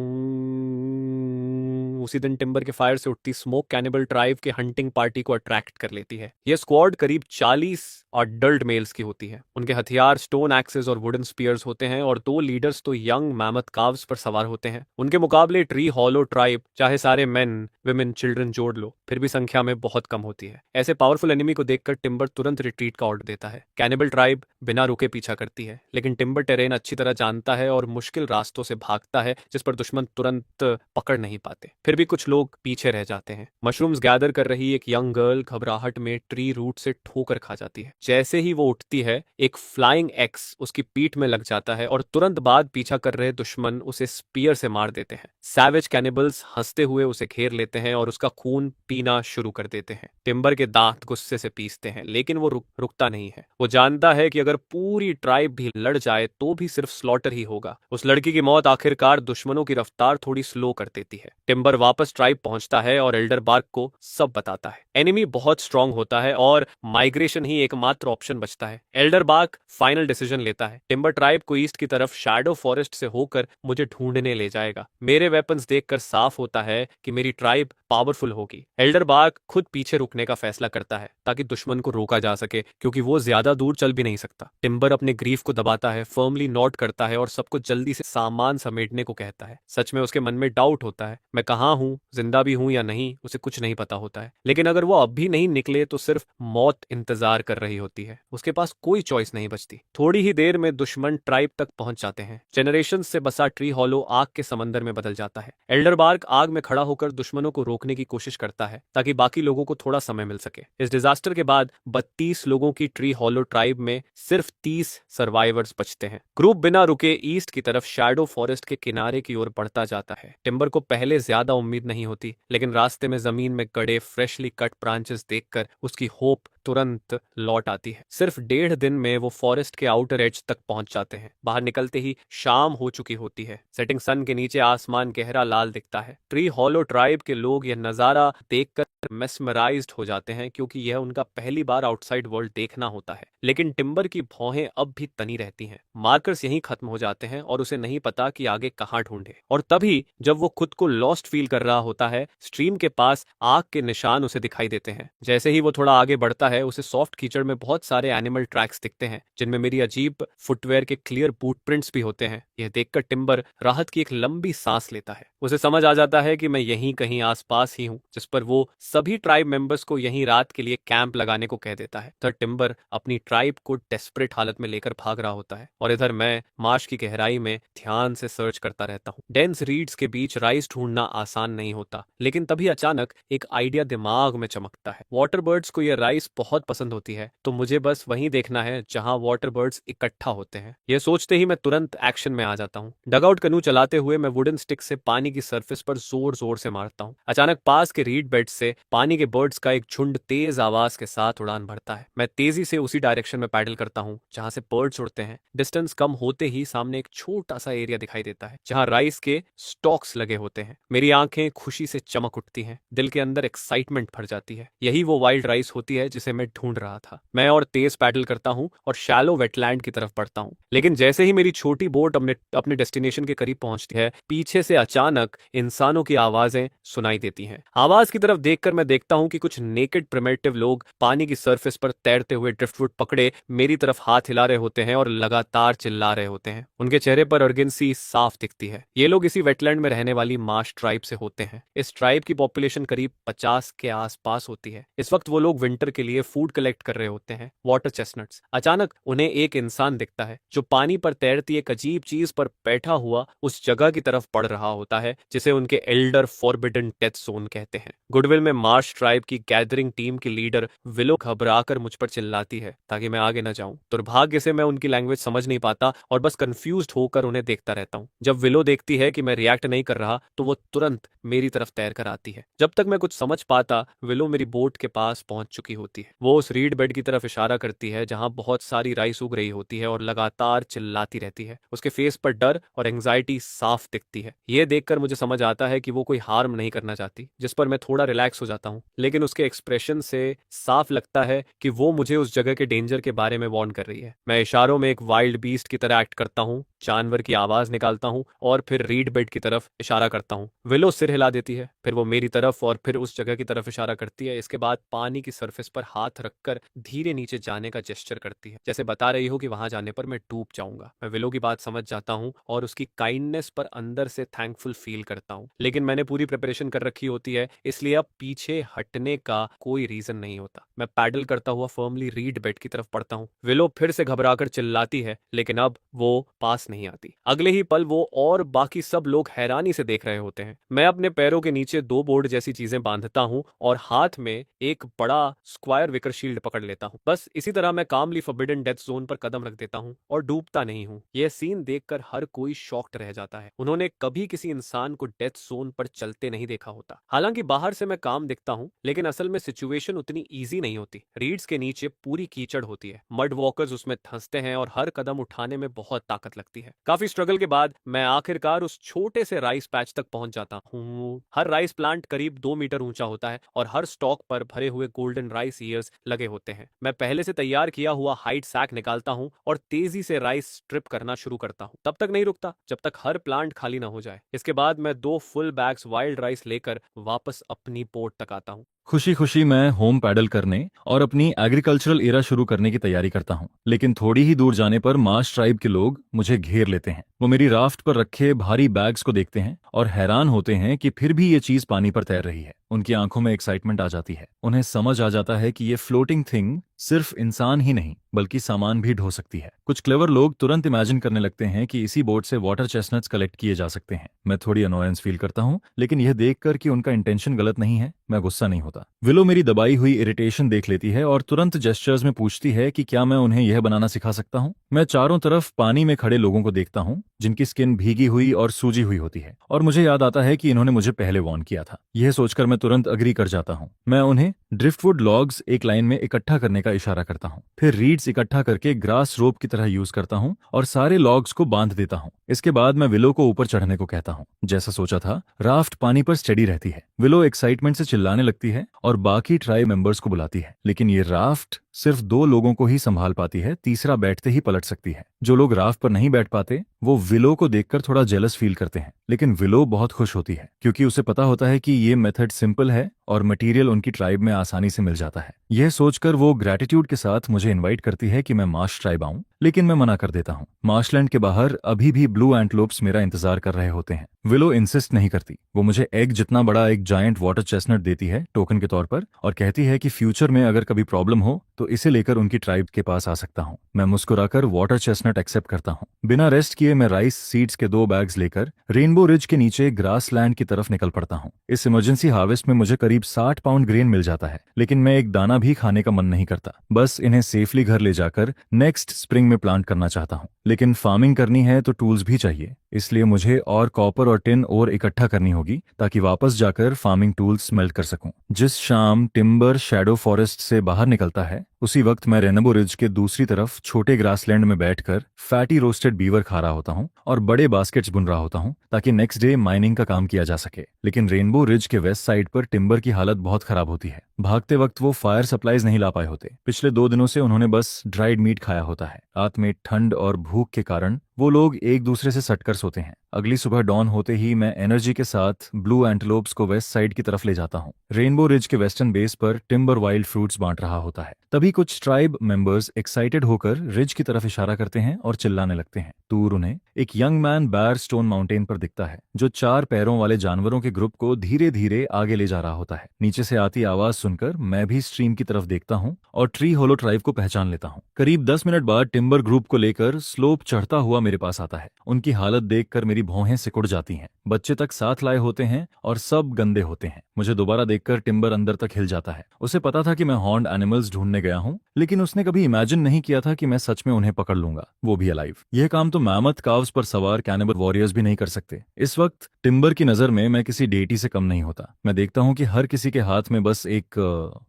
उसी दिन टिम्बर के फायर से उठती स्मोक कैनिबल ट्राइब के हंटिंग पार्टी को अट्रैक्ट कर लेती है। यह स्क्वाड करीब 40 अडल्ट मेल्स की होती है। उनके हथियार स्टोन एक्सेस और वुडन स्पीयर्स होते हैं और 2 लीडर्स तो यंग मैमथ काव्स पर सवार होते हैं। उनके मुकाबले ट्री हॉलो ट्राइब, चाहे सारे मेन विमेन चिल्ड्रन जोड़ लो, फिर भी संख्या में बहुत कम होती है। ऐसे पावरफुल एनिमी को देखकर टिम्बर तुरंत रिट्रीट का ऑर्डर देता है। कैनिबल ट्राइब बिना रुके पीछा करती है, लेकिन टिम्बर टेरेन अच्छी तरह जानता है और मुश्किल रास्तों से भागता है जिस पर दुश्मन तुरंत पकड़ नहीं पाते। फिर भी कुछ लोग पीछे रह जाते हैं। मशरूम्स गैदर कर रही एक यंग गर्ल घबराहट में ट्री रूट से ठोकर खा जाती है। जैसे ही वो उठती है, एक फ्लाइंग एक्स उसकी पीठ में लग जाता है और तुरंत बाद पीछा कर रहे दुश्मन उसे स्पीयर से मार देते हैं। सैवेज कैनिबल्स हंसते हुए उसे घेर लेते हैं और उसका खून पीना शुरू कर देते हैं। टिम्बर के दांत गुस्से से पीसते हैं, लेकिन वो रुकता नहीं है। वो जानता है कि अगर पूरी ट्राइब भी लड़ जाए तो भी सिर्फ स्लॉटर ही होगा। उस लड़की की मौत आखिरकार दुश्मनों की रफ्तार थोड़ी स्लो कर देती है। टिम्बर वापस ट्राइब पहुंचता है और एल्डर बार्क को सब बताता है। एनिमी बहुत स्ट्रांग होता है और माइग्रेशन ही एकमात्र ऑप्शन बचता है। एल्डर बार्क फाइनल डिसीजन लेता है। टिम्बर ट्राइब को ईस्ट की तरफ शैडो फॉरेस्ट से होकर मुझे ढूंढने ले जाएगा। मेरे वेपन्स देखकर साफ होता है कि मेरी ट्राइब पावरफुल होगी। एल्डर बार्क खुद पीछे रुकने का फैसला करता है ताकि दुश्मन को रोका जा सके, क्योंकि वो ज्यादा दूर चल भी नहीं सकता। टिम्बर अपने ग्रीफ को दबाता है, फर्मली नोट करता है और सबको जल्दी से सामान समेटने को कहता है। सच में उसके मन में डाउट होता है, मैं कहाँ हूँ, जिंदा भी हूँ या नहीं, उसे कुछ नहीं पता होता है। लेकिन अगर वो अब भी नहीं निकले तो सिर्फ मौत इंतजार कर रही होती है। उसके पास कोई चॉइस नहीं बचती। थोड़ी ही देर में दुश्मन ट्राइब तक पहुंच जाते हैं। जनरेशन से बसा ट्री हॉलो आग के समंदर में बदल जाता है। एल्डर बार्क आग में खड़ा होकर दुश्मनों को रोकने की कोशिश करता है ताकि बाकी लोगों को थोड़ा समय मिल सके। इस डिजास्टर के बाद 32 लोगों की ट्री हॉलो ट्राइब में सिर्फ 30 सर्वाइवर्स बचते हैं। ग्रुप बिना रुके ईस्ट की तरफ शैडो फॉरेस्ट के किनारे की ओर बढ़ता जाता है। टिम्बर को पहले ज्यादा उम्मीद नहीं होती, लेकिन रास्ते में जमीन में गड़े फ्रेशली कट ब्रांचेस देखकर उसकी होप तुरंत लौट आती है। सिर्फ 1.5 दिन में वो फॉरेस्ट के आउटर एज तक पहुंच जाते हैं। बाहर निकलते ही शाम हो चुकी होती है। सेटिंग सन के नीचे आसमान गहरा लाल दिखता है। ट्री हॉलो ट्राइब के लोग यह नजारा देखकर मेस्मराइज्ड हो जाते हैं, क्योंकि यह उनका पहली बार आउटसाइड वर्ल्ड देखना होता है। लेकिन टिम्बर की भौहें अब भी तनी रहती हैं। मार्कर्स यहीं खत्म हो जाते हैं और उसे नहीं पता कि आगे कहाँ ढूंढे। और तभी जब वो खुद को लॉस्ट फील कर रहा होता है, स्ट्रीम के पास आग के निशान उसे दिखाई देते हैं। जैसे ही वो थोड़ा आगे बढ़ता है, उसे सॉफ्ट कीचड़ में बहुत सारे एनिमल ट्रैक्स दिखते हैं, जिनमें मेरी अजीब फुटवेयर के क्लियर बूट प्रिंट्स भी होते हैं। यह देखकर टिम्बर राहत की एक लंबी सांस लेता है। उसे समझ आ जाता है कि मैं यहीं कहीं आसपास ही हूँ, जिस पर वो सभी ट्राइब मेंबर्स को यहीं रात के लिए कैंप लगाने को कह देता है। तब टिम्बर अपनी ट्राइब को डेस्परेट हालत में लेकर भाग रहा होता है और इधर मैं मार्श की गहराई में ध्यान से सर्च करता रहता हूँ। डेंस रीड्स के बीच राइस ढूंढना आसान नहीं होता, लेकिन तभी अचानक एक आइडिया दिमाग में चमकता है। वाटर बर्ड्स को यह राइस बहुत पसंद होती है, तो मुझे बस वहीं देखना है जहां वाटर बर्ड्स इकट्ठा होते हैं। यह सोचते ही मैं तुरंत एक्शन में आ जाता हूँ। डगआउट कनू चलाते हुए मैं वुडन स्टिक से पानी की सरफेस पर जोर जोर से मारता हूँ। अचानक पास के रीड बेड से पानी के बर्ड्स का एक झुंड तेज आवाज के साथ उड़ान भरता है। मैं तेजी से उसी डायरेक्शन में पैडल करता हूँ जहां से बर्ड्स उड़ते हैं। डिस्टेंस कम होते ही सामने एक छोटा सा एरिया दिखाई देता है जहां राइस के स्टॉक्स लगे होते हैं। मेरी आंखें खुशी से चमक उठती हैं, दिल के अंदर एक्साइटमेंट भर जाती है। यही वो वाइल्ड राइस होती है जिसे मैं ढूंढ रहा था। मैं और तेज पैडल करता हूँ और शैलो वेटलैंड की तरफ बढ़ता हूँ। लेकिन जैसे ही मेरी छोटी बोट अपने डेस्टिनेशन के करीब पहुंचती है, पीछे से अचानक इंसानों की आवाजें सुनाई देती हैं। आवाज की तरफ देखकर मैं देखता हूँ कि कुछ नेकेड प्रिमिटिव लोग पानी की सरफेस पर तैरते हुए ड्रिफ्टवुड पकड़े मेरी तरफ हाथ हिला रहे होते हैं और लगातार चिल्ला रहे होते हैं। उनके चेहरे पर अर्जेंसी साफ दिखती है। ये लोग इसी वेटलैंड में रहने वाली मार्श ट्राइब से होते हैं। इस ट्राइब की पॉपुलेशन करीब 50 के आसपास होती है। इस वक्त वो लोग विंटर के लिए फूड कलेक्ट कर रहे होते हैं, वाटर चेस्टनट्स। अचानक उन्हें एक इंसान दिखता है जो पानी पर तैरती एक अजीब चीज पर बैठा हुआ उस जगह की तरफ बढ़ रहा होता है जिसे उनके एल्डर फॉरबिडन डेथ जोन कहते हैं। गुडविल में मार्श ट्राइब की गैदरिंग टीम की लीडर विलो घबराकर मुझ पर चिल्लाती है ताकि मैं आगे न जाऊं। दुर्भाग्य से मैं उनकी लैंग्वेज समझ नहीं पाता और बस कंफ्यूज्ड होकर उन्हें देखता रहता हूं। जब विलो देखती है कि मैं रिएक्ट नहीं कर रहा तो वो तुरंत मेरी तरफ तैर कर आती है। जब तक मैं कुछ समझ पाता, विलो मेरी बोट के पास पहुंच चुकी होती है। वो उस रीड बेड की तरफ इशारा करती है जहां बहुत सारी राइस उग रही होती है और लगातार चिल्लाती रहती है। उसके फेस पर डर और एंग्जाइटी साफ दिखती है। ये देखकर मुझे समझ आता है कि वो कोई हार्म नहीं करना चाहती, जिस पर मैं थोड़ा रिलैक्स हो जाता हूँ। लेकिन उसके एक्सप्रेशन से साफ लगता है कि वो मुझे उस जगह के डेंजर के बारे में वार्न कर रही है। मैं इशारों में एक वाइल्ड बीस्ट की तरह एक्ट करता हूँ, जानवर की आवाज निकालता हूँ और फिर रीड बेड की तरफ इशारा करता हूँ। विलो सिर हिला देती है, फिर वो मेरी तरफ और फिर उस जगह की तरफ इशारा करती है। इसके बाद पानी की सरफेस पर हाथ रखकर धीरे नीचे जाने का जेस्चर करती है, जैसे बता रही हो कि वहां जाने पर मैं डूब जाऊंगा। मैं विलो की बात समझ जाता हूँ और उसकी काइंडनेस पर अंदर से थैंकफुल फील करता हूँ। लेकिन मैंने पूरी प्रिपरेशन कर रखी होती है, इसलिए अब पीछे हटने का कोई रीजन नहीं होता। मैं पैडल करता हुआ फर्मली रीड बेड की तरफ बढ़ता हूँ। विलो फिर से घबराकर चिल्लाती है, लेकिन अब वो पास नहीं आती। अगले ही पल वो और बाकी सब लोग हैरानी से देख रहे होते हैं। मैं अपने पैरों के नीचे दो बोर्ड जैसी चीजें बांधता हूँ और हाथ में एक बड़ा स्क्वायर विकर शील्ड पकड़ लेता हूँ। बस इसी तरह मैं कामली फॉरबिडन डेथ जोन पर कदम रख देता हूँ और डूबता नहीं हूँ। यह सीन देखकर हर कोई शॉक्ड रह जाता है। उन्होंने कभी किसी इंसान को डेथ जोन पर चलते नहीं देखा होता। हालांकि बाहर से मैं काम दिखता हूँ, लेकिन असल में सिचुएशन उतनी ईजी नहीं होती। रीड्स के नीचे पूरी कीचड़ होती है, मड वॉकर्स उसमें धंसते हैं और हर कदम उठाने में बहुत ताकत लगती है। काफी स्ट्रगल के बाद मैं आखिरकार उस छोटे से राइस पैच तक पहुंच जाता हूँ। हर राइस प्लांट करीब 2 मीटर ऊंचा होता है और हर स्टॉक पर भरे हुए गोल्डन राइस ईयर्स लगे होते हैं। मैं पहले से तैयार किया हुआ हाइट सैक निकालता हूँ और तेजी से राइस स्ट्रिप करना शुरू करता हूँ। तब तक नहीं रुकता जब तक हर प्लांट खाली ना हो जाए। इसके बाद मैं 2 फुल बैग्स वाइल्ड राइस लेकर वापस अपनी पोर्ट तक आता हूँ। खुशी खुशी मैं होम पैडल करने और अपनी एग्रीकल्चरल एरा शुरू करने की तैयारी करता हूँ। लेकिन थोड़ी ही दूर जाने पर मार्श ट्राइब के लोग मुझे घेर लेते हैं। वो मेरी राफ्ट पर रखे भारी बैग्स को देखते हैं और हैरान होते हैं कि फिर भी ये चीज पानी पर तैर रही है। उनकी आंखों में एक्साइटमेंट आ जाती है। उन्हें समझ आ जाता है कि ये फ्लोटिंग थिंग सिर्फ इंसान ही नहीं बल्कि सामान भी ढो सकती है। कुछ क्लेवर लोग तुरंत इमेजिन करने लगते हैं कि इसी बोट से वाटर चेस्टनट्स कलेक्ट किए जा सकते हैं। मैं थोड़ी अनोयंस फील करता हूँ, लेकिन यह देखकर कि उनका इंटेंशन गलत नहीं है, मैं गुस्सा नहीं होता। विलो मेरी दबाई हुई इरिटेशन देख लेती है और तुरंत जेस्चर्स में पूछती है कि क्या मैं उन्हें यह बनाना सिखा सकता हूँ। मैं चारों तरफ पानी में खड़े लोगों को देखता हूँ जिनकी स्किन भीगी हुई और सूजी हुई होती है, और मुझे याद आता है कि इन्होंने मुझे पहले वार्न किया था। यह सोचकर मैं तुरंत अग्री कर जाता हूँ। मैं उन्हें ड्रिफ्टवुड लॉग्स एक लाइन में इकट्ठा करने का इशारा करता हूँ, फिर रीड्स इकट्ठा करके ग्रास रोप की तरह यूज करता हूँ और सारे लॉग्स को बांध देता हूँ। इसके बाद मैं विलो को ऊपर चढ़ने को कहता हूँ। जैसा सोचा था, राफ्ट पानी पर स्टेडी रहती है। विलो एक्साइटमेंट से चिल्लाने लगती है और बाकी ट्राइब मेंबर्स को बुलाती है, लेकिन ये राफ्ट सिर्फ 2 लोगों को ही संभाल पाती है, तीसरा बैठते ही पलट सकती है। जो लोग राफ्ट पर नहीं बैठ पाते वो विलो को देखकर थोड़ा जेलस फील करते हैं, लेकिन विलो बहुत खुश होती है क्योंकि उसे पता होता है कि ये मेथड सिंपल है और मटेरियल उनकी ट्राइब में आसानी से मिल जाता है। यह सोचकर वो ग्रेटिट्यूड के साथ मुझे इनवाइट करती है कि मैं मार्श ट्राइब आऊं, लेकिन मैं मना कर देता हूँ। मार्शलैंड के बाहर अभी भी ब्लू एंटलोप्स मेरा इंतजार कर रहे होते हैं। विलो इंसिस्ट नहीं करती। वो मुझे एग जितना बड़ा एक जायंट वाटर चेस्टनट देती है टोकन के तौर पर और कहती है कि फ्यूचर में अगर कभी प्रॉब्लम हो तो इसे लेकर उनकी ट्राइब के पास आ सकता हूँ। मैं मुस्कुराकर वाटर चेस्टनट एक्सेप्ट करता हूँ। बिना रेस्ट किए मैं राइस सीड्स के 2 बैग्स लेकर रेनबो रिज के नीचे ग्रास लैंड की तरफ निकल पड़ता हूँ। इस इमरजेंसी हार्वेस्ट में मुझे करीब 60 पाउंड ग्रेन मिल जाता है, लेकिन मैं एक दाना भी खाने का मन नहीं करता। बस इन्हें सेफली घर ले जाकर नेक्स्ट स्प्रिंग में प्लांट करना चाहता हूँ। लेकिन फार्मिंग करनी है तो टूल्स भी चाहिए, इसलिए मुझे और कॉपर और टिन और इकट्ठा करनी होगी ताकि वापस जाकर फार्मिंग टूल्स स्मेल्ट कर सकूं। जिस शाम टिम्बर शैडो फॉरेस्ट से बाहर निकलता है, उसी वक्त मैं रेनबो रिज के दूसरी तरफ छोटे ग्रासलैंड में बैठकर फैटी रोस्टेड बीवर खा रहा होता हूँ और बड़े बास्केट्स बुन रहा होता हूँ ताकि नेक्स्ट डे माइनिंग का काम किया जा सके। लेकिन रेनबो रिज के वेस्ट साइड पर टिम्बर की हालत बहुत खराब होती है। भागते वक्त वो फायर सप्लाईज नहीं ला पाए होते। पिछले 2 दिनों से उन्होंने बस ड्राइड मीट खाया होता है। रात में ठंड और भूख के कारण वो लोग एक दूसरे से सटकर सोते हैं। अगली सुबह डॉन होते ही मैं एनर्जी के साथ ब्लू एंटलोप्स को वेस्ट साइड की तरफ ले जाता हूँ। रेनबो रिज के वेस्टर्न बेस पर टिम्बर वाइल्ड फ्रूट्स बांट रहा होता है। तभी कुछ ट्राइब मेंबर्स एक्साइटेड होकर रिज की तरफ इशारा करते हैं और चिल्लाने लगते हैं। दूर उन्हें एक यंग मैन बैर स्टोन माउंटेन पर दिखता है जो 4 पैरों वाले जानवरों के ग्रुप को धीरे धीरे आगे ले जा रहा होता है। नीचे से आती आवाज सुनकर मैं भी स्ट्रीम की तरफ देखता हूँ और ट्री होलो ट्राइब को पहचान लेता हूँ। करीब 10 मिनट बाद टिम्बर ग्रुप को लेकर स्लोप चढ़ता हुआ मेरे पास आता है। उनकी हालत देखकर मेरी भौहें सिकुड़ जाती हैं। बच्चे तक साथ लाए होते हैं और सब गंदे होते हैं। मुझे दोबारा देखकर टिम्बर अंदर तक हिल जाता है। उसे पता था कि मैं हॉर्न्ड एनिमल्स ढूंढने गया हूँ, लेकिन उसने कभी इमेजिन नहीं किया था कि मैं सच में उन्हें पकड़ लूंगा, वो भी अलाइव। यह काम तो मैमथ काव्स पर सवार कैनिबल वॉरियर्स भी नहीं कर सकते। इस वक्त टिम्बर की नज़र में मैं किसी डेटी से कम नहीं होता। मैं देखता हूँ कि हर किसी के हाथ में बस एक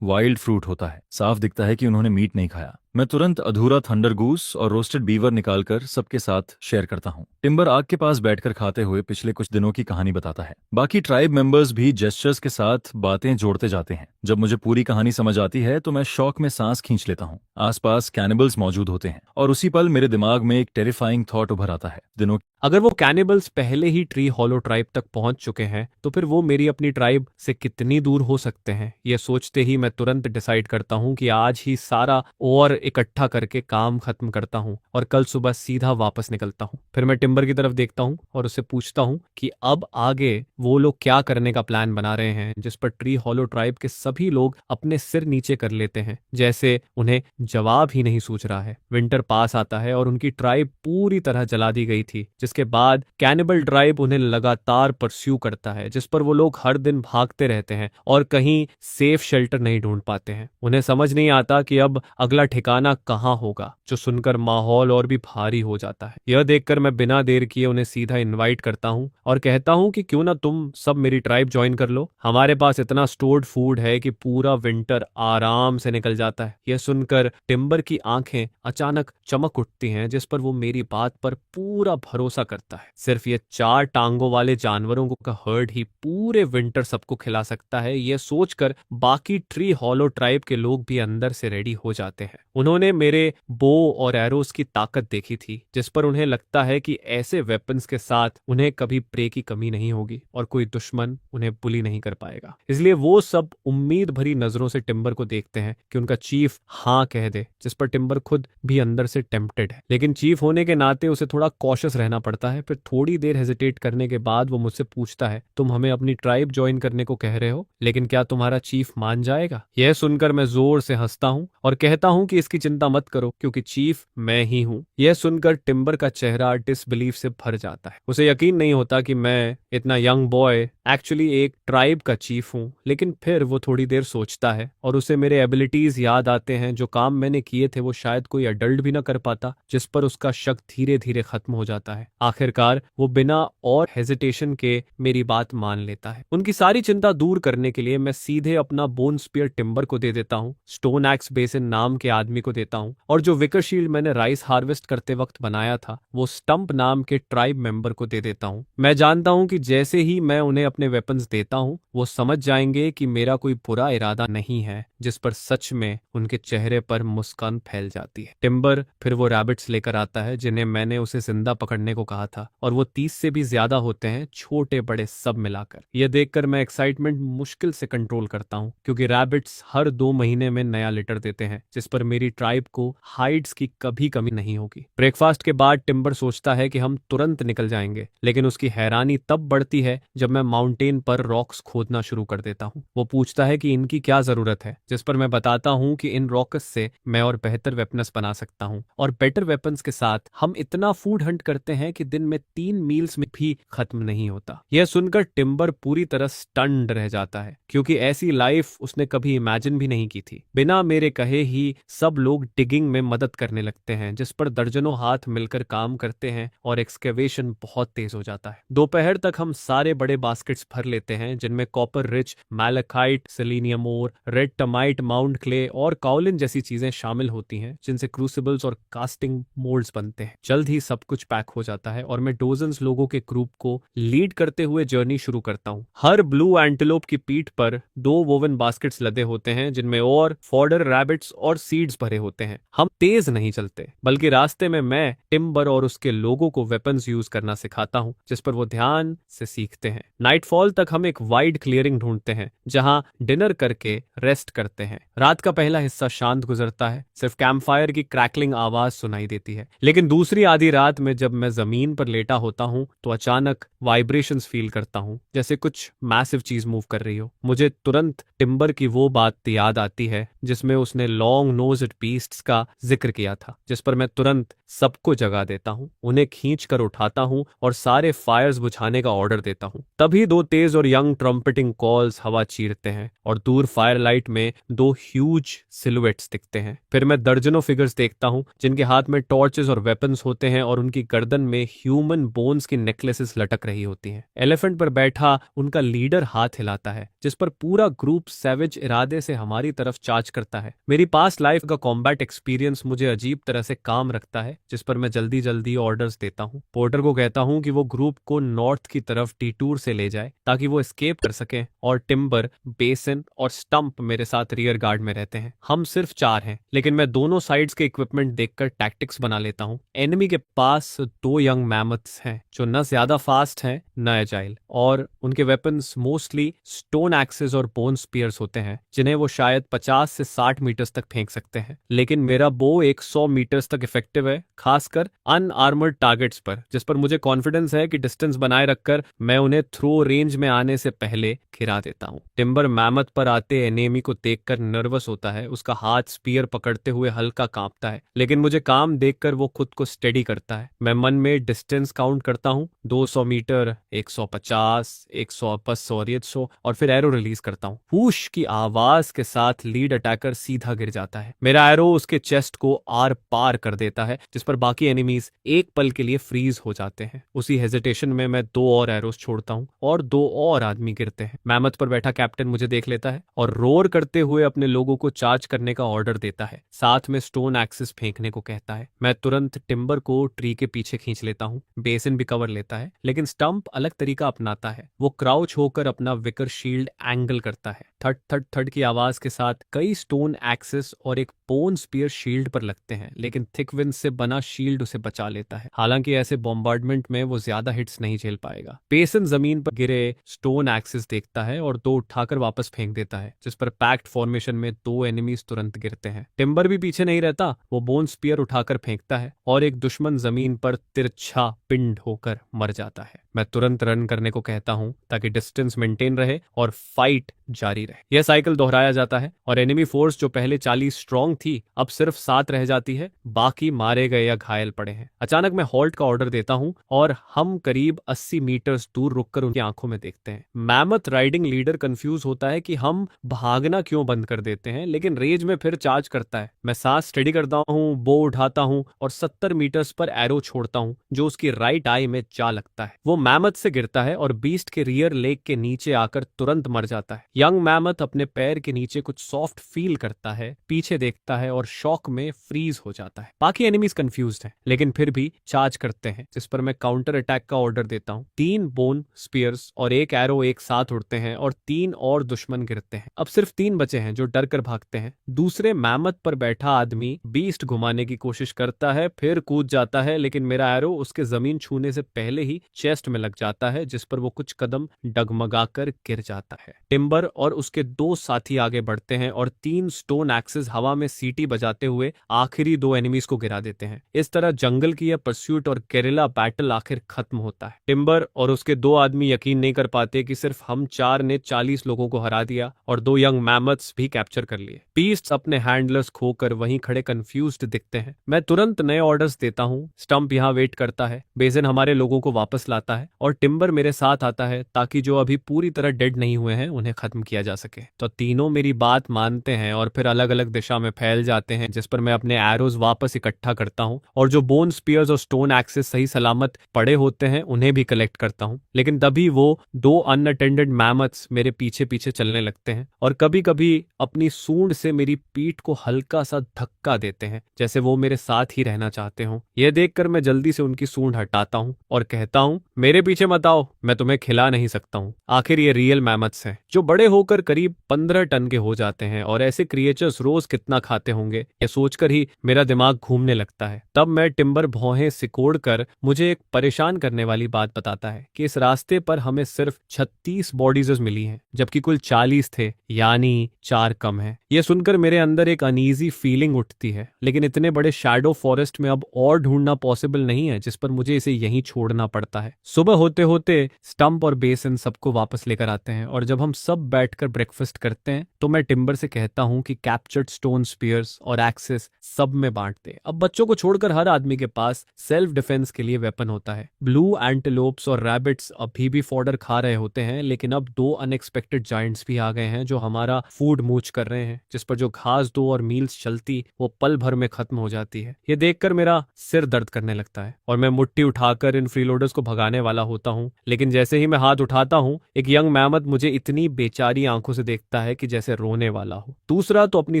वाइल्ड फ्रूट होता है। साफ दिखता है कि उन्होंने मीट नहीं खाया। मैं तुरंत अधूरा थंडर गूस और रोस्टेड बीवर निकालकर सबके साथ शेयर करता हूँ। टिम्बर आग के पास बैठकर खाते हुए पिछले कुछ दिनों की कहानी बताता है। बाकी ट्राइब मेंबर्स भी जेस्चर्स के साथ बातें जोड़ते जाते हैं। जब मुझे पूरी कहानी समझ आती है तो मैं शौक में सांस खींच लेता हूँ। आसपास कैनिबल्स मौजूद होते हैं और उसी पल मेरे दिमाग में एक टेरिफाइंग थॉट उभर आता है। दिनों अगर वो कैनिबल्स पहले ही ट्री हॉलो ट्राइब तक पहुंच चुके हैं तो फिर वो मेरी अपनी ट्राइब से कितनी दूर हो सकते हैं। ये सोचते ही मैं तुरंत डिसाइड करता हूँ कि आज ही सारा और इकट्ठा करके काम खत्म करता हूँ और कल सुबह सीधा वापस निकलता हूँ। फिर मैं टिम्बर की तरफ देखता हूँ और उससे पूछता हूँ कि अब आगे वो लोग क्या करने का प्लान बना रहे हैं, जिस पर ट्री हॉलो ट्राइब के सभी लोग अपने सिर नीचे कर लेते हैं, जैसे उन्हें जवाब ही नहीं सूझ रहा है। विंटर पास आता है और उनकी ट्राइब पूरी तरह जला दी गई थी, जिसके बाद कैनिबल ट्राइब उन्हें लगातार परस्यू करता है, जिस पर वो लोग हर दिन भागते रहते हैं और कहीं सेफ शेल्टर नहीं ढूंढ पाते हैं। उन्हें समझ नहीं आता कि अब अगला ठिकाना कहाँ होगा, जो सुनकर माहौल और भी भारी हो जाता है। यह देखकर मैं बिना देर किए उन्हें सीधा इनवाइट करता हूँ और कहता हूँ कि क्यों ना तुम सब मेरी ट्राइब ज्वाइन कर लो। हमारे पास इतना स्टोर्ड फूड है कि पूरा विंटर आराम से निकल जाता है। यह सुनकर टिम्बर की आंखें अचानक चमक उठती हैं, जिस पर वो मेरी बात पर पूरा भरोसा करता है। सिर्फ ये 4 टांगों वाले जानवरों का हर्ड ही पूरे विंटर सबको खिला सकता है। यह सोचकर बाकी ट्री हॉलो ट्राइब के लोग भी अंदर से रेडी हो जाते हैं। उन्होंने मेरे बो और एरोस की ताकत देखी थी, जिस पर उन्हें लगता है कि ऐसे वेपन्स के साथ उन्हें कभी प्रे की कमी नहीं होगी और कोई दुश्मन उन्हें बुली नहीं कर पाएगा। इसलिए वो सब उम्मीद भरी नजरों से टिम्बर को देखते हैं कि उनका चीफ हाँ कह दे, जिस पर टिम्बर खुद भी अंदर से टेम्प्टेड है, लेकिन चीफ होने के नाते उसे थोड़ा कॉशियस रहना पड़ता है। फिर थोड़ी देर हेजिटेट करने के बाद वो मुझसे पूछता है, तुम हमें अपनी ट्राइब ज्वाइन करने को कह रहे हो, लेकिन क्या तुम्हारा चीफ मान जाएगा? यह सुनकर मैं जोर से हंसता हूँ और कहता हूँ कि इसकी चिंता मत करो, क्योंकि चीफ मैं ही हूँ। यह सुनकर टिम्बर का चेहरा डिसबिलीफ से भर जाता है। उसे यकीन नहीं होता कि मैं इतना यंग बॉय एक्चुअली एक ट्राइब का चीफ हूँ। लेकिन फिर वो थोड़ी देर सोचता है और उसे मेरे एबिलिटीज याद आते हैं। जो काम मैंने किए थे वो शायद कोई अडल्ट भी ना कर पाता, जिस पर उसका शक धीरे धीरे खत्म हो जाता है। आखिरकार वो बिना और हेजिटेशन के मेरी बात मान लेता है। उनकी सारी चिंता दूर करने के लिए मैं सीधे अपना बोन स्पीयर टिम्बर को दे देता हूँ, स्टोन एक्स बेसिन नाम के आदमी को देता हूँ, और जो विकर शील्ड मैंने राइस हार्वेस्ट करते वक्त बनाया था वो स्टंप नाम के ट्राइब मेंबर को दे देता हूँ। मैं जानता हूँ कि जैसे ही मैं उन्हें अपने वेपन्स देता हूँ वो समझ जाएंगे कि मेरा कोई बुरा इरादा नहीं है, जिस पर सच में उनके चेहरे पर मुस्कान फैल जाती है। टिम्बर फिर वो रैबिट्स लेकर आता है जिन्हें मैंने उसे जिंदा पकड़ने को कहा था, और वो 30 से भी ज्यादा होते हैं, छोटे बड़े सब मिलाकर। यह देखकर मैं एक्साइटमेंट मुश्किल से कंट्रोल करता हूँ, क्योंकि रैबिट्स हर 2 महीने में नया लिटर देते हैं, जिस पर मेरी ट्राइब को हाइड्स की कभी कमी नहीं होगी। ब्रेकफास्ट के बाद टिम्बर सोचता है कि हम तुरंत निकल जाएंगे, लेकिन उसकी हैरानी तब बढ़ती है जब मैं माउंटेन पर रॉक्स खोदना शुरू कर देता हूँ। वो पूछता है कि इनकी क्या जरूरत है, जिस पर मैं बताता हूँ कि इन रॉक्स से मैं और बेहतर वेपन्स बना सकता हूँ, और बेटर वेपन्स के साथ हम इतना फूड हंट करते हैं कि दिन में 3 मील्स में भी खत्म नहीं होता। यह सुनकर टिम्बर पूरी तरह स्टन्ड रह जाता है, क्योंकि ऐसी लाइफ उसने कभी इमेजिन भी नहीं की थी। बिना मेरे कहे ही सब लोग डिगिंग में मदद करने लगते हैं, जिस पर दर्जनों हाथ मिलकर काम करते हैं और एक्सकेवेशन बहुत तेज हो जाता है। दोपहर तक हम सारे बड़े बास्केट्स भर लेते हैं, जिनमें कॉपर रिच मैलेकाइट, सेलेनियम ओर, रेड टमाइट, माउंट क्ले और काउलिन जैसी चीजें शामिल होती हैं, जिनसे क्रूसिबल्स और कास्टिंग मोल्ड्स बनते हैं। जल्द ही सब कुछ पैक हो जाता है और मैं डोजन्स लोगों के ग्रुप को लीड करते हुए जर्नी शुरू करता हूँ। हर ब्लू एंटीलोप की पीठ पर 2 वोवन बास्केट्स लदे होते हैं, जिनमें और फॉडर, रैबिट्स और सीड्स भरे होते हैं। हम तेज नहीं चलते, बल्कि रास्ते में मैं टिम्बर और उसके लोगों को वेपन्स यूज करना सिखाता हूँ, जिस पर वो ध्यान से सीखते हैं। नाइटफॉल तक हम एक वाइड क्लियरिंग ढूंढते हैं जहां डिनर करके रेस्ट करते हैं। रात का पहला हिस्सा शांत गुजरता है, सिर्फ कैंपफायर की क्रैकलिंग आवाज सुनाई देती है। लेकिन दूसरी आधी रात में जब मैं जमीन पर लेटा होता हूँ तो अचानक वाइब्रेशंस फील करता हूँ, जैसे कुछ मैसिव चीज मूव कर रही हो। मुझे तुरंत टिम्बर की वो बात याद आती है जिसमें उसने लॉन्ग नोज्ड बीस्ट्स का जिक्र किया था, जिस पर मैं तुरंत सबको जगा देता हूँ, उन्हें खींच कर उठाता हूँ और सारे फायर्स बुझाने का ऑर्डर देता हूँ। तभी 2 तेज और यंग ट्रम्पेटिंग कॉल्स हवा चीरते हैं और दूर फायरलाइट में 2 ह्यूज सिलुएट्स दिखते हैं। फिर मैं दर्जनों फिगर्स देखता हूँ जिनके हाथ में टॉर्चेस और वेपन्स होते हैं और उनकी गर्दन में ह्यूमन बोन्स की नेकलेसेस लटक रही होती हैं। एलिफेंट पर बैठा उनका लीडर हाथ हिलाता है, जिस पर पूरा ग्रुप सैवेज इरादे से हमारी तरफ चार्ज करता है। मेरी पास्ट लाइफ का कॉम्बैट एक्सपीरियंस मुझे अजीब तरह से काम रखता है, जिस पर मैं जल्दी जल्दी ऑर्डर्स देता हूँ। पोर्टर को कहता हूँ कि वो ग्रुप को नॉर्थ की तरफ डिटूर से ले जाए ताकि वो एस्केप कर सके, और टिम्बर, बेसन और स्टंप मेरे साथ रियर गार्ड में रहते हैं। हम सिर्फ 4 हैं, लेकिन मैं दोनों साइड्स के इक्विपमेंट देखकर टैक्टिक्स बना लेता हूँ। एनिमी के पास 2 यंग मैमथ्स हैं जो न ज्यादा फास्ट हैं न एजाइल, और उनके वेपन्स मोस्टली स्टोन एक्सेस और बोन स्पीयर्स होते हैं, जिन्हें वो शायद 50 से 60 मीटर्स तक फेंक सकते हैं। लेकिन मेरा बो 100 मीटर्स तक इफेक्टिव है, खासकर अनआर्मर्ड टारगेट्स पर, जिस पर मुझे कॉन्फिडेंस है कि डिस्टेंस बनाए रखकर मैं उन्हें थ्रो रेंज में आने से पहले गिरा देता हूँ। टिम्बर मैमथ पर आते एनिमी को देखकर नर्वस होता है, उसका हाथ स्पीयर पकड़ते हुए हल्का कांपता है, लेकिन मुझे काम देखकर वो खुद को स्टेडी करता है। मैं मन में डिस्टेंस काउंट करता हूँ, 200 मीटर, 150, 100 और फिर एरो रिलीज करता हूँ। हुश की आवाज के साथ लीड अटैकर सीधा गिर जाता है। मेरा एरो उसके चेस्ट को आर पार कर देता है, जिस पर बाकी एनिमीज एक पल के लिए फ्रीज हो जाते हैं। उसी हेजिटेशन में मैं 2 और एरोस छोड़ता हूँ और 2 और आदमी गिरते हैं। मैमथ पर बैठा कैप्टन मुझे देख लेता है और रोर करते हुए अपने लोगों को चार्ज करने का ऑर्डर देता है, साथ में स्टोन एक्सिस फेंकने को कहता है। मैं तुरंत टिम्बर को ट्री के पीछे खींच लेता हूँ। बेसिन भी कवर लेता है, लेकिन स्टंप अलग तरीका अपनाता है। वो क्राउच होकर अपना विकर शील्ड एंगल करता है। थड थड थड की आवाज के साथ कई स्टोन एक्सिस और एक बोन स्पीयर शील्ड पर लगते हैं, लेकिन थिक विंड से बना शील्ड उसे बचा लेता है। हालांकि ऐसे बॉम्बार्डमेंट में वो ज्यादा हिट्स नहीं झेल पाएगा। बेसन जमीन पर गिरे स्टोन एक्सिस देखता है और 2 उठाकर वापस फेंक देता है, जिस पर पैक्ट फॉर्मेशन में 2 एनिमीज तुरंत गिरते हैं। टिम्बर भी पीछे नहीं रहता, वो बोन स्पीयर उठाकर फेंकता है और एक दुश्मन जमीन पर तिरछा पिंड होकर मर जाता है। मैं तुरंत रन करने को कहता हूं ताकि डिस्टेंस मेंटेन रहे और फाइट जारी रहे। यह साइकिल दोहराया जाता है और एनिमी फोर्स जो पहले 40 स्ट्रांग थी अब सिर्फ 7 रह जाती है, बाकी मारे गए या घायल पड़े हैं। अचानक मैं हॉल्ट का ऑर्डर देता हूं और हम करीब 80 मीटर्स दूर रुककर उनकी आंखों में देखते हैं। मैमथ राइडिंग लीडर कंफ्यूज होता है कि हम भागना क्यों बंद कर देते हैं, लेकिन रेज में फिर चार्ज करता है। मैं सांस स्टेडी करता हूं, बो उठाता हूं और 70 मीटर्स पर एरो छोड़ता हूं जो उसकी राइट आई में जा लगता है। वो मैमथ से गिरता है और बीस्ट के रियर लेग के नीचे आकर तुरंत मर जाता है। यंग मैमथ अपने पैर के नीचे कुछ सॉफ्ट फील करता है, पीछे देखता है और शॉक में फ्रीज हो जाता है। बाकी एनिमीज कंफ्यूज्ड हैं, लेकिन फिर भी चार्ज करते हैं, जिस पर मैं काउंटर अटैक का ऑर्डर देता हूँ। 3 बोन स्पीयर्स और 1 एरो एक साथ उड़ते हैं और 3 और दुश्मन गिरते हैं। अब सिर्फ 3 बचे हैं जो डर कर भागते हैं। दूसरे मैमथ पर बैठा आदमी बीस्ट घुमाने की कोशिश करता है, फिर कूद जाता है, लेकिन मेरा एरो उसके जमीन छूने से पहले ही चेस्ट में लग जाता है, जिस पर वो कुछ कदम डगमगाकर गिर जाता है। टिम्बर और उसके 2 साथी आगे बढ़ते हैं और 3 स्टोन एक्सिस हवा में सीटी बजाते हुए आखिरी 2 एनिमीज को गिरा देते हैं। इस तरह जंगल की यह परस्यूट और गेरिला बैटल आखिर खत्म होता है। टिम्बर और उसके 2 आदमी यकीन नहीं कर पाते कि सिर्फ हम 4 ने 40 लोगों को हरा दिया और 2 यंग मैमथ्स भी कैप्चर कर लिए। बीस्ट्स अपने हैंडलर्स खोकर वहीं खड़े कंफ्यूज्ड दिखते हैं। मैं तुरंत नए ऑर्डर्स देता हूँ। स्टंप यहाँ वेट करता है, बेजन हमारे लोगों को वापस लाता है और टिम्बर मेरे साथ आता है ताकि जो अभी पूरी तरह डेड नहीं हुए हैं उन्हें खत्म किया जा सके। तो तीनों मेरी बात मानते हैं और फिर अलग अलग दिशा में फैल जाते हैं, जिस पर मैं अपने एरोज वापस इकट्ठा करता हूँ और जो बोन स्पीयर्स और स्टोन एक्सिस सही सलामत पड़े होते हैं उन्हें भी कलेक्ट करता हूँ। लेकिन तभी वो 2 अनअटेंडेड मैमथ्स मेरे पीछे पीछे चलने लगते हैं और कभी कभी अपनी सूंड से मेरी पीठ को हल्का सा धक्का देते हैं, जैसे वो मेरे साथ ही रहना चाहते हों। यह देखकर मैं जल्दी से उनकी सूंड हटाता हूँ और कहता हूँ, मेरे पीछे मत आओ, मैं तुम्हें खिला नहीं सकता हूँ। आखिर ये रियल मैमथ्स हैं जो बड़े होकर करीब 15 टन के हो जाते हैं और ऐसे क्रिएचर्स रोज कितना खाते होंगे, यह सोचकर ही मेरा दिमाग घूमने लगता है। तब मैं टिम्बर भौहें सिकोड़ कर मुझे एक परेशान करने वाली बात बताता है कि इस रास्ते पर हमें सिर्फ 36 बॉडीज मिली हैं, जबकि कुल 40 थे, यानी 4 कम है। यह सुनकर मेरे अंदर एक अनईजी फीलिंग उठती है, लेकिन इतने बड़े शैडो फॉरेस्ट में अब और ढूंढना पॉसिबल नहीं है, जिस पर मुझे इसे यहीं छोड़ना पड़ता है। सुबह होते होते स्टंप और बेसन सबको वापस लेकर आते हैं और जब हम सब बैठकर ब्रेकफास्ट करते हैं तो मैं टिम्बर से कहता हूँ कि कैप्चर्ड स्टोन स्पीयर्स और एक्सेस सब में बांट दे। अब बच्चों को छोड़कर हर आदमी के पास सेल्फ डिफेंस के लिए वेपन होता है। ब्लू एंटेलोप्स और रैबिट्स अभी भी फॉडर खा रहे होते हैं, लेकिन अब दो अनएक्सपेक्टेड जायंट्स भी आ गए हैं जो हमारा फूड मूच कर रहे हैं, जिस पर जो घास दो और मील्स चलती वो पल भर में खत्म हो जाती है। ये देखकर मेरा सिर दर्द करने लगता है और मैं मुट्ठी उठाकर इन फ्रीलोडर्स को भगाने वाला होता हूँ, लेकिन जैसे ही मैं हाथ उठाता हूँ एक यंग मैमथ मुझे इतनी बेचारी आंखों से देखता है कि जैसे रोने वाला हो। दूसरा तो अपनी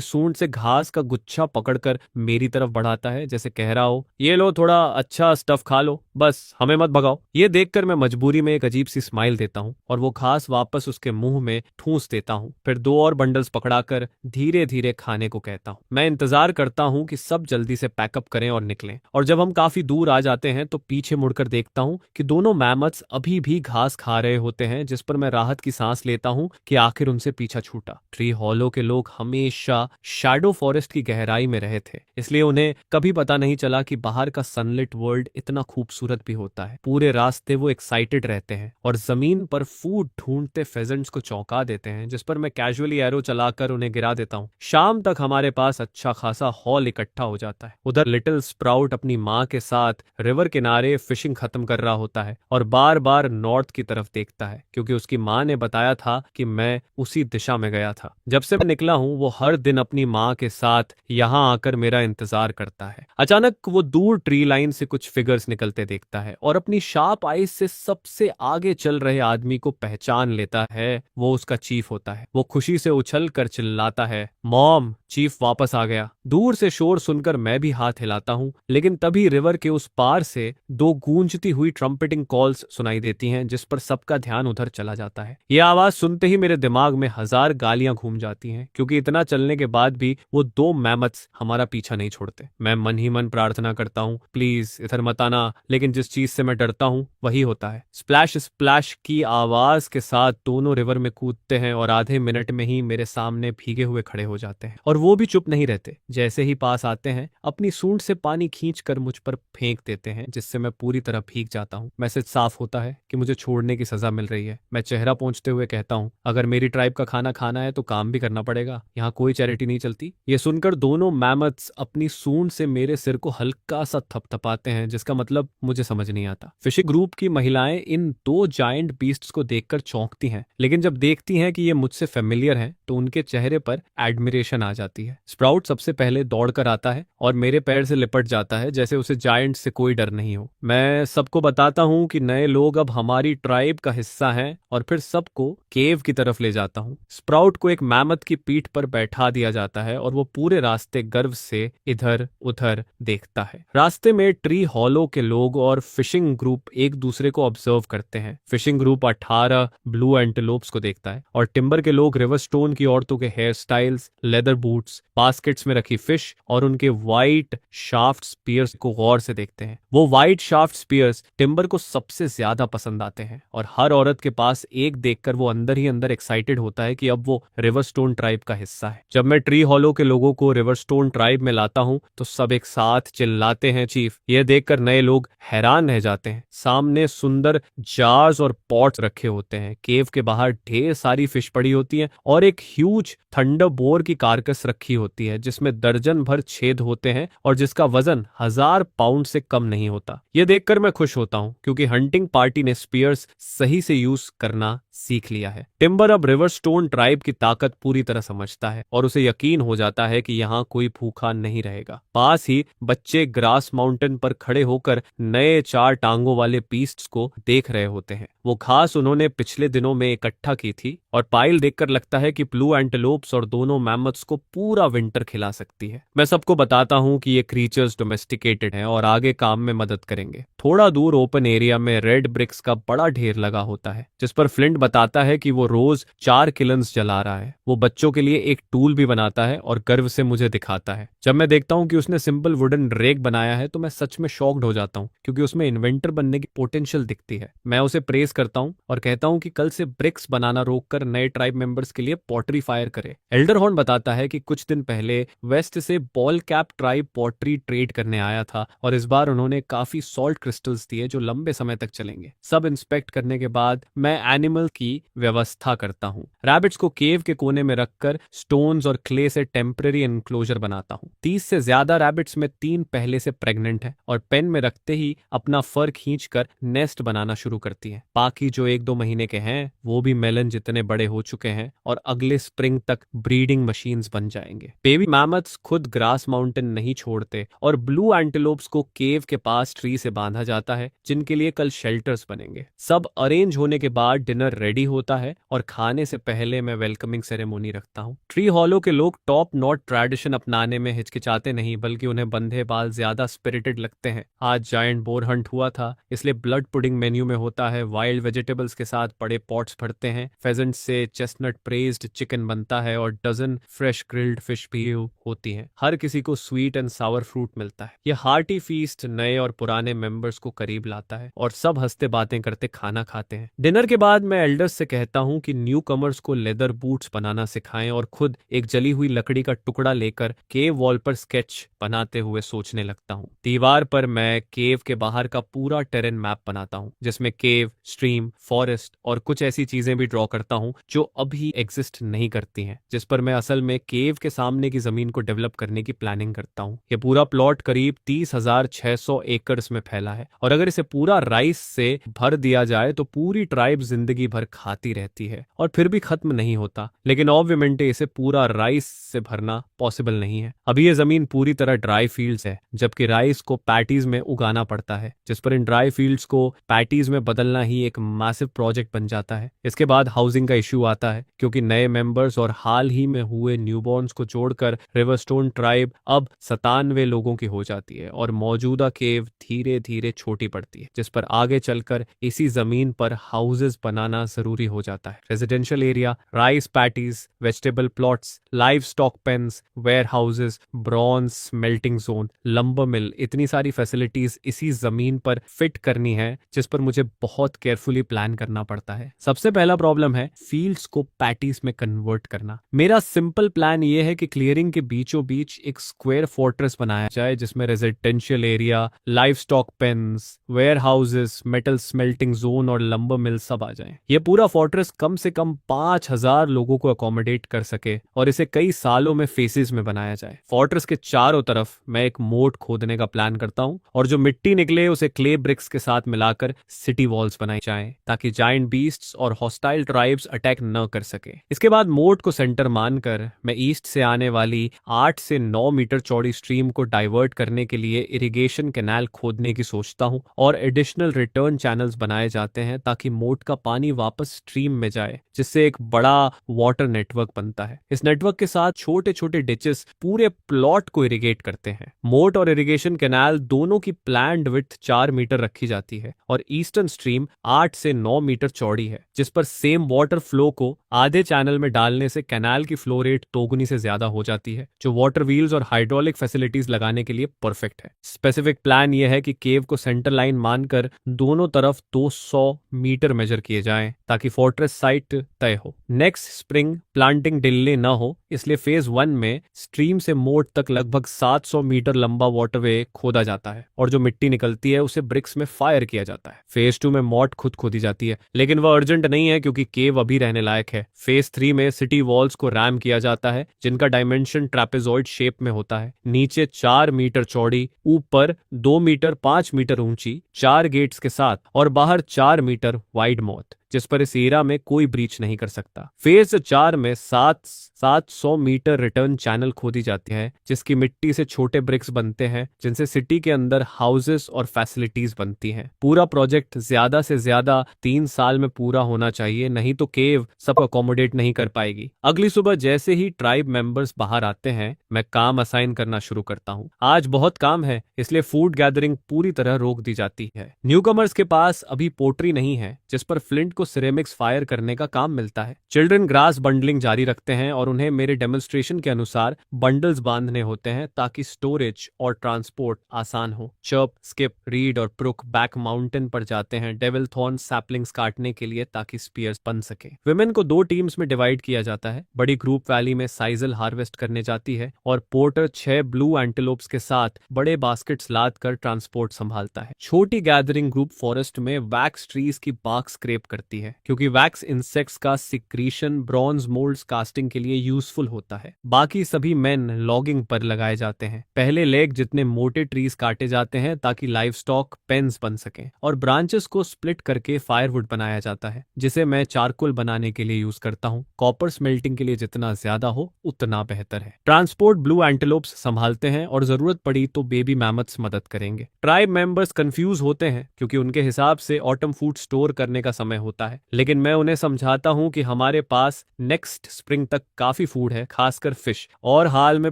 सूंड से घास का गुच्छा पकड़कर मेरी तरफ बढ़ाता है, जैसे कह रहा हो ये लो थोड़ा अच्छा स्टफ खा लो, बस हमें मत भगाओ। ये देखकर मैं मजबूरी में एक अजीब सी स्माइल देता हूँ और वो घास वापस उसके मुंह में ठूंस देता हूँ। फिर दो और बंडल्स पकड़ाकर धीरे धीरे खाने को कहता हूँ। मैं इंतजार करता हूँ कि सब जल्दी से पैकअप करें और निकलें, और जब हम काफी दूर आ जाते हैं तो पीछे मुड़कर देखता हूँ कि दोनों मैमथ्स अभी भी घास खा रहे होते हैं, जिस पर मैं राहत की सांस लेता हूँ कि आखिर उनसे पीछा छूटा। ट्री हॉलो के लोग हमेशा शैडो फॉरेस्ट की गहराई में रहे थे, इसलिए उन्हें कभी पता नहीं चला कि बाहर का सनलिट वर्ल्ड इतना खूबसूरत भी होता है। पूरे रास्ते वो एक्साइटेड रहते हैं और जमीन पर फूड ढूंढते फेजेंट्स को चौंका देते हैं, जिस पर मैं कैजुअली एरो चलाकर उन्हें गिरा देता हूँ। शाम तक हमारे पास अच्छा खासा हॉल इकट्ठा हो जाता है। उधर लिटिल स्प्राउट अपनी माँ के साथ रिवर किनारे फिशिंग खत्म कर रहा होता है और बार बार नॉर्थ की तरफ देखता है, क्योंकि उसकी माँ ने बताया था कि मैं उसी दिशा में गया था। जब से मैं निकला हूँ वो हर दिन अपनी माँ के साथ यहाँ आकर मेरा इंतजार करता है। अचानक वो दूर ट्री लाइन से कुछ फिगर्स निकलते देखता है और अपनी शार्प आईज से सबसे आगे चल रहे आदमी को पहचान लेता है। वो उसका चीफ होता है। वो खुशी से उछल कर चिल्लाता है, मॉम, चीफ वापस आ गया। दूर से शोर सुनकर मैं भी हाथ हिलाता हूँ, लेकिन तभी रिवर के उस पार से दो गूंजती हुई ट्रम्पेटिंग कॉल्स सुनाई देती हैं, जिस पर सबका ध्यान उधर चला जाता है। ये आवाज सुनते ही मेरे दिमाग में हजार गालियां घूम जाती हैं, क्योंकि इतना चलने के बाद भी वो दो मैमथ्स हमारा पीछा नहीं छोड़ते। मैं मन ही मन प्रार्थना करता हूँ, प्लीज इधर मत आना, लेकिन जिस चीज से मैं डरता हूँ वही होता है। स्प्लैश स्प्लैश की आवाज के साथ दोनों रिवर में कूदते हैं और आधे मिनट में ही मेरे सामने भीगे हुए खड़े हो जाते हैं, और वो भी चुप नहीं रहते। जैसे ही पास आते हैं अपनी सूंड से पानी खींचकर मुझ पर फेंक देते हैं, जिससे मैं पूरी तरह भीग जाता हूँ। मैसेज साफ होता है कि मुझे छोड़ने की सजा मिल रही है। मैं चेहरा पोंछते हुए कहता हूँ, अगर मेरी ट्राइब का खाना खाना है तो काम भी करना पड़ेगा, यहाँ कोई चैरिटी नहीं चलती। ये सुनकर दोनों मैमथ्स अपनी सूंड से मेरे सिर को हल्का सा थपथपाते हैं, जिसका मतलब मुझे समझ नहीं आता। फिशिंग ग्रुप की महिलाएं इन दो जायंट बीस्ट्स को देखकर चौंकती हैं, लेकिन जब देखती हैं कि ये मुझसे फेमिलियर हैं तो उनके चेहरे पर एडमिरेशन आ जाती है। स्प्राउट सबसे पहले दौड़कर आता है और मेरे पैर से लिपट जाता है, जैसे उसे जायंट से कोई डर नहीं हो। मैं सबको बताता हूँ कि नए लोग अब हमारी ट्राइब का हिस्सा हैं और फिर सबको केव की तरफ ले जाता हूँ। स्प्राउट को एक मैमथ की पीठ पर बैठा दिया जाता है और वो पूरे रास्ते गर्व से इधर उधर देखता है। रास्ते में ट्री हॉलो के लोग और फिशिंग ग्रुप एक दूसरे को ऑब्जर्व करते हैं। फिशिंग ग्रुप 18 ब्लू एंटेलोप्स को देखता है और टिम्बर के लोग रिवर स्टोन की औरतों के hair styles, leather boots, baskets में रखी फिश और उनके वाइट शाफ्ट स्पीयर्स को गौर से देखते हैं। वो वाइट शाफ्ट स्पीयर्स टिम्बर को सबसे ज्यादा पसंद आते हैं और हर औरत के पास एक देखकर वो अंदर ही अंदर एक्साइटेड होता है कि अब वो रिवर स्टोन ट्राइब का हिस्सा है। जब मैं ट्री हॉलो के लोगों को रिवर स्टोन ट्राइब में लाता हूँ तो सब एक साथ चिल्लाते हैं, चीफ। यह देखकर नए लोग हैरान रह जाते हैं। सामने सुंदर जार्स और पॉट्स रखे होते हैं। केव के बाहर ढेर सारी फिश पड़ी होती हैं और एक ह्यूज थंडर बोर की कारकस रखी होती है, जिसमें दर्जन भर छेद होते हैं और जिसका वजन 1000 पाउंड से कम नहीं होता। यह देखकर मैं खुश होता हूँ, क्योंकि हंटिंग पार्टी ने स्पीयर्स सही से यूज करना सीख लिया है। टिम्बर अब रिवर स्टोन ट्राइब की ताकत पूरी तरह समझता है और उसे यकीन हो जाता है कि यहाँ कोई भूखा नहीं रहेगा। पास ही बच्चे ग्रास माउंटेन पर खड़े होकर नए 4 टांगों वाले बीस्ट्स को देख रहे होते हैं। वो घास उन्होंने पिछले दिनों में इकट्ठा की थी और पाइल देखकर लगता है कि ब्लू एंटेलोप्स और दोनों मैमथ्स को पूरा विंटर खिला सकती है। मैं सबको बताता हूँ कि ये क्रीचर्स डोमेस्टिकेटेड हैं और आगे काम में मदद करेंगे। थोड़ा दूर ओपन एरिया में रेड ब्रिक्स का बड़ा ढेर लगा होता है, जिस पर फ्लिंट बताता है कि वो रोज 4 किलन्स जला रहा है। वो बच्चों के लिए एक टूल भी बनाता है और गर्व से मुझे दिखाता है। जब मैं देखता हूँ कि उसने सिंपल वुडन रेक बनाया है तो मैं सच में शॉक्ड हो जाता हूँ, क्योंकि उसमें इन्वेंटर बनने की पोटेंशियल दिखती है। मैं उसे प्रेस करता हूँ और कहता हूँ कि कल से ब्रिक्स बनाना रोककर नए ट्राइब मेंबर्स के लिए पॉटरी फायर करे। एल्डरहॉर्न बताता है कि कुछ दिन पहले वेस्ट से ball cap tribe pottery trade करने आया था और इस बार उन्होंने काफी सॉल्ट क्रिस्टल्स दिए जो लंबे समय तक चलेंगे। सब इंस्पेक्ट करने के बाद मैं एनिमल की व्यवस्था करता हूँ। रैबिट्स को केव के कोने में रखकर स्टोन्स और क्ले से टेम्पररी एनक्लोजर बनाता हूँ। 30 से ज्यादा रैबिट्स में 3 पहले से प्रेग्नेंट है और पेन में रखते ही अपना फर खींचकर नेस्ट बनाना शुरू करती है। बाकी जो 1-2 महीने के हैं वो भी मेलन जितने बड़े हो चुके हैं और अगले स्प्रिंग तक ब्रीडिंग मशीन्स बन जाएंगे। बेबी मैमथ्स खुद ग्रास माउंटेन नहीं छोड़ते और ब्लू एंटेलोप्स को केव के पास ट्री से बांधा जाता है जिनके लिए कल शेल्टर्स बनेंगे। सब अरेंज होने के बाद डिनर रेडी होता है और खाने से पहले मैं वेलकमिंग सेरेमोनी रखता हूँ। ट्री हॉलो के लोग टॉप नॉट ट्रेडिशन अपनाने में हिचकिचाते नहीं बल्कि उन्हें बंधे बाल ज्यादा स्पिरिटेड लगते हैं। आज जायंट बोर हंट हुआ था इसलिए ब्लड पुडिंग मेन्यू में होता है। वाइल्ड वेजिटेबल्स के साथ बड़े पॉट्स भरते हैं। फेजेंट से चेस्टनट प्रेस्ड चिकन बनता है और डजन फ्रेश ग्रिल्ड फिश भी होती हैं। हर किसी को स्वीट एंड सावर फ्रूट मिलता है। यह हार्टी फीस्ट नए और पुराने मेंबर्स को करीब लाता है और सब हंसते बातें करते खाना खाते हैं। डिनर के बाद मैं एल्डर्स से कहता हूँ कि न्यू कमर्स को लेदर बूट्स बनाना सिखाएं और खुद एक जली हुई लकड़ी का टुकड़ा लेकर केव वॉल पर स्केच बनाते हुए सोचने लगता हूँ। दीवार पर मैं केव के बाहर का पूरा टेरेन मैप बनाता हूँ जिसमें केव, स्ट्रीम, फॉरेस्ट और कुछ ऐसी चीजें भी ड्रॉ करता हूँ जो अभी एग्जिस्ट नहीं करती हैं, जिस पर मैं असल में केव के सामने की जमीन को डेवलप करने की प्लानिंग करता हूँ। यह पूरा प्लॉट करीब 30,600 एकड़्स में फैला है और अगर इसे पूरा राइस से भर दिया जाए तो पूरी ट्राइब जिंदगी भर खाती रहती है और फिर भी खत्म नहीं होता। लेकिन ऑब्वियसली इसे पूरा राइस से भरना पॉसिबल नहीं है। अभी यह जमीन पूरी तरह ड्राई फील्ड्स है जबकि राइस को पैटीज में उगाना पड़ता है, जिस पर इन ड्राई फील्ड्स को पैटीज में बदलना ही एक मैसिव प्रोजेक्ट बन जाता है। इसके बाद हाउसिंग का इश्यू आता है क्योंकि नए मेंबर्स और हाल ही में हुए न्यूबॉर्न्स को जोड़कर रिवरस्टोन ट्राइब अब 97 लोगों की हो जाती है और मौजूदा केव धीरे धीरे छोटी पड़ती है, जिस पर आगे चलकर इसी जमीन पर हाउसेस बनाना जरूरी हो जाता है। Residential area, rice paddies, vegetable plots, livestock pens, warehouses, bronze smelting zone, lumber mill, इतनी सारी फैसिलिटीज इसी जमीन पर फिट करनी है जिस पर मुझे बहुत केयरफुली प्लान करना पड़ता है। सबसे पहला प्रॉब्लम है फील्ड्स को पैटीज में कन्वर्ट करना। मेरा सिंपल प्लान ये है कि क्लियरिंग के बीचों बीच एक स्क्वायर फोर्ट्रेस बनाया जाए जिसमें residential area, livestock pens, warehouses, metal smelting zone और लंबर मिल सब आ जाए। यह पूरा फोर्ट्रेस कम से कम 5,000 लोगों को अकोमोडेट कर सके और इसे कई सालों में फेसेस में बनाया जाए। फोर्ट्रेस के चारों तरफ मैं एक मोट खोदने का प्लान करता हूँ और जो मिट्टी निकले उसे क्ले ब्रिक्स के साथ मिलाकर सिटी वॉल्स बनाई जाएं ताकि जायंट बीस्ट्स और हॉस्टाइल ट्राइब्स अटैक न कर सके। इसके बाद मोट को सेंटर मानकर मैं ईस्ट से आने वाली 8 से 9 मीटर चौड़ी स्ट्रीम को डाइवर्ट करने के लिए इरिगेशन कैनाल खोदने की सोचता हूँ और एडिशनल रिटर्न चैनल्स बनाए जाते हैं ताकि मोट का पानी वापस स्ट्रीम में जाए, जिससे एक बड़ा वाटर नेटवर्क बनता है। इस नेटवर्क के साथ छोटे छोटे डिचेस पूरे प्लॉट को इरिगेट करते हैं। मोट और इरिगेशन कैनाल दोनों की प्लान्ड विड्थ 4 मीटर रखी जाती है और ईस्टर्न स्ट्रीम 8 से 9 मीटर चौड़ी है, जिस पर सेम वाटर फ्लो को आधे चैनल में डालने से कैनाल की फ्लो रेट दोगुनी से ज्यादा हो जाती है, जो वाटर व्हील्स और हाइड्रोलिक फैसिलिटीज लगाने के लिए परफेक्ट है। स्पेसिफिक प्लान यह है कि केव को सेंटर लाइन मानकर दोनों तरफ 200 मीटर मेजर किए जाएं ताकि फोर्ट्रेस साइट तय हो। नेक्स्ट स्प्रिंग प्लांटिंग डिले न हो इसलिए फेज 1 में स्ट्रीम से मोट तक लगभग 700 मीटर लंबा वाटरवे खोदा जाता है और जो मिट्टी निकलती है उसे ब्रिक्स में फायर किया जाता है। फेज 2 में मोट खुद खोदी जाती है लेकिन वह अर्जेंट नहीं है क्योंकि केव अभी रहने लायक है। फेज 3 में सिटी वॉल्स को रैम किया जाता है जिनका डायमेंशन ट्रेपेजॉइड शेप में होता है। नीचे 4 मीटर चौड़ी, ऊपर 2 मीटर 5 मीटर ऊंची 4 गेट्स के साथ और बाहर 4 मीटर वाइड मौत, जिस पर इस एरा में कोई ब्रीच नहीं कर सकता। फेज 4 में 700 मीटर रिटर्न चैनल खोदी जाती है जिसकी मिट्टी से छोटे ब्रिक्स बनते हैं जिनसे सिटी के अंदर हाउसेस और फैसिलिटीज बनती हैं। पूरा प्रोजेक्ट ज्यादा से ज्यादा 3 साल में पूरा होना चाहिए, नहीं तो केव सब अकोमोडेट नहीं कर पाएगी। अगली सुबह जैसे ही ट्राइब मेंबर्स बाहर आते हैं मैं काम असाइन करना शुरू करता हूँ। आज बहुत काम है इसलिए फूड गैदरिंग पूरी तरह रोक दी जाती है। न्यूकमर्स के पास अभी पोट्री नहीं है जिस पर फ्लिंट को को सिरेमिक्स फायर करने का काम मिलता है। चिल्ड्रन ग्रास बंडलिंग जारी रखते हैं और उन्हें मेरे डेमोन्स्ट्रेशन के अनुसार बंडल्स बांधने होते हैं ताकि स्टोरेज और ट्रांसपोर्ट आसान हो। चर्प, स्किप, रीड और ब्रुक बैक माउंटेन पर जाते हैं डेविल थॉर्न सैपलिंग्स काटने के लिए ताकि स्पीयर्स बन सके। विमेन को 2 टीम्स में डिवाइड किया जाता है। बड़ी ग्रुप वैली में साइजल हार्वेस्ट करने जाती है और पोर्टर 6 ब्लू एंटेलोप्स के साथ बड़े बास्केट्स लाद कर ट्रांसपोर्ट संभालता है। छोटी गैदरिंग ग्रुप फॉरेस्ट में वैक्स ट्रीज की बार्क स्क्रैप करती है क्योंकि वैक्स इंसेक्ट्स का सिक्रीशन ब्रॉन्ज मोल्ड्स कास्टिंग के लिए यूजफुल होता है। बाकी सभी मेन लॉगिंग पर लगाए जाते हैं। पहले लेग जितने मोटे ट्रीज काटे जाते हैं ताकि लाइव स्टॉक पेन्स बन सकें और ब्रांचेस को स्प्लिट करके फायरवुड बनाया जाता है जिसे मैं चारकोल बनाने के लिए यूज करता हूँ। कॉपर स्मेल्टिंग के लिए जितना ज्यादा हो उतना बेहतर है। ट्रांसपोर्ट ब्लू एंटेलोप्स संभालते हैं और जरूरत पड़ी तो बेबी मैमथ्स मदद करेंगे। ट्राइब मेंबर्स कंफ्यूज होते हैं क्योंकि उनके हिसाब से ऑटम फूड स्टोर करने का समय होता है, लेकिन मैं उन्हें समझाता हूँ कि हमारे पास नेक्स्ट स्प्रिंग तक काफी फूड है, खासकर फिश। और हाल में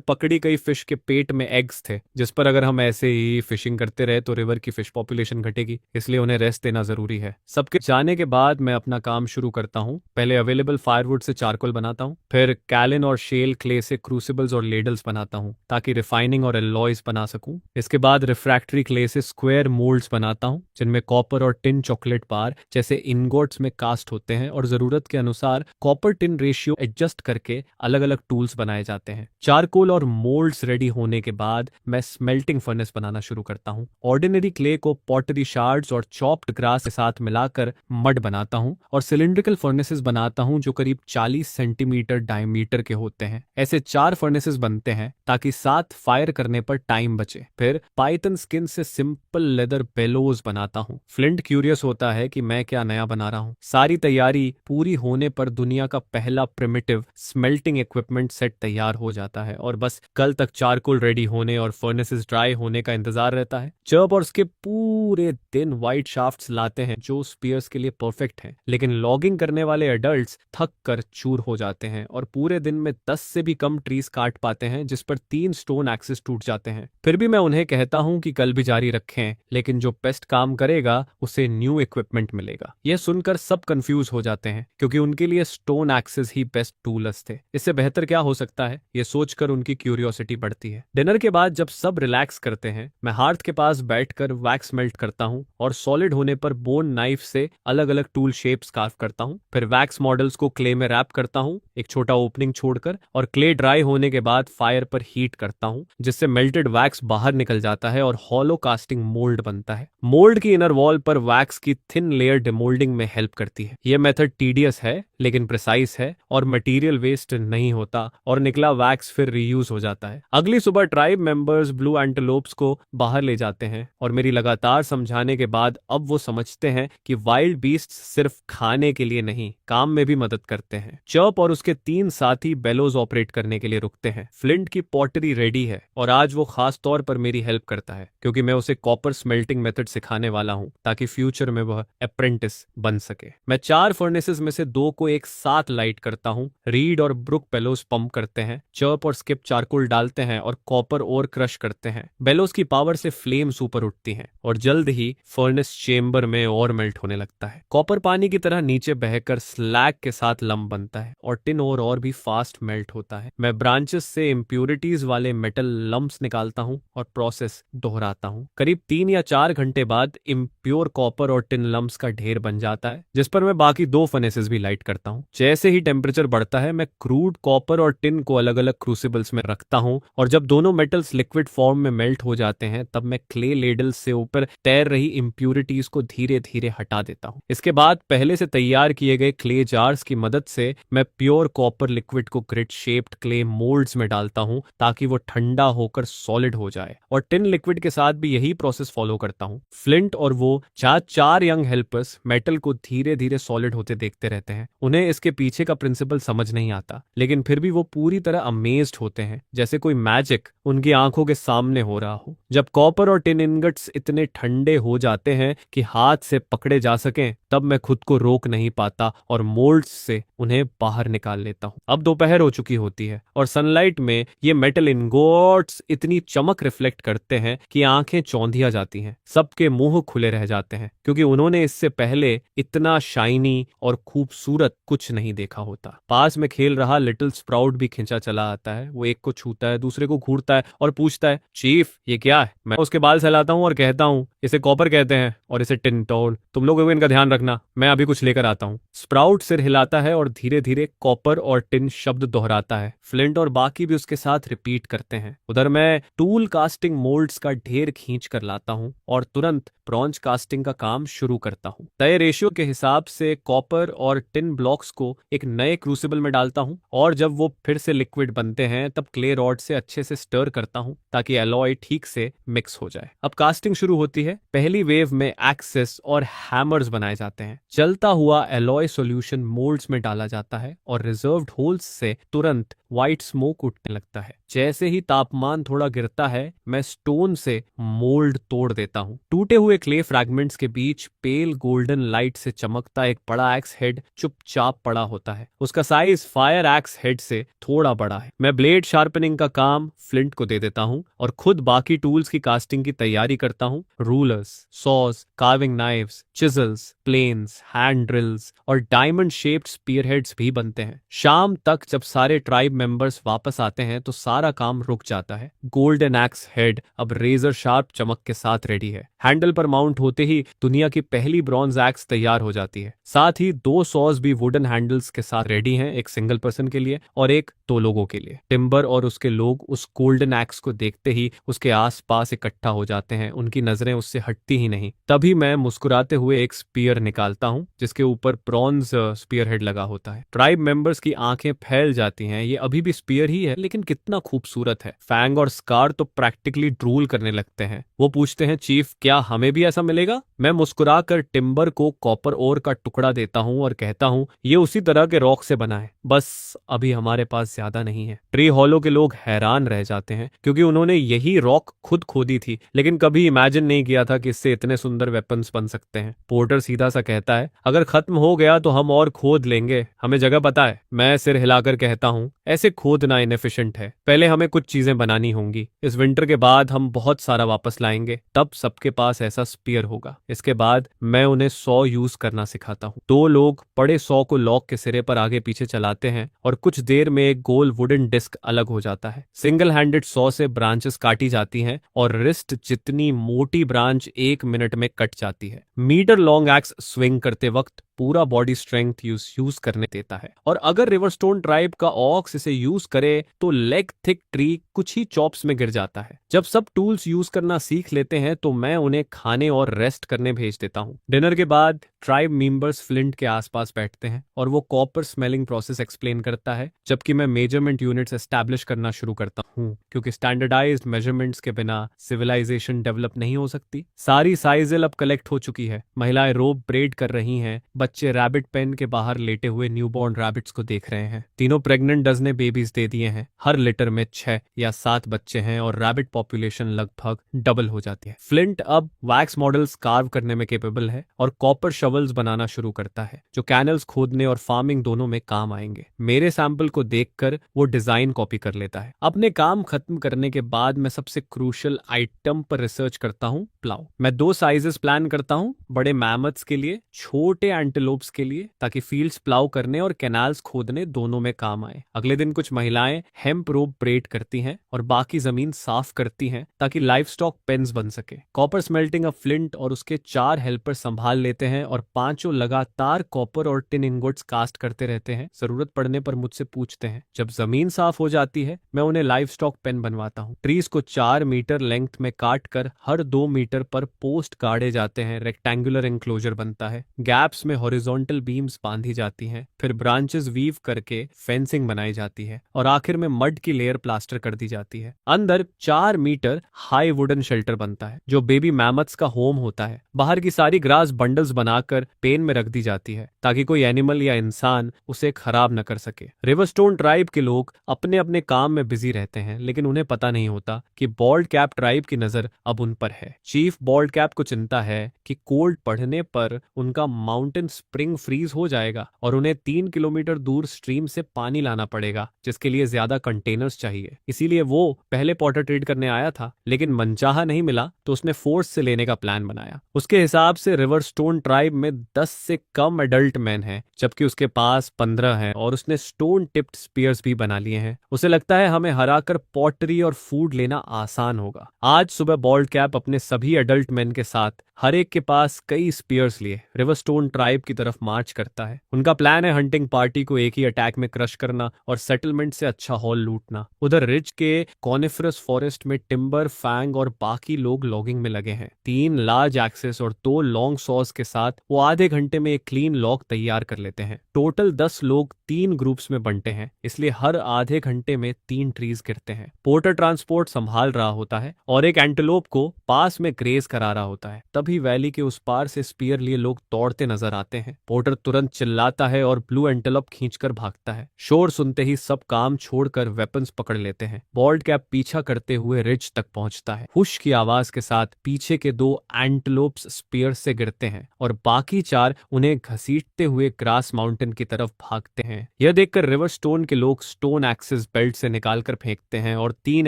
पकड़ी गई फिश के पेट में एग्स थे जिस पर अगर हम ऐसे ही फिशिंग करते रहे तो रिवर की फिश पॉपुलेशन घटेगी, इसलिए उन्हें रेस्ट देना जरूरी है। सबके जाने के बाद मैं अपना काम शुरू करता हूँ। पहले अवेलेबल फायरवुड से चारकोल बनाता हूँ, फिर कैलिन और शेल क्ले से क्रूसिबल्स और लेडल्स बनाता हूँ ताकि रिफाइनिंग और एलॉयज बना सकूं। इसके बाद रिफ्रैक्टरी क्ले से स्क्वायर मोल्ड्स बनाता हूँ जिनमें कॉपर और टिन चॉकलेट बार जैसे इनगोट्स में कास्ट होते हैं और जरूरत के अनुसार कॉपर टिन रेशियो एडजस्ट करके अलग अलग टूल्स बनाए जाते हैं। चारकोल और मोल्ड्स रेडी होने के बाद मैं स्मेल्टिंग फर्नेस बनाना शुरू करता हूँ। ऑर्डिनरी क्ले को पॉटरी शार्ड्स और चॉप्ड ग्रास के साथ मिलाकर मड बनाता हूँ और सिलिंड्रिकल फर्नेसेस बनाता हूँ जो करीब 40 सेंटीमीटर डायमीटर के होते हैं। ऐसे 4 फर्नेसेस बनते हैं ताकि 7 फायर करने पर टाइम बचे। फिर पाइथन स्किन से सिंपल लेदर बेलोज बनाता हूँ। फ्लिंट क्यूरियस होता है कि मैं क्या नया बना रहा हूँ। सारी तैयारी पूरी होने पर दुनिया का पहला प्रिमिटिव स्मेल्टिंग इक्विपमेंट सेट तैयार हो जाता है और बस कल तक चारकोल रेडी होने और फर्नेसेस ड्राई होने का इंतजार रहता है। चर्प और उसके पूरे दिन वाइट शाफ्ट्स लाते हैं जो स्पीयर्स के लिए परफेक्ट हैं, लेकिन लॉगिंग करने वाले एडल्ट्स थक कर चूर हो जाते हैं और पूरे दिन में 10 से भी कम ट्रीज काट पाते हैं जिस पर 3 स्टोन एक्सेस टूट जाते हैं। फिर भी मैं उन्हें कहता हूं कि कल भी जारी रखें, लेकिन जो बेस्ट काम करेगा उसे न्यू इक्विपमेंट मिलेगा। यह सुनकर सब कंफ्यूज हो जाते हैं क्योंकि उनके लिए स्टोन एक्सेस ही बेस्ट टूल्स थे। इससे बेहतर क्या हो सकता है, ये सोचकर उनकी क्यूरियोसिटी बढ़ती है। डिनर के बाद जब सब रिलैक्स करते हैं मैं हार्थ के पास बैठकर वैक्स मेल्ट करता हूं और सॉलिड होने पर बोन नाइफ से अलग अलग टूल शेप्स कार्व करता हूं। फिर वैक्स मॉडल्स को क्ले में रैप करता हूं एक छोटा ओपनिंग छोड़कर और क्ले ड्राई होने के बाद फायर पर हीट करता हूं जिससे मेल्टेड वैक्स बाहर निकल जाता है और हॉलो कास्टिंग मोल्ड बनता है। मोल्ड की इनर वॉल पर वैक्स की थिन लेयर डिमोल्डिंग में हेल्प करती है। यह मेथड टीडियस है लेकिन प्रिसाइज है और मटेरियल वेस्ट नहीं होता और निकला वैक्स फिर रीयूज हो जाता है। अगली सुबह ट्राइब मेंबर्स ब्लू एंटेलोप्स को बाहर ले जाते हैं और मेरी लगातार समझाने के बाद अब वो समझते हैं कि वाइल्ड बीस्ट्स सिर्फ खाने के लिए नहीं, काम में भी मदद करते हैं। चर्प और उसके 3 साथी बेलोज ऑपरेट करने के लिए रुकते हैं। फ्लिंट की पॉटरी रेडी है और आज वो खास तौर पर मेरी हेल्प करता है क्योंकि मैं उसे कॉपर स्मेल्टिंग मेथड सिखाने वाला हूं ताकि फ्यूचर में वह अप्रेंटिस बन सके। मैं 4 फर्नेसेस में से 2 को एक साथ लाइट करता हूं। रीड और ब्रुक बेलोज पंप करते हैं, चर्प और स्किप चारकोल डालते हैं और कॉपर और क्रश करते हैं। बेलोज की पावर से फ्लेम्स ऊपर उठती हैं और जल्द ही फर्नेस चेंबर में और मेल्ट होने लगता है। कॉपर पानी की तरह नीचे बहकर स्लैग के साथ लंप बनता है और टिन और भी फास्ट मेल्ट होता है। मैं ब्रांचेस से इम्प्यूरिटीज वाले मेटल लंप्स निकालता हूं और प्रोसेस दोहराता हूं। करीब 3 या 4 घंटे बाद इम्प्योर कॉपर और टिन लंप्स का ढेर बन जाता है जिस पर मैं बाकी 2 फर्नेसेस भी लाइट करता हूं। जैसे ही टेम्परेचर बढ़ता है मैं क्रूड कॉपर और टिन को अलग अलग क्रूसिबल्स में रखता हूं और जब दोनों मेटल्स लिक्विड फॉर्म में मेल्ट हो जाते हैं तब मैं क्ले लेडल्स से ऊपर तैर रही इम्प्यूरिटीज को धीरे धीरे हटा देता हूं। इसके बाद पहले से तैयार किए गए क्ले जार्स की मदद से मैं प्योर कॉपर लिक्विड को ग्रिड शेप्ड क्ले मोल्ड्स में डालता हूं ताकि वो ठंडा होकर सॉलिड हो जाए और टिन लिक्विड के साथ भी यही प्रोसेस फॉलो करता हूं। फ्लिंट और वो 4 यंग हेल्पर्स मेटल को धीरे धीरे सॉलिड होते देखते रहते हैं। उन्हें इसके पीछे का प्रिंसिपल समझ नहीं आता, लेकिन फिर भी वो पूरी तरह अमेज्ड होते हैं जैसे कोई मैजिक उनकी आंखों के सामने हो रहा हो। जब कॉपर और टिन इनगट्स इतने ठंडे हो जाते हैं कि हाथ से पकड़े जा सकें तब मैं खुद को रोक नहीं पाता और मोल्ड्स से उन्हें बाहर निकाल लेता हूँ। अब दोपहर हो चुकी होती है और सनलाइट में ये मेटल इंगोट्स इतनी चमक रिफ्लेक्ट करते हैं कि आंखें चौंधिया जाती हैं। सबके मुंह खुले रह जाते हैं क्योंकि उन्होंने इससे पहले इतना शाइनी और खूबसूरत कुछ नहीं देखा होता। पास में खेल रहा लिटिल स्प्राउट भी खिंचा चला आता है। वो एक को छूता है, दूसरे को घूरता है और पूछता है, चीफ ये क्या है? मैं उसके बाल सहलाता हूँ और कहता हूँ, इसे कॉपर कहते हैं और इसे टिन टोल। तुम लोग इनका ध्यान रखना, मैं अभी कुछ लेकर आता हूँ। स्प्राउट सिर हिलाता है और धीरे धीरे कॉपर और टिन शब्द दोहराता है। फ्लिंट और बाकी भी उसके साथ रिपीट करते हैं। उधर मैं टूल कास्टिंग मोल्ड्स का ढेर खींच कर लाता हूँ और तुरंत ब्रॉन्ज कास्टिंग का काम शुरू करता हूँ। तय रेशियो के हिसाब से कॉपर और टिन ब्लॉक्स को एक नए क्रूसिबल में डालता हूँ और जब वो फिर से लिक्विड बनते हैं तब क्ले रॉड से अच्छे से स्टर करता हूँ ताकि एलॉय ठीक से मिक्स हो जाए। अब कास्टिंग शुरू होती है। पहली वेव में एक्सेस और हैमर्स बनाए जाते हैं। जलता हुआ एलॉय सॉल्यूशन मोल्ड्स में डाला जाता है और रिजर्व्ड होल्स से तुरंत व्हाइट स्मोक उठने लगता है। जैसे ही तापमान थोड़ा गिरता है मैं स्टोन से मोल्ड तोड़ देता हूँ। टूटे हुए क्ले फ्रैगमेंट्स के बीच पेल गोल्डन लाइट से चमकता एक बड़ा एक्स हेड चुपचाप पड़ा होता है। उसका साइज फायर एक्स हेड से थोड़ा बड़ा है। मैं ब्लेड शार्पनिंग का काम फ्लिंट को दे देता हूँ और खुद बाकी टूल्स की कास्टिंग की तैयारी करता हूँ। Rulers, saws, carving knives, chisels, planes, hand drills और डायमंड शेप्ड स्पीयरहेड्स भी बनते हैं। शाम तक जब सारे ट्राइब मेंबर्स वापस आते हैं तो सारा काम रुक जाता है। गोल्डन एक्स हेड अब रेजर शार्प चमक के साथ रेडी है। हैंडल पर माउंट होते ही दुनिया की पहली ब्रॉन्ज एक्स तैयार हो जाती है। साथ ही 2 सॉज भी वुडन हैंडल्स के साथ रेडी हैं, एक सिंगल पर्सन के लिए और एक 2 लोगों के लिए। टिम्बर और उसके लोग उस गोल्डन एक्स को देखते ही उसके आसपास इकट्ठा हो जाते हैं। उनकी नजरें उससे हटती ही नहीं। तभी मैं मुस्कुराते हुए एक स्पीयर निकालता हूं जिसके ऊपर ब्रॉन्ज स्पीयर हेड लगा होता है। ट्राइब मेंबर्स की आंखें फैल जाती हैं। ये अभी भी स्पीयर ही है लेकिन कितना खूबसूरत है। फैंग और स्कार तो प्रैक्टिकली ड्रूल करने लगते हैं। वो पूछते हैं, चीफ क्या हमें भी ऐसा मिलेगा? मैं मुस्कुरा कर टिम्बर को कॉपर ओर का टुकड़ा देता हूं और कहता हूं, ये उसी तरह के रॉक से बना है, बस अभी हमारे पास ज्यादा नहीं है। ट्री हॉलो के लोग हैरान रह जाते हैं क्योंकि उन्होंने यही रॉक खुद खोदी थी लेकिन कभी इमेजिन नहीं किया था कि इससे इतने सुंदर वेपन्स बन सकते हैं। पोर्टर सीधा सा कहता है, अगर खत्म हो गया तो हम और खोद लेंगे, हमें जगह पता है। मैं सिर हिलाकर कहता हूं, ऐसे खोदना इनएफिशिएंट है, पहले हमें कुछ चीजें बनानी होंगी। इस विंटर के बाद हम बहुत सारा वापस लाएंगे, तब सबके पास ऐसा स्पीयर होगा। इसके बाद मैं उन्हें 100 यूज करना सिखाता हूँ। 2 लोग बड़े 100 को लॉक के सिरे पर आगे पीछे चलाते हैं और कुछ देर में एक गोल वुडन डिस्क अलग हो जाता है। सिंगल हैंडेड 100 से ब्रांचेस काटी जाती हैं और रिस्ट जितनी मोटी ब्रांच 1 मिनट में कट जाती है। मीटर लॉन्ग एक्स स्विंग करते वक्त पूरा बॉडी स्ट्रेंथ यूज करने देता है और अगर रिवरस्टोन ट्राइब का ऑक्स इसे यूज करे तो लेग थिक ट्री कुछ ही चॉप्स में गिर जाता है। जब सब टूल्स यूज करना सीख लेते हैं तो मैं उन्हें खाने और रेस्ट करने भेज देता हूँ। डिनर के बाद ट्राइब मेंबर्स फ्लिंट के आसपास बैठते हैं और वो कॉपर स्मेलिंग प्रोसेस एक्सप्लेन करता है जबकि मैं मेजरमेंट यूनिट्स एस्टैब्लिश करना शुरू करता हूँ क्योंकि स्टैंडर्डाइज्ड मेजरमेंट्स के बिना सिविलाइजेशन डेवलप नहीं हो सकती। सारी साइजेल अब कलेक्ट हो चुकी है। महिलाएं रोप ब्रेड कर रही हैं। बच्चे रैबिट पेन के बाहर लेटे हुए न्यूबॉर्न रैबिट्स को देख रहे हैं। तीनों प्रेग्नेंट डज ने बेबीज दे दिए हैं। हर लिटर में 6 या 7 बच्चे हैं और रैबिट पॉपुलेशन लगभग डबल हो जाती है। फ्लिंट अब वैक्स मॉडल्स कार्व करने में केपेबल है और कॉपर शवल्स बनाना शुरू करता है जो कैनल्स खोदने और फार्मिंग दोनों में काम आएंगे। मेरे सैंपल को देखकर वो डिजाइन कॉपी कर लेता है। अपने काम खत्म करने के बाद मैं सबसे क्रूशियल आइटम पर रिसर्च करता हूँ, प्लाउ। मैं 2 साइजेस प्लान करता हूँ, बड़े मैमथ्स के लिए, छोटे एंटेलोप्स के लिए, ताकि फील्ड्स प्लाउ करने और कैनाल्स खोदने दोनों में काम आए। अगले दिन कुछ महिलाएं हेम्प रोप ब्रेड करती हैं और बाकी जमीन साफ करती हैं ताकि लाइफ स्टॉक पेन्स बन सके। कॉपर स्मेल्टिंग अब फ्लिंट और उसके 4 हेल्पर संभाल लेते हैं और 5 लगातार कॉपर और टिन इंगोट्स कास्ट करते रहते हैं। जरूरत पड़ने पर मुझसे पूछते हैं। जब जमीन साफ हो जाती है मैं उन्हें लाइफ स्टॉक पेन बनवाता हूँ। ट्रीज को 4 मीटर लेंथ में काट कर हर 2 मीटर पर पोस्ट गाड़े जाते हैं। रेक्टेंगुलर एंक्लोजर बनता है। गैप्स में हॉरिजॉन्टल बीम्स बांधी जाती हैं, फिर ब्रांचेस वीव करके फेंसिंग बनाई जाती है और आखिर में मड की लेयर प्लास्टर कर दी जाती है। अंदर 4 मीटर हाई वुडन शेल्टर बनता है जो बेबी मैमथ्स का होम होता है। बाहर की सारी ग्रास बंडल्स बनाकर पेन में रख दी जाती है ताकि कोई एनिमल या इंसान उसे खराब न कर सके। रिवरस्टोन ट्राइब के लोग अपने अपने काम में बिजी रहते हैं, लेकिन उन्हें पता नहीं होता कि बॉल्ड कैप ट्राइब की नजर अब उन पर है। चीफ बॉल्ड कैप को चिंता है कि कोल्ड बढ़ने पर उनका माउंटेन स्प्रिंग फ्रीज हो जाएगा और उन्हें 3 किलोमीटर दूर स्ट्रीम से पानी लाना पड़ेगा, जिसके लिए ज्यादा कंटेनर्स चाहिए। इसीलिए वो पहले पॉटर ट्रेड करने आया था, लेकिन मनचाहा नहीं मिला तो उसने फोर्स से लेने का प्लान बनाया। उसके हिसाब से रिवरस्टोन ट्राइब में 10 से कम एडल्ट मैन हैं, जबकि उसके पास 15 हैं और उसने स्टोन टिप्ड स्पीयर्स भी बना लिए हैं। उसे लगता है हमें हराकर पॉटरी और फूड लेना आसान होगा। आज सुबह बॉल्ड कैप अपने सभी एडल्ट मैन के साथ, हर एक के पास कई स्पीयर्स लिए, रिवरस्टोन ट्राइब की तरफ मार्च करता है। उनका प्लान है हंटिंग पार्टी को एक ही अटैक में क्रश करना और सेटलमेंट से अच्छा हॉल लूटना। उधर रिज के कॉनिफरस फॉरेस्ट में टिम्बर, फैंग और बाकी लोग लॉगिंग में लगे हैं। 3 लार्ज एक्सेस और 2 लॉन्ग सॉस के साथ वो आधे घंटे में एक क्लीन लॉग तैयार कर लेते हैं। टोटल 10 लोग 3 ग्रुप्स में बंटे हैं, इसलिए हर आधे घंटे में 3 ट्रीज गिरते हैं। पोर्टर ट्रांसपोर्ट संभाल रहा होता है और एक एंटेलोप को पास में ग्रेज करा रहा होता है। तभी वैली के उस पार से स्पीयर लिए लोग दौड़ते नजर आते हैं। पोर्टर तुरंत चिल्लाता है और ब्लू एंटेलोप खींचकर भागता है। शोर सुनते ही सब काम छोड़कर वेपन्स पकड़ लेते हैं। बॉल्ड कैप पीछा करते हुए रिज तक पहुंचता है। हुश की आवाज के साथ पीछे के 2 एंटेलोप्स स्पीयर से गिरते हैं और बाकी 4 उन्हें घसीटते हुए ग्रास माउंटेन की तरफ भागते हैं। यह देखकर रिवरस्टोन के लोग स्टोन एक्सिस बेल्ट से निकालकर फेंकते हैं और 3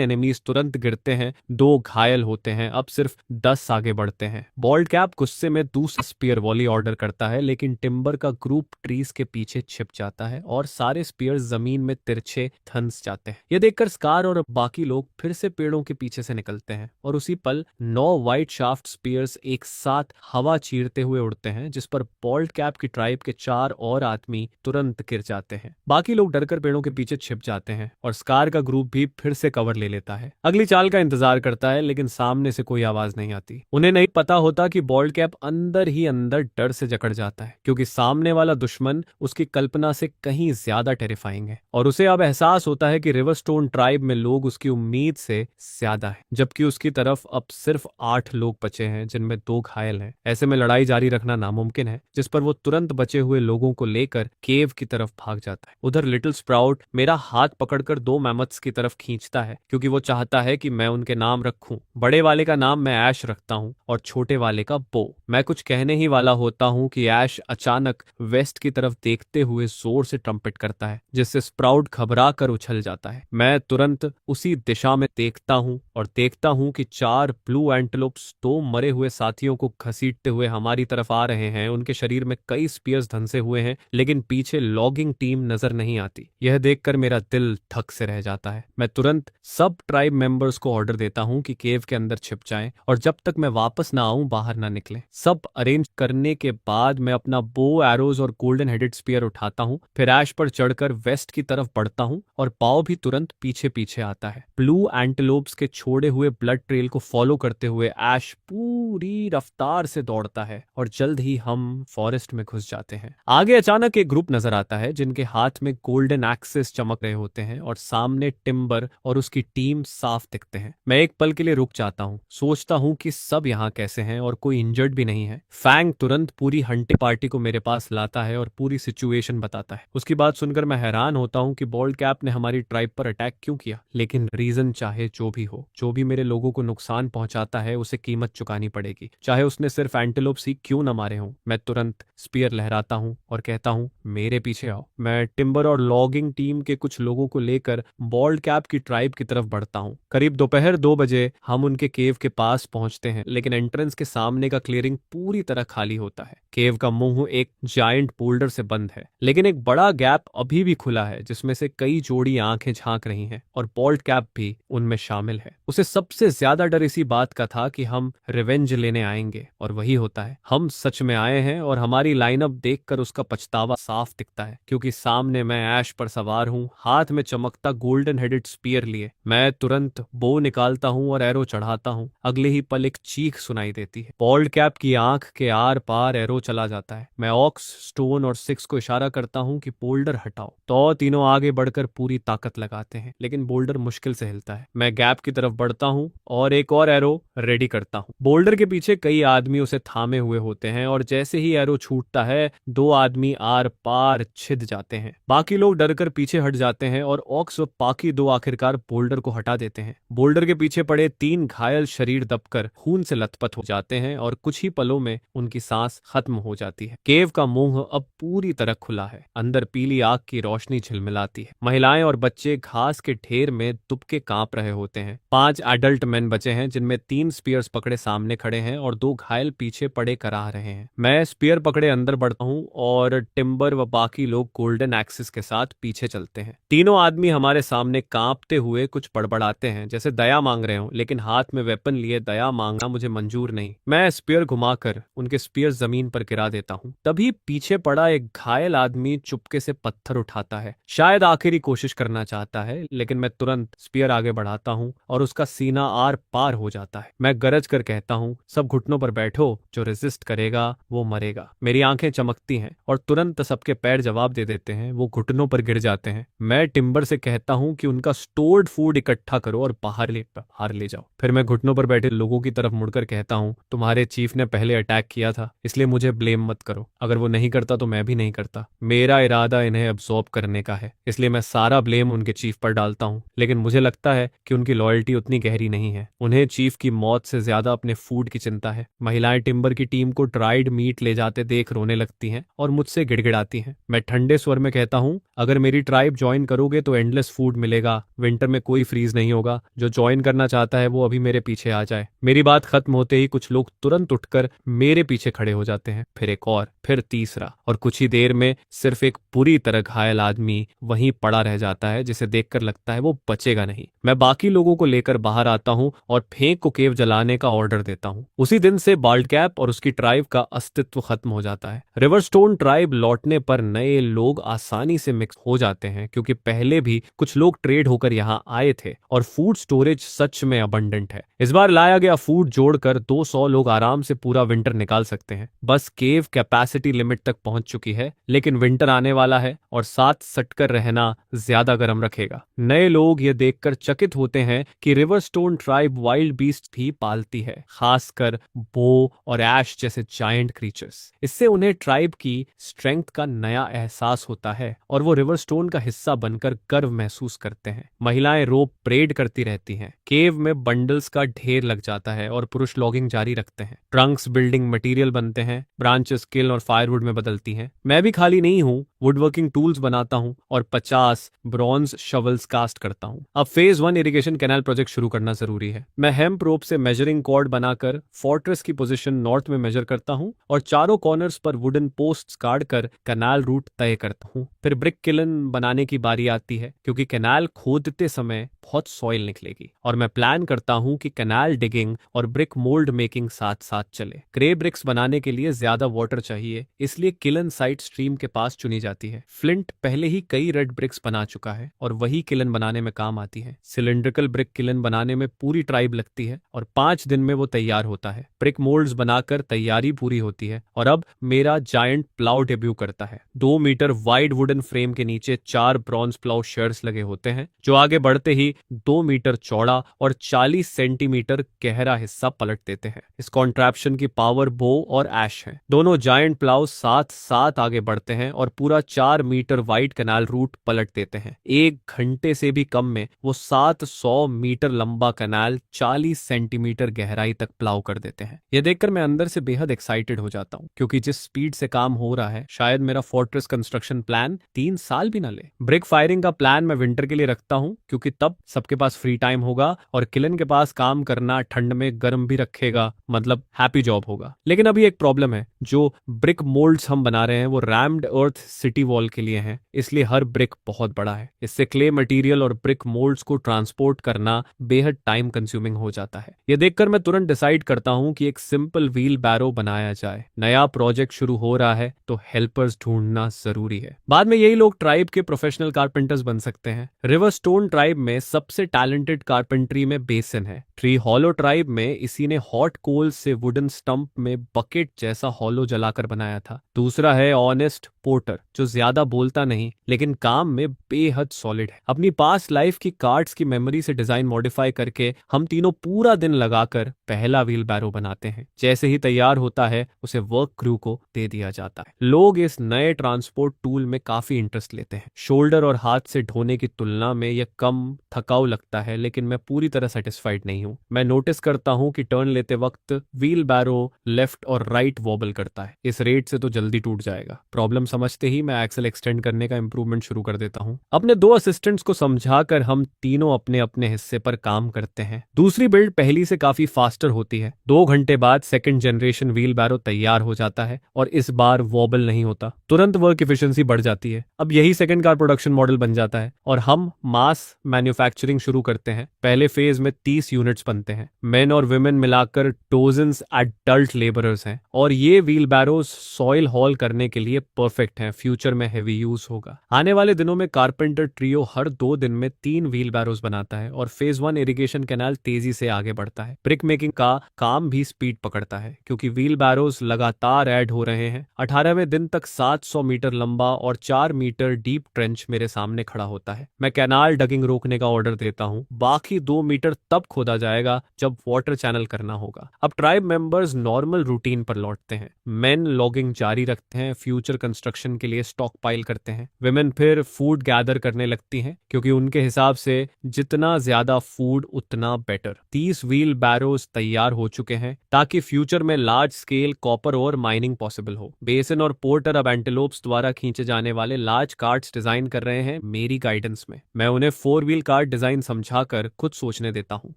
एनिमीज तुरंत गिरते हैं, 2 घायल होते हैं। अब सिर्फ 10 आगे बढ़ते हैं। बॉल्ड कैप गुस्से में दूसरा स्पीयर वॉली ऑर्डर करता है, लेकिन टिम्बर का ग्रुप ट्रीज के पीछे छिप जाता है और सारे स्पीयर जमीन में तिरछे धंस जाते हैं। यह देखकर स्कार और बाकी लोग फिर से पेड़ों के पीछे से निकलते हैं और उसी पल 9 व्हाइट शाफ्ट स्पीयर्स एक साथ हवा चीरते हुए उड़ते हैं, जिस पर बॉल्ड कैप की ट्राइब के 4 और आदमी तुरंत गिर जाते हैं। बाकी लोग डरकर पेड़ों के पीछे छिप जाते हैं और स्कार का ग्रुप भी फिर से कवर ले लेता है। अगली चाल का इंतजार करता है, लेकिन सामने से कोई आवाज नहीं आती। उन्हें नहीं पता होता कि बॉल्ड कैप अंदर ही अंदर डर से जकड़ जाता है, क्योंकि सामने वाला दुश्मन उसकी कल्पना से कहीं ज्यादा टेरिफाइंग है और उसे अब एहसास होता है कि रिवरस्टोन ट्राइब में लोग उसकी उम्मीद से ज्यादा है, जबकि उसकी तरफ अब सिर्फ 8 लोग बचे हैं, जिनमें 2 घायल हैं। ऐसे में लड़ाई जारी रखना नामुमकिन है, जिस पर वो तुरंत बचे हुए लोगों को लेकर केव की तरफ भाग जाता है। उधर लिटिल स्प्राउट मेरा हाथ पकड़कर 2 मैमथ्स की तरफ खींचता है, क्योंकि वो चाहता है कि मैं उनके नाम रखूं। बड़े वाले का नाम मैं ऐश रखता हूं और छोटे वाले का बो। मैं कुछ कहने ही वाला होता हूं कि ऐश अचानक वेस्ट की तरफ देखते हुए जोर से ट्रम्पेट करता है, जिससे स्प्राउट घबरा कर उछल जाता है। मैं तुरंत उसी दिशा में देखता हूं और देखता हूं कि 4 ब्लू एंटेलोप्स 2 मरे हुए साथियों को घसीटते हुए हमारी तरफ आ रहे हैं। उनके शरीर में कई स्पीयर्स धंसे हुए हैं, लेकिन पीछे लॉगिंग टीम नजर नहीं आती। यह देखकर मेरा दिल धक से रह जाता है। मैं तुरंत सब ट्राइब मेंबर्स को ऑर्डर देता हूं कि केव के अंदर छिप जाएं और जब तक मैं वापस ना आऊं बाहर ना निकलें। सब अरेंज करने के बाद मैं अपना बो, एरोज और गोल्डन हेडेड स्पीयर उठाता हूं, फिर ऐश पर चढ़कर वेस्ट की तरफ बढ़ता हूं और पाव भी तुरंत पीछे पीछे आता है। ब्लू एंटेलोप्स के छोड़े हुए ब्लड ट्रेल को फॉलो करते हुए ऐश पूरी रफ्तार से दौड़ता है और जल्द ही हम फॉरेस्ट में घुस जाते हैं। आगे अचानक एक ग्रुप नजर आता है, जिनके हाथ में गोल्डन एक्सेस चमक रहे होते हैं और सामने टिम्बर और उसकी टीम साफ दिखते हैं। मैं एक पल के लिए रुक जाता हूँ, सोचता हूँ कि सब यहाँ कैसे हैं और कोई इंजर्ड भी नहीं है। फैंग तुरंत पूरी हंटिंग पार्टी को मेरे पास लाता है और पूरी सिचुएशन बताता है। उसकी बात सुनकर मैं हैरान होता हूँ कि बॉल्ड कैप ने हमारी ट्राइब पर अटैक क्यों किया, लेकिन रीजन चाहे जो भी हो, जो भी मेरे लोगों को नुकसान पहुंचाता है उसे कीमत चुकानी पड़ेगी, चाहे उसने सिर्फ एंटेलोप्स ही क्यों न मारे हों। मैं तुरंत स्पीयर लहराता हूँ और कहता हूँ, मेरे पीछे आओ। मैं टिम्बर और लॉगिंग टीम के कुछ लोगों को लेकर बॉल्ड कैप की ट्राइब की तरफ बढ़ता हूँ। करीब दोपहर 2 बजे हम उनके केव के पास पहुंचते हैं, लेकिन एंट्रेंस के सामने का क्लियरिंग पूरी तरह खाली होता है। केव का मुंह एक जायंट बोल्डर से बंद है, लेकिन एक बड़ा गैप अभी भी खुला है, जिसमें से कई जोड़ी आंखें झांक रही हैं और बॉल्ड कैप भी उनमें शामिल है। उसे सबसे ज्यादा डर इसी बात का था कि हम रिवेंज लेने आएंगे, और वही होता है। हम सच में आए हैं और हमारी लाइनअप देखकर उसका पछतावा साफ दिखता है, क्योंकि क्योंकि सामने मैं ऐश पर सवार हूँ, हाथ में चमकता गोल्डन हेडेड स्पीयर लिए। मैं तुरंत बो निकालता हूँ और एरो चढ़ाता हूँ। अगले ही पल एक चीख सुनाई देती है। बॉल्ड कैप की आंख के आर पार एरो चला जाता है। मैं ऑक्स, स्टोन और सिक्स को इशारा करता हूँ कि बोल्डर हटाओ। तो तीनों आगे बढ़कर पूरी ताकत लगाते हैं, लेकिन बोल्डर मुश्किल से हिलता है। मैं गैप की तरफ बढ़ता हूँ और एक और एरो रेडी करता हूँ। बोल्डर के पीछे कई आदमी उसे थामे हुए होते हैं और जैसे ही एरो छूटता है, दो आदमी आर पार छिद जाते हैं। बाकी लोग डरकर पीछे हट जाते हैं और ऑक्स व बाकी दो आखिरकार बोल्डर को हटा देते हैं। बोल्डर के पीछे पड़े तीन घायल शरीर दबकर खून से लथपथ हो जाते हैं और कुछ ही पलों में उनकी सांस खत्म हो जाती है। केव का मुंह अब पूरी तरह खुला है। अंदर पीली आग की रोशनी झिलमिलाती है। महिलाएं और बच्चे घास के ढेर में दुबके कांप रहे होते हैं। 5 एडल्ट मैन बचे हैं, जिनमें 3 स्पीयर्स पकड़े सामने खड़े हैं और 2 घायल पीछे पड़े कराह रहे हैं। मैं स्पीयर पकड़े अंदर बढ़ता हूँ और टिम्बर व बाकी लोग गोल्डन एक्सिस के साथ पीछे चलते हैं। तीनों आदमी हमारे सामने कांपते हुए कुछ बड़बड़ाते हैं, जैसे दया मांग रहे हो, लेकिन हाथ में वेपन लिए दया मांगना मुझे मंजूर नहीं। मैं स्पीयर घुमाकर उनके स्पीयर जमीन पर गिरा देता हूँ। तभी पीछे पड़ा एक घायल आदमी चुपके से पत्थर उठाता है, शायद आखिरी कोशिश करना चाहता है, लेकिन मैं तुरंत स्पीयर आगे बढ़ाता हूँ और उसका सीना आर पार हो जाता है। मैं गरज कर कहता हूँ, सब घुटनों पर बैठो, जो रेजिस्ट करेगा वो मरेगा। मेरी आंखें चमकती हैं और तुरंत सबके पैर जवाब दे देते हैं। वो घुटनों पर गिर जाते हैं। मैं टिम्बर से कहता हूँ कि उनका स्टोर्ड फूड इकट्ठा करो और बाहर ले जाओ। फिर मैं घुटनों पर बैठे लोगों की तरफ मुड़कर कहता हूँ, तुम्हारे चीफ ने पहले अटैक किया था, इसलिए मुझे ब्लेम मत करो। अगर वो नहीं करता तो मैं भी नहीं करता। मेरा इरादा इन्हें अब्सॉर्ब करने का है, इसलिए मैं सारा ब्लेम उनके चीफ पर डालता हूँ। लेकिन मुझे लगता है कि उनकी लॉयल्टी उतनी गहरी नहीं है। उन्हें चीफ की मौत से ज्यादा अपने फूड की चिंता है। महिलाएं टिम्बर की टीम को ड्राइड मीट ले जाते देख रोने लगती हैं और मुझसे गिड़गिड़ाती हैं। मैं ठंडे स्वर में कहता हूँ, अगर मेरी ट्राइब ज्वाइन करोगे तो एंडलेस फूड मिलेगा, विंटर में कोई फ्रीज नहीं होगा। जो ज्वाइन करना चाहता है वो अभी मेरे पीछे आ जाए। मेरी बात खत्म होते ही कुछ लोग तुरंत उठकर मेरे पीछे खड़े हो जाते हैं, फिर एक और, फिर तीसरा, और कुछ ही देर में सिर्फ एक बुरी तरह घायल आदमी वहीं पड़ा रह जाता है, जिसे देखकर लगता है वो बचेगा नहीं। मैं बाकी लोगों को लेकर बाहर आता हूँ और फेंक को केव जलाने का ऑर्डर देता हूँ। उसी दिन से बाल्ड कैप और उसकी ट्राइब का अस्तित्व खत्म हो जाता है। रिवरस्टोन ट्राइब लौटने पर नए लोग आसानी से मिक्स हो जाते हैं, क्योंकि पहले भी कुछ लोग ट्रेड होकर यहाँ आए थे और फूड स्टोरेज सच में अबंडेंट है। इस बार लाया गया फूड जोड़कर 200 लोग आराम से पूरा विंटर निकाल सकते हैं। बस केव कैपेसिटी लिमिट तक पहुंच चुकी है, लेकिन विंटर आने वाला है और साथ सटकर रहना ज्यादा गर्म रखेगा। नए लोग ये देखकर चकित होते हैं कि रिवरस्टोन ट्राइब वाइल्ड बीस्ट भी पालती है, खासकर बो और ऐश जैसे जायंट क्रीचर्स। इससे उन्हें ट्राइब की स्ट्रेंथ का नया एहसास होता है और वो रिवरस्टोन का हिस्सा बनकर गर्व महसूस करते हैं। महिलाएं रोप परेड करती रहती हैं। केव में बंडल्स का ढेर लग जाता है और पुरुष लॉगिंग जारी रखते हैं। ट्रंक्स बिल्डिंग मटेरियल बनते हैं, ब्रांचेस किल और फायरवुड में बदलती हैं। मैं भी खाली नहीं हूँ, वुडवर्किंग टूल्स बनाता हूँ और 50 ब्रॉन्ज शवल्स कास्ट करता हूँ। अब फेज 1 इरिगेशन कैनाल प्रोजेक्ट शुरू करना जरूरी है। मैं हेम्प रोप से मेजरिंग कॉर्ड बनाकर फोर्ट्रेस की पोजीशन नॉर्थ में मेजर करता हूँ और चारों कॉर्नर्स पर वुडन पोस्ट्स काटकर कैनाल रूट तय करता हूँ। फिर ब्रिक किलन बनाने की बारी आती है, क्योंकि कैनाल खोदते समय बहुत सॉइल निकलेगी और मैं प्लान करता हूँ कि कैनाल डिगिंग और ब्रिक मोल्ड मेकिंग साथ साथ चले। ग्रे ब्रिक्स बनाने के लिए ज्यादा वाटर चाहिए, इसलिए किलन साइट स्ट्रीम के पास चुनी जाती है। फ्लिंट पहले ही कई रेड ब्रिक्स बना चुका है और वही किलन बनाने में काम आती है। सिलिंड्रिकल ब्रिक किलन बनाने में पूरी ट्राइब लगती है और 5 दिन में वो तैयार होता है। ब्रिक मोल्ड्स बनाकर तैयारी पूरी होती है और अब मेरा जायंट प्लाउ डेब्यू करता है। 2 मीटर वाइड वुडन फ्रेम के नीचे 4 ब्रॉन्ज प्लाउ शेयर्स लगे होते हैं, जो आगे बढ़ते ही 2 मीटर चौड़ा और 40 सेंटीमीटर गहरा हिस्सा पलट देते हैं। इस कॉन्ट्रैप्शन की पावर बो और ऐश है। दोनों जायंट प्लाउ साथ साथ आगे बढ़ते हैं और पूरा 4 मीटर वाइड कैनाल रूट पलट देते हैं। 1 घंटे से भी कम में वो 700 मीटर लंबा कैनाल 40 सेंटीमीटर गहराई तक प्लाउ कर देते हैं। यह देखकर मैं अंदर से बेहद एक्साइटेड हो जाता हूँ, क्योंकि जिस स्पीड से काम हो रहा है, शायद मेरा फोर्ट्रेस कंस्ट्रक्शन प्लान 3 साल भी न ले। ब्रिक फायरिंग का प्लान मैं विंटर के लिए रखता हूँ, क्योंकि तब सबके पास फ्री टाइम होगा और किलन के पास काम करना ठंड में गर्म भी रखेगा, मतलब हैप्पी जॉब होगा। लेकिन अभी एक प्रॉब्लम है। जो ब्रिक मोल्ड्स हम बना रहे हैं वो रैम्ड अर्थ सिटी वॉल के लिए हैं, इसलिए हर ब्रिक बहुत बड़ा है। इससे क्ले मटेरियल और ब्रिक मोल्ड्स को ट्रांसपोर्ट करना बेहद टाइम कंज्यूमिंग हो जाता है। ये देखकर मैं तुरंत डिसाइड करता हूँ कि एक सिंपल व्हील बैरो बनाया जाए। नया प्रोजेक्ट शुरू हो रहा है तो हेल्पर्स ढूंढना जरूरी है। बाद में यही लोग ट्राइब के प्रोफेशनल कारपेंटर्स बन सकते हैं। रिवर स्टोन ट्राइब में सबसे टैलेंटेड कारपेंट्री में बेसिन है। ट्री हॉलो ट्राइब में इसी ने हॉट कोल से वुडन स्टंप में बकेट जैसा हॉलो जलाकर बनाया था। दूसरा है ऑनेस्ट पोर्टर, जो ज्यादा बोलता नहीं लेकिन काम में बेहद सॉलिड है। अपनी पास्ट लाइफ की कार्ड्स की मेमोरी से डिजाइन मॉडिफाई करके हम तीनों पूरा दिन लगाकर पहला व्हील बैरो बनाते हैं। जैसे ही तैयार होता है उसे वर्क क्रू को दे दिया जाता है। लोग इस नए ट्रांसपोर्ट टूल में काफी इंटरेस्ट लेते हैं। शोल्डर और हाथ से ढोने की तुलना में यह कम थकाऊ लगता है, लेकिन मैं पूरी तरह सेटिस्फाइड नहीं हूं। मैं नोटिस करता हूं कि टर्न लेते वक्त व्हील बैरो लेफ्ट और राइट वॉबल करता है। इस रेट से तो जल्दी टूट जाएगा। प्रॉब्लम समझते ही मैं एक्सेल एक्सटेंड करने का इंप्रूवमेंट शुरू कर देता हूं। अपने दो असिस्टेंट्स को समझाकर हम तीनों अपने अपने हिस्से पर काम करते हैं। दूसरी बिल्ड पहली से काफी फास्टर होती है। 2 घंटे बाद सेकंड जनरेशन व्हील बैरो तैयार हो जाता है और इस बार वॉबल नहीं होता। तुरंत वर्क एफिशिएंसी बढ़ जाती है। अब यही सेकंड कार प्रोडक्शन मॉडल बन जाता है और हम मास मैन्युफैक्चरिंग शुरू करते हैं। पहले फेज में 30 यूनिट्स बनते हैं। मेन और वुमेन मिलाकर डोजन्स एडल्ट लेबरर्स हैं और ये व्हील बैरोज सॉइल हॉल करने के लिए परफेक्ट हैं। फ्यूचर में हेवी यूज होगा। आने वाले दिनों में कारपेंटर ट्रियो हर 2 दिन में 3 व्हील बैरोज बनाता है और फेज 1 इरिगेशन कैनाल तेजी से आगे बढ़ता है। ब्रिक मेकिंग का काम भी स्पीड पकड़ता है क्योंकि व्हील बैरोज लगातार ऐड हो रहे हैं। 18वें दिन तक 700 मीटर लंबा और 4 मीटर डीप ट्रेंच मेरे सामने खड़ा होता है। मैं कैनाल डगिंग रोकने का ऑर्डर देता हूं। बाकी 2 मीटर तब खोदा जाएगा जब वाटर चैनल करना होगा। अब ट्राइब मेंबर्स नॉर्मल रूटीन पर लौटते हैं। मेन लॉगिंग जारी रखते हैं, फ्यूचर कंस्ट्रक्शन के लिए स्टॉक पाइल करते हैं। विमेन फिर फूड गैदर करने लगती हैं क्योंकि उनके हिसाब से जितना ज्यादा फूड उतना बेटर। 30 व्हील बैरोज तैयार हो चुके हैं ताकि फ्यूचर में लार्ज स्केल कॉपर और माइनिंग पॉसिबल हो। बेसिन और पोर्टर अब एंटेलोप्स द्वारा खींचे जाने वाले लार्ज कार्ट्स डिजाइन कर रहे हैं मेरी गाइडेंस में। मैं उन्हें 4 व्हील कार्ट डिजाइन समझाकर खुद सोचने देता हूँ।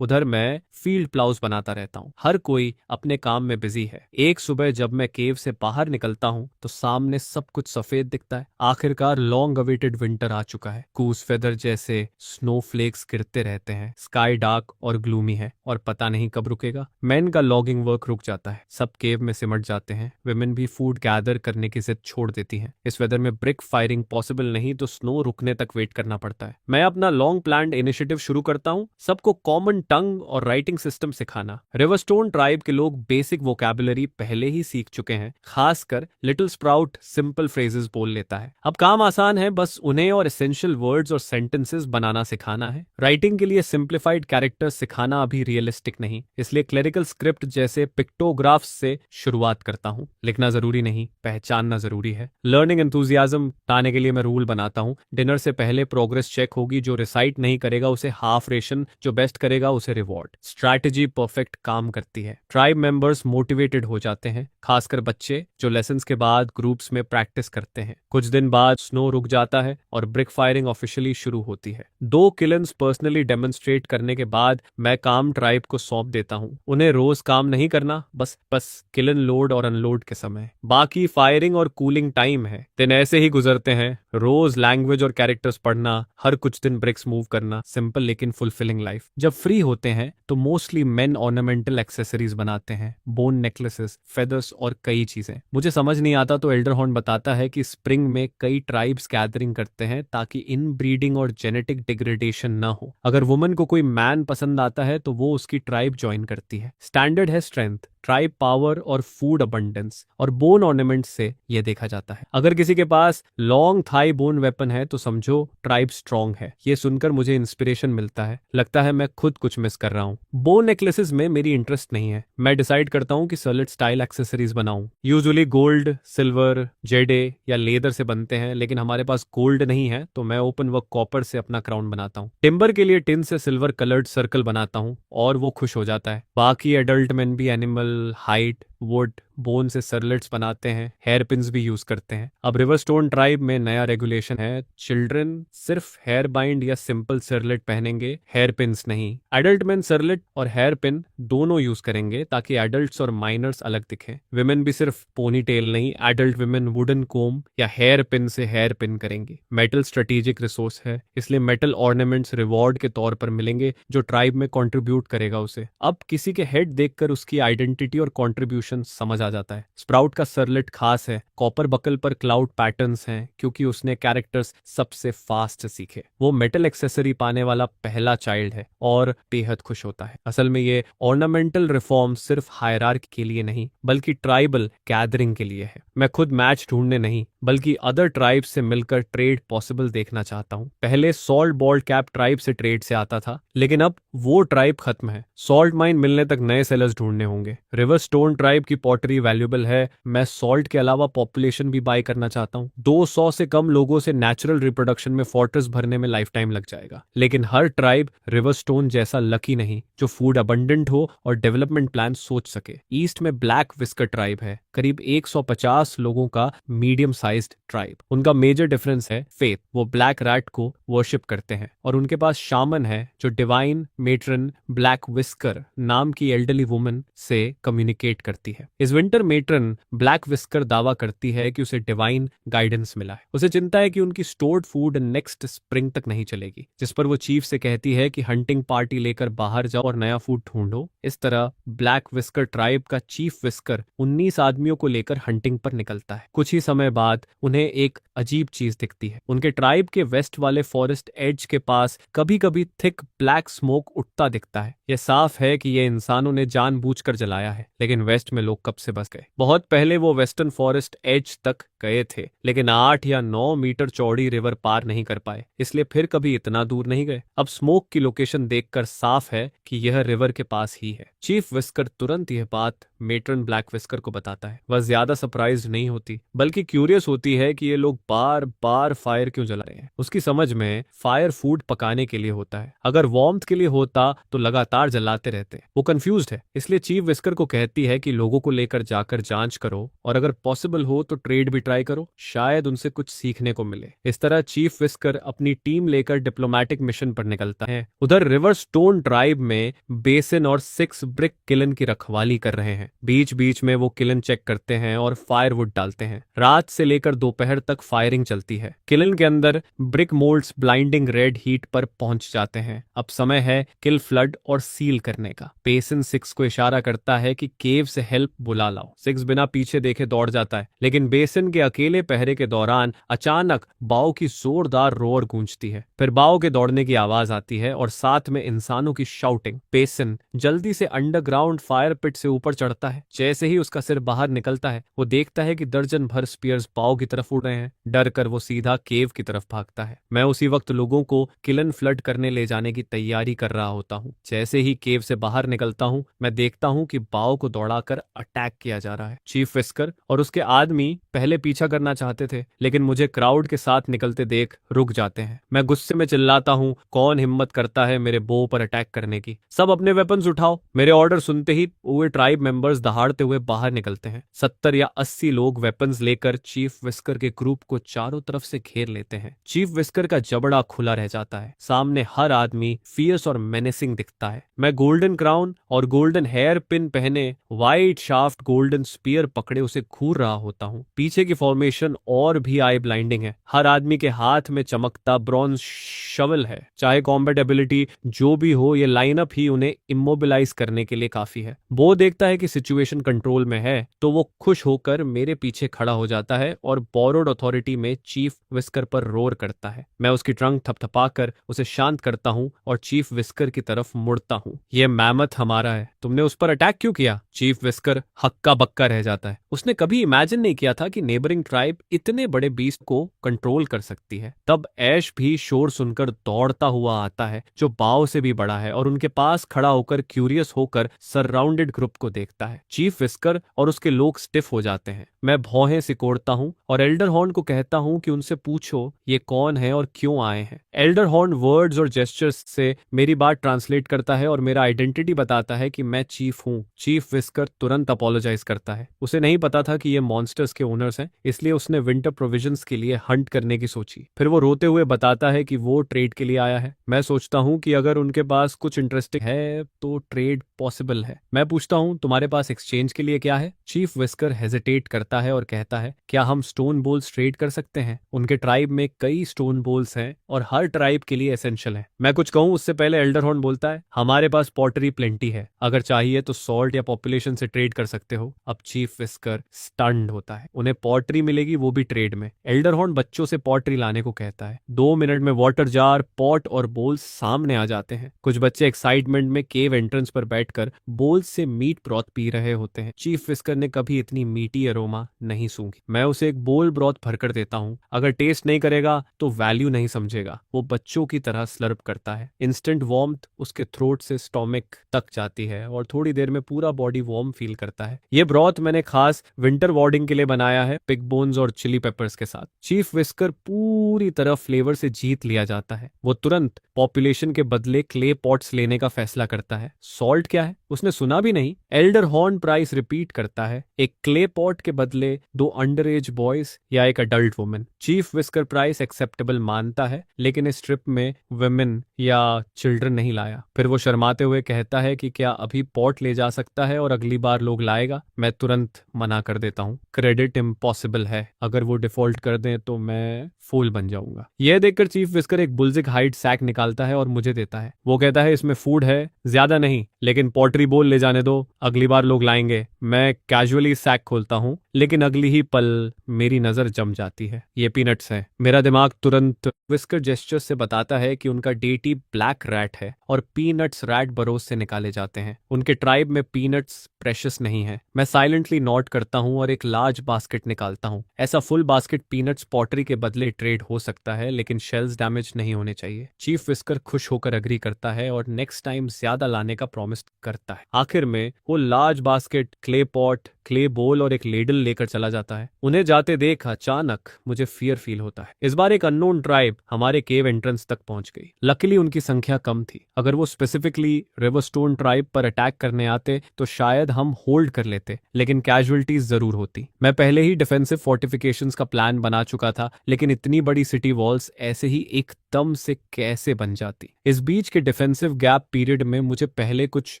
उधर मैं फील्ड प्लाउज बनाता रहता हूँ। हर कोई अपने काम में बिजी है। एक सुबह जब मैं केव से बाहर निकलता हूँ तो सामने सब कुछ सफेद दिखता है। आखिरकार लॉन्ग अवेटेड विंटर आ चुका है। कूस फेदर जैसे स्नोफ्लेक्स गिरते रहते हैं। स्काई डार्क और ग्लूमी है और पता नहीं कब रुकेगा। मैन का लॉगिंग वर्क रुक जाता है। सब केव में सिमट जाते हैं। विमेन भी फूड गैदर करने की जिद छोड़ देती हैं। इस वेदर में ब्रिक फायरिंग पॉसिबल नहीं तो स्नो रुकने तक वेट करना पड़ता है। मैं अपना लॉन्ग प्लान्ड इनिशिएटिव शुरू करता हूँ। सबको कॉमन टंग और राइटिंग सिस्टम सिखाना। रिवरस्टोन ट्राइब के लोग बेसिक वोकैबुलरी पहले ही सीख चुके हैं। खासकर लिटिल स्प्राउट सिंपल फ्रेजेस बोल लेता है। अब काम आसान है, बस उन्हें और एसेंशियल वर्ड्स और सेंटेंसेस बनाना सिखाना है। राइटिंग के लिए सिंप्लीफाइड कैरेक्टर्स सिखाना अभी रियलिस्टिक नहीं, इसलिए क्लरिकल स्क्रिप्ट जैसे पिक्टोग्राफ्स से शुरुआत करता हूँ। लिखना जरूरी नहीं, पहचानना जरूरी है। लर्निंग एंथुजियाज्म लाने के लिए मैं रूल बनाता हूँ। डिनर से पहले प्रोग्रेस चेक होगी। जो रिसाइट नहीं करेगा उसे हाफ रेशन, जो बेस्ट करेगा उसे रिवॉर्ड। स्ट्रैटेजी परफेक्ट काम करती है। ट्राइब मेंबर्स मोटिवेटेड हो जाते हैं, खासकर बच्चे जो लेसन्स के बाद ग्रुप्स में प्रैक्टिस करते हैं। कुछ दिन बाद स्नो रुक जाता है और ब्रिक फायरिंग ऑफिशियली शुरू होती है। 2 किलन्स पर्सनली डेमोन्स्ट्रेट करने के बाद मैं काम ट्राइब को सौंप देता हूँ। उन्हें रोज काम नहीं करना, बस किलन लोड और अनलोड के समय। बाकी फायरिंग और कूलिंग टाइम है। दिन ऐसे ही गुजरते हैं। रोज लैंग्वेज और कैरेक्टर्स पढ़ना, हर कुछ दिन ब्रिक्स मूव करना। सिंपल लेकिन फुलफिलिंग लाइफ। जब फ्री होते हैं तो मोस्टली मेन ऑर्नामेंटल एक्सेसरीज बनाते हैं। बोन नेकलेसेस, फेदर्स और कई चीजें। मुझे समझ नहीं आता तो एल्डर हॉर्न बताता है कि स्प्रिंग में कई ट्राइब्स गैदरिंग करते हैं ताकि इन ब्रीडिंग और जेनेटिक डिग्रेडेशन ना हो। अगर वुमन को कोई मैन पसंद आता है तो वो उसकी ट्राइब ज्वाइन करती है। स्टैंडर्ड है स्ट्रेंथ, ट्राइब पावर और फूड अबंडेंस, और बोन ऑर्नामेंट से यह देखा जाता है। अगर किसी के पास लॉन्ग थाई बोन वेपन है तो समझो ट्राइब स्ट्रांग है। ये सुनकर मुझे इंस्पिरेशन मिलता है। लगता है मैं खुद कुछ मिस कर रहा हूँ। बोन नेकलेसेस में मेरी इंटरेस्ट नहीं है। मैं डिसाइड करता हूँ कि सॉलिड स्टाइल एक्सेसरीज बनाऊं। यूजुअली गोल्ड, सिल्वर, जेडे या लेदर से बनते हैं, लेकिन हमारे पास गोल्ड नहीं है तो मैं ओपन वर्क कॉपर से अपना क्राउन बनाता हूँ। टिम्बर के लिए टिन से सिल्वर कलर्ड सर्कल बनाता हूँ और वो खुश हो जाता है। बाकी एडल्ट मैन भी एनिमल, हाइट, वुड बोन से सरलेट्स बनाते हैं, हेयर पिन्स भी यूज करते हैं। अब रिवरस्टोन ट्राइब में नया रेगुलेशन है, चिल्ड्रन सिर्फ हेयर बाइंड या सिंपल सरलेट पहनेंगे, हेयर पिन्स नहीं। एडल्ट मैन सरलेट और हेयर पिन दोनों यूज करेंगे ताकि एडल्ट्स और माइनर्स अलग दिखें। विमेन भी सिर्फ पोनी टेल नहीं, एडल्ट विमेन वुडन कोम या हेयर पिन से हेयर पिन करेंगी। मेटल स्ट्रेटेजिक रिसोर्स है, इसलिए मेटल ऑर्नामेंट्स रिवॉर्ड के तौर पर मिलेंगे जो ट्राइब में कंट्रीब्यूट करेगा उसे। अब किसी के हेड देखकर उसकी आइडेंटिटी और कंट्रीब्यूशन समझ आ जाता है। स्प्राउट का सरलेट खास है, कॉपर बकल पर क्लाउड पैटर्न्स हैं क्योंकि उसने कैरेक्टर्स सबसे फास्ट सीखे। वो मेटल एक्सेसरी पाने वाला पहला चाइल्ड है और बेहद खुश होता है। असल में ये ऑर्नामेंटल रिफॉर्म सिर्फ हायरार्की के लिए नहीं बल्कि ट्राइबल गैदरिंग के लिए है। मैं खुद मैच ढूंढने नहीं बल्कि अदर ट्राइब से मिलकर ट्रेड पॉसिबल देखना चाहता हूँ। पहले सॉल्ट बॉल्ड कैप ट्राइब से ट्रेड से आता था, लेकिन अब वो ट्राइब खत्म है। सॉल्ट माइन मिलने तक नए सेलर्स ढूंढने होंगे। रिवर स्टोन ट्राइब की पॉटरी वैल्यूएबल है। मैं सॉल्ट के अलावा पॉपुलेशन भी बाय करना चाहता हूँ। 200 से कम लोगों से नेचुरल रिप्रोडक्शन में फोर्ट्रेस भरने में लाइफ टाइम लग जाएगा। लेकिन हर ट्राइब रिवर स्टोन जैसा लकी नहीं जो फूड अबंडेंट हो और डेवलपमेंट प्लान सोच सके। ईस्ट में ब्लैक विस्कर ट्राइब है, करीब 150 लोगों का मीडियम साइज्ड ट्राइब। उनका मेजर डिफरेंस है फेथ। वो ब्लैक रैट को वर्शिप करते हैं और उनके पास शामन है जो डिवाइन मेट्रन ब्लैक विस्कर नाम की एल्डरली वुमन से कम्युनिकेट करती है। इस विंटर मेट्रन ब्लैक विस्कर दावा करती है कि उसे डिवाइन गाइडेंस मिला है। उसे चिंता है कि उनकी स्टोर्ड फूड नेक्स्ट स्प्रिंग तक नहीं चलेगी, जिस पर वो चीफ से कहती है कि हंटिंग पार्टी लेकर बाहर जाओ और नया फूड ढूंढो। इस तरह ब्लैक विस्कर ट्राइब का चीफ विस्कर 19 आदमियों को लेकर हंटिंग पर निकलता है। कुछ ही समय बाद उन्हें एक अजीब चीज दिखती है। उनके ट्राइब के वेस्ट वाले फॉरेस्ट एज के पास कभी कभी थिक ब्लैक स्मोक उठता दिखता है। यह साफ है कि यह इंसानों ने जानबूझकर जलाया है, लेकिन वेस्ट में लोग कब से बस गए। बहुत पहले वो वेस्टर्न फॉरेस्ट एज तक गए थे, लेकिन 8 या 9 मीटर चौड़ी रिवर पार नहीं कर पाए, इसलिए फिर कभी इतना दूर नहीं गए। अब स्मोक की लोकेशन देखकर साफ है कि यह रिवर के पास ही है। चीफ विस्कर तुरंत यह बात मेट्रन ब्लैक विस्कर को बताता है। वह ज्यादा सरप्राइज नहीं होती बल्कि क्यूरियस होती है कि ये लोग बार बार फायर क्यों जला रहे हैं। उसकी समझ में फायर फूड पकाने के लिए होता है, अगर वार्मथ के लिए होता तो लगातार जलाते रहते। वो कंफ्यूज्ड है, इसलिए चीफ विस्कर को कहती है कि लोगों को लेकर जाकर जांच करो और अगर पॉसिबल हो तो ट्रेड भी ट्राई करो, शायद उनसे कुछ सीखने को मिले। इस तरह चीफ विस्कर अपनी टीम लेकर डिप्लोमेटिक मिशन पर निकलता है। उधर रिवर स्टोन ट्राइब में बेसिन और 6 ब्रिक किलन की रखवाली कर रहे हैं। बीच बीच में वो किलन चेक करते हैं और फायरवुड डालते हैं। रात से लेकर दोपहर तक फायरिंग चलती है। किलन के अंदर brick moulds blinding red heat पर पहुंच जाते हैं। अब समय है किल फ्लड और सील करने का। बेसिन 6 को इशारा करता है कि केव से हेल्प बुला लाओ। 6 बिना पीछे देखे दौड़ जाता है, लेकिन बेसिन के अकेले पहरे के दौरान अचानक बाव की जोरदार रोर गूंजती है। फिर बाव के दौड़ने की आवाज आती है और साथ में इंसानों की शाउटिंग। बेसिन जल्दी से अंडरग्राउंड फायर पिट से ऊपर चढ़ता है। जैसे ही उसका सिर बाहर निकलता है, वो देखता है कि दर्जन भर स्पीयर्स बाव की तरफ उड़ रहे हैं। डर कर वो सीधा केव की तरफ भागता है। मैं उसी वक्त लोगों को किलन फ्लड करने ले जाने की तैयारी कर रहा होता हूँ। जैसे ही केव से बाहर निकलता हूँ, मैं देखता हूँ कि बाव को दौड़ाकर अटैक किया जा रहा है। चीफ विस्कर और उसके आदमी पहले पीछा करना चाहते थे, लेकिन मुझे क्राउड के साथ निकलते देख रुक जाते हैं। मैं गुस्से में चिल्लाता हूँ, कौन हिम्मत करता है मेरे बो पर अटैक करने की? सब अपने वेपन्स उठाओ। मेरे ऑर्डर सुनते ही पूरे ट्राइब मेंबर्स दहाड़ते हुए बाहर निकलते हैं। 70 या 80 लोग वेपन्स लेकर चीफ विस्कर के ग्रुप को चारों तरफ से घेर लेते हैं। चीफ विस्कर का जबड़ा खुला रह जाता है। सामने हर आदमी फियर्स और मेनेसिंग दिखता है। मैं गोल्डन क्राउन और गोल्डन हेयर पिन पहने, वाइट शाफ्ट गोल्डन स्पीयर पकड़े उसे घूर रहा होता हूँ। पीछे की फॉर्मेशन और भी आई ब्लाइंडिंग है। हर आदमी के हाथ में चमकता ब्रॉन्ज शवल है। चाहे कॉम्बैट एबिलिटी जो भी हो, ये लाइनअप ही उन्हें इमोबिलाइज करने के लिए काफी है। वो देखता है कि सिचुएशन कंट्रोल में है तो वो खुश होकर मेरे पीछे खड़ा हो जाता है और बोरोड अथॉरिटी में चीफ विस्कर पर रोर करता है। मैं उसकी ट्रंक थपथपाकर उसे शांत करता हूँ और चीफ विस्कर की तरफ मुड़ता हूँ। ये मैमथ हमारा है, तुमने उस पर अटैक क्यों किया? चीफ विस्कर हक्का बक्का रह जाता है। उसने कभी इमेजिन नहीं किया था कि नेबरिंग नेबरिंग ट्राइब इतने बड़े बीस्ट को कंट्रोल कर सकती है। तब ऐश भी शोर सुनकर दौड़ता हुआ आता है, जो बाव से भी बड़ा है, और उनके पास खड़ा होकर क्यूरियस होकर सराउंडेड ग्रुप को देखता है। चीफ विस्कर और उसके लोग स्टिफ हो जाते हैं। मैं भौहें सिकोड़ता हूँ और एल्डर हॉर्न को कहता हूँ कि उनसे पूछो ये कौन है और क्यों आए हैं। एल्डर हॉर्न वर्ड्स और जेस्चर्स से मेरी बात ट्रांसलेट करता है और मेरा आइडेंटिटी बताता है कि मैं चीफ हूँ। चीफ विस्कर तुरंत अपोलोजाइज करता है। उसे नहीं पता था कि ये मॉन्स्टर्स के ओनर्स हैं, इसलिए उसने विंटर प्रोविजंस के लिए हंट करने की सोची। फिर वो रोते हुए बताता है कि वो ट्रेड के लिए आया है। मैं सोचता हूँ कि अगर उनके पास कुछ इंटरेस्टिंग है तो ट्रेड पॉसिबल है। मैं पूछता हूँ तुम्हारे पास एक्सचेंज के लिए क्या है। चीफ विस्कर हेजिटेट करता है और कहता है क्या हम स्टोन बोल्स ट्रेड कर सकते हैं। उनके ट्राइब में कई स्टोन बोल्स हैं और हर ट्राइब के लिए एसेंशियल है। मैं कुछ कहूँ उससे पहले एल्डर हॉर्न बोलता है हमारे पास पॉटरी प्लेंटी है, अगर चाहिए तो सॉल्ट या पॉपुलेशन से ट्रेड कर सकते हो। अब चीफ विस्कर स्टन्ड होता है। उन्हें पॉटरी मिलेगी, वो भी ट्रेड में। एल्डर हॉर्न बच्चों से पॉटरी लाने को कहता है। 2 मिनट में वाटर जार, पॉट और बोल्स सामने आ जाते हैं। कुछ बच्चे एक्साइटमेंट में केव एंट्रेंस पर बैठकर बोल्स से मीट ब्रॉथ पी रहे होते हैं। चीफ विस्कर ने कभी इतनी मीठी अरोमा नहीं सूंघी। मैं उसे एक बोल ब्रॉथ भरकर देता हूँ। अगर टेस्ट नहीं करेगा तो वैल्यू नहीं समझेगा। वो बच्चों की तरह स्लर्प करता है। इंस्टेंट वार्मथ उसके थ्रोट से स्टोमिक तक जाती है और थोड़ी देर में पूरा बॉडी वार्म फील करता है। ये ब्रॉथ मैंने खास विंटर वार्डिंग के लिए बनाया है, पिग बोन्स और चिली पेपर्स के साथ। चीफ विस्कर पूरी तरह फ्लेवर से जीत लिया जाता है। वो तुरंत पॉपुलेशन के बदले क्ले पॉट्स लेने का फैसला करता है। सॉल्ट क्या है उसने सुना भी नहीं। एल्डर हॉर्न प्राइस रिपीट करता है, एक क्ले पॉट के बदले 2 अंडर एज बॉयज या एक adult women. Chief whisker price acceptable मानता है, लेकिन इस ट्रिप में वुमेन या चिल्ड्रन नहीं लाया। फिर वो शर्माते हुए कहता है कि क्या अभी पॉट ले जा सकता है और अगली बार लोग लाएगा। मैं तुरंत मना कर देता हूँ। क्रेडिट इम्पॉसिबल है, अगर वो डिफॉल्ट कर दें तो मैं फूल बन जाऊंगा। यह देखकर चीफ विस्कर एक बुल्जिक हाइड सैक निकालता है और मुझे देता है। वो कहता है इसमें फूड है, ज्यादा नहीं, लेकिन पॉटरी बोल ले जाने दो, अगली बार लोग लाएंगे। मैं कैजुअली सैक खोलता हूँ, लेकिन अगली ही पल मेरी नजर जम जाती है। ये पीनट्स है। मेरा दिमाग तुरंत विस्कर जेस्चर से बताता है कि उनका डेटी ब्लैक रैट है और पीनट्स रैट बरोज से निकाले जाते हैं। उनके ट्राइब में पीनट्स प्रेशियस नहीं है। मैं साइलेंटली नोट करता हूँ और एक लार्ज बास्केट निकालता हूँ। ऐसा फुल बास्केट पीनट्स पॉटरी के बदले ट्रेड हो सकता है, लेकिन शेल्स डैमेज नहीं होने चाहिए। चीफ विस्कर खुश होकर अग्री करता है और नेक्स्ट टाइम ज्यादा लाने का प्रॉमिस करता है। आखिर में वो large basket, clay pot, clay बोल और एक लेडल लेकर चला जाता है। उन्हें जाते देख अचानक मुझे फियर फील होता है। इस बार एक अननोन ट्राइब हमारे केव एंट्रेंस तक पहुंच गई। लकीली उनकी संख्या कम थी। अगर वो स्पेसिफिकली रिवरस्टोन ट्राइब पर अटैक करने आते तो शायद हम होल्ड कर लेते, लेकिन कैजुअलिटीज जरूर होती। मैं पहले ही डिफेंसिव फोर्टिफिकेशंस का प्लान बना चुका था, लेकिन इतनी बड़ी सिटी वॉल्स ऐसे ही एकदम से कैसे बन जाती। इस बीच के डिफेंसिव गैप पीरियड में मुझे पहले कुछ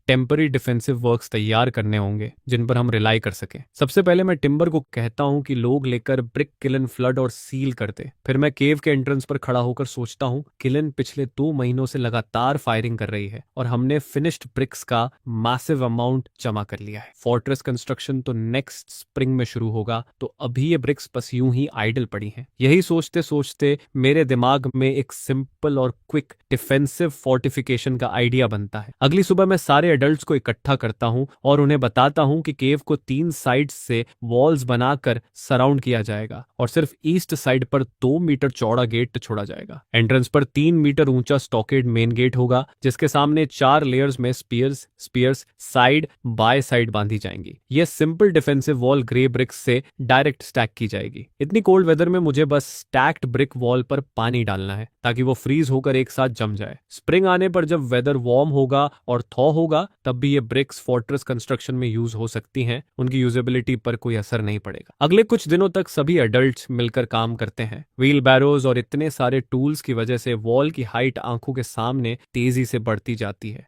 टेम्पररी डिफेंसिव वर्क्स तैयार करने होंगे जिन पर हम रिलाई कर सके। सबसे पहले मैं टिम्बर को कहता हूँ कि लोग लेकर ब्रिक किलन फ्लड और सील करते। फिर मैं केव के एंट्रेंस पर खड़ा होकर सोचता हूँ किलन पिछले 2 महीनों से लगातार फायरिंग कर रही है और हमने फिनिश्ड ब्रिक्स का मैसिव अमाउंट जमा कर लिया है। फोर्ट्रेस कंस्ट्रक्शन तो नेक्स्ट स्प्रिंग में शुरू होगा, तो अभी ये ब्रिक्स बस यूं ही आइडल पड़ी हैं। यही सोचते सोचते मेरे दिमाग में एक सिंपल और क्विक डिफेंसिव फोर्टिफिकेशन का आइडिया बनता है। अगली सुबह मैं सारे एडल्ट्स को इकट्ठा करता हूँ और उन्हें बताता हूँ कि केव को 3 साइड्स से वॉल्स बनाकर सराउंड किया जाएगा और सिर्फ ईस्ट साइड पर 2 मीटर चौड़ा गेट छोड़ा जाएगा। एंट्रेंस पर 3 मीटर ऊंचा स्टॉकेड मेन गेट होगा, जिसके सामने 4 लेयर्स में स्पीयर्स साइड बाय साइड बांधी जाएंगी। यह simple defensive wall grey bricks से डायरेक्ट स्टैक की जाएगी। इतनी कोल्ड वेदर में मुझे बस स्टैक्ड ब्रिक वॉल पर पानी डालना है ताकि वो फ्रीज होकर एक साथ जम जाए। स्प्रिंग आने पर जब वेदर वार्म होगा और थॉ होगा, तब भी ये ब्रिक्स फोर्ट्रेस कंस्ट्रक्शन में यूज हो सकती हैं। उनकी यूजेबिलिटी पर कोई असर नहीं पड़ेगा। अगले कुछ दिनों तक सभी एडल्ट्स मिलकर काम करते हैं। व्हील बैरोज और इतने सारे टूल्स की वजह से वॉल की हाइट आंखों के सामने तेजी से बढ़ती जाती है।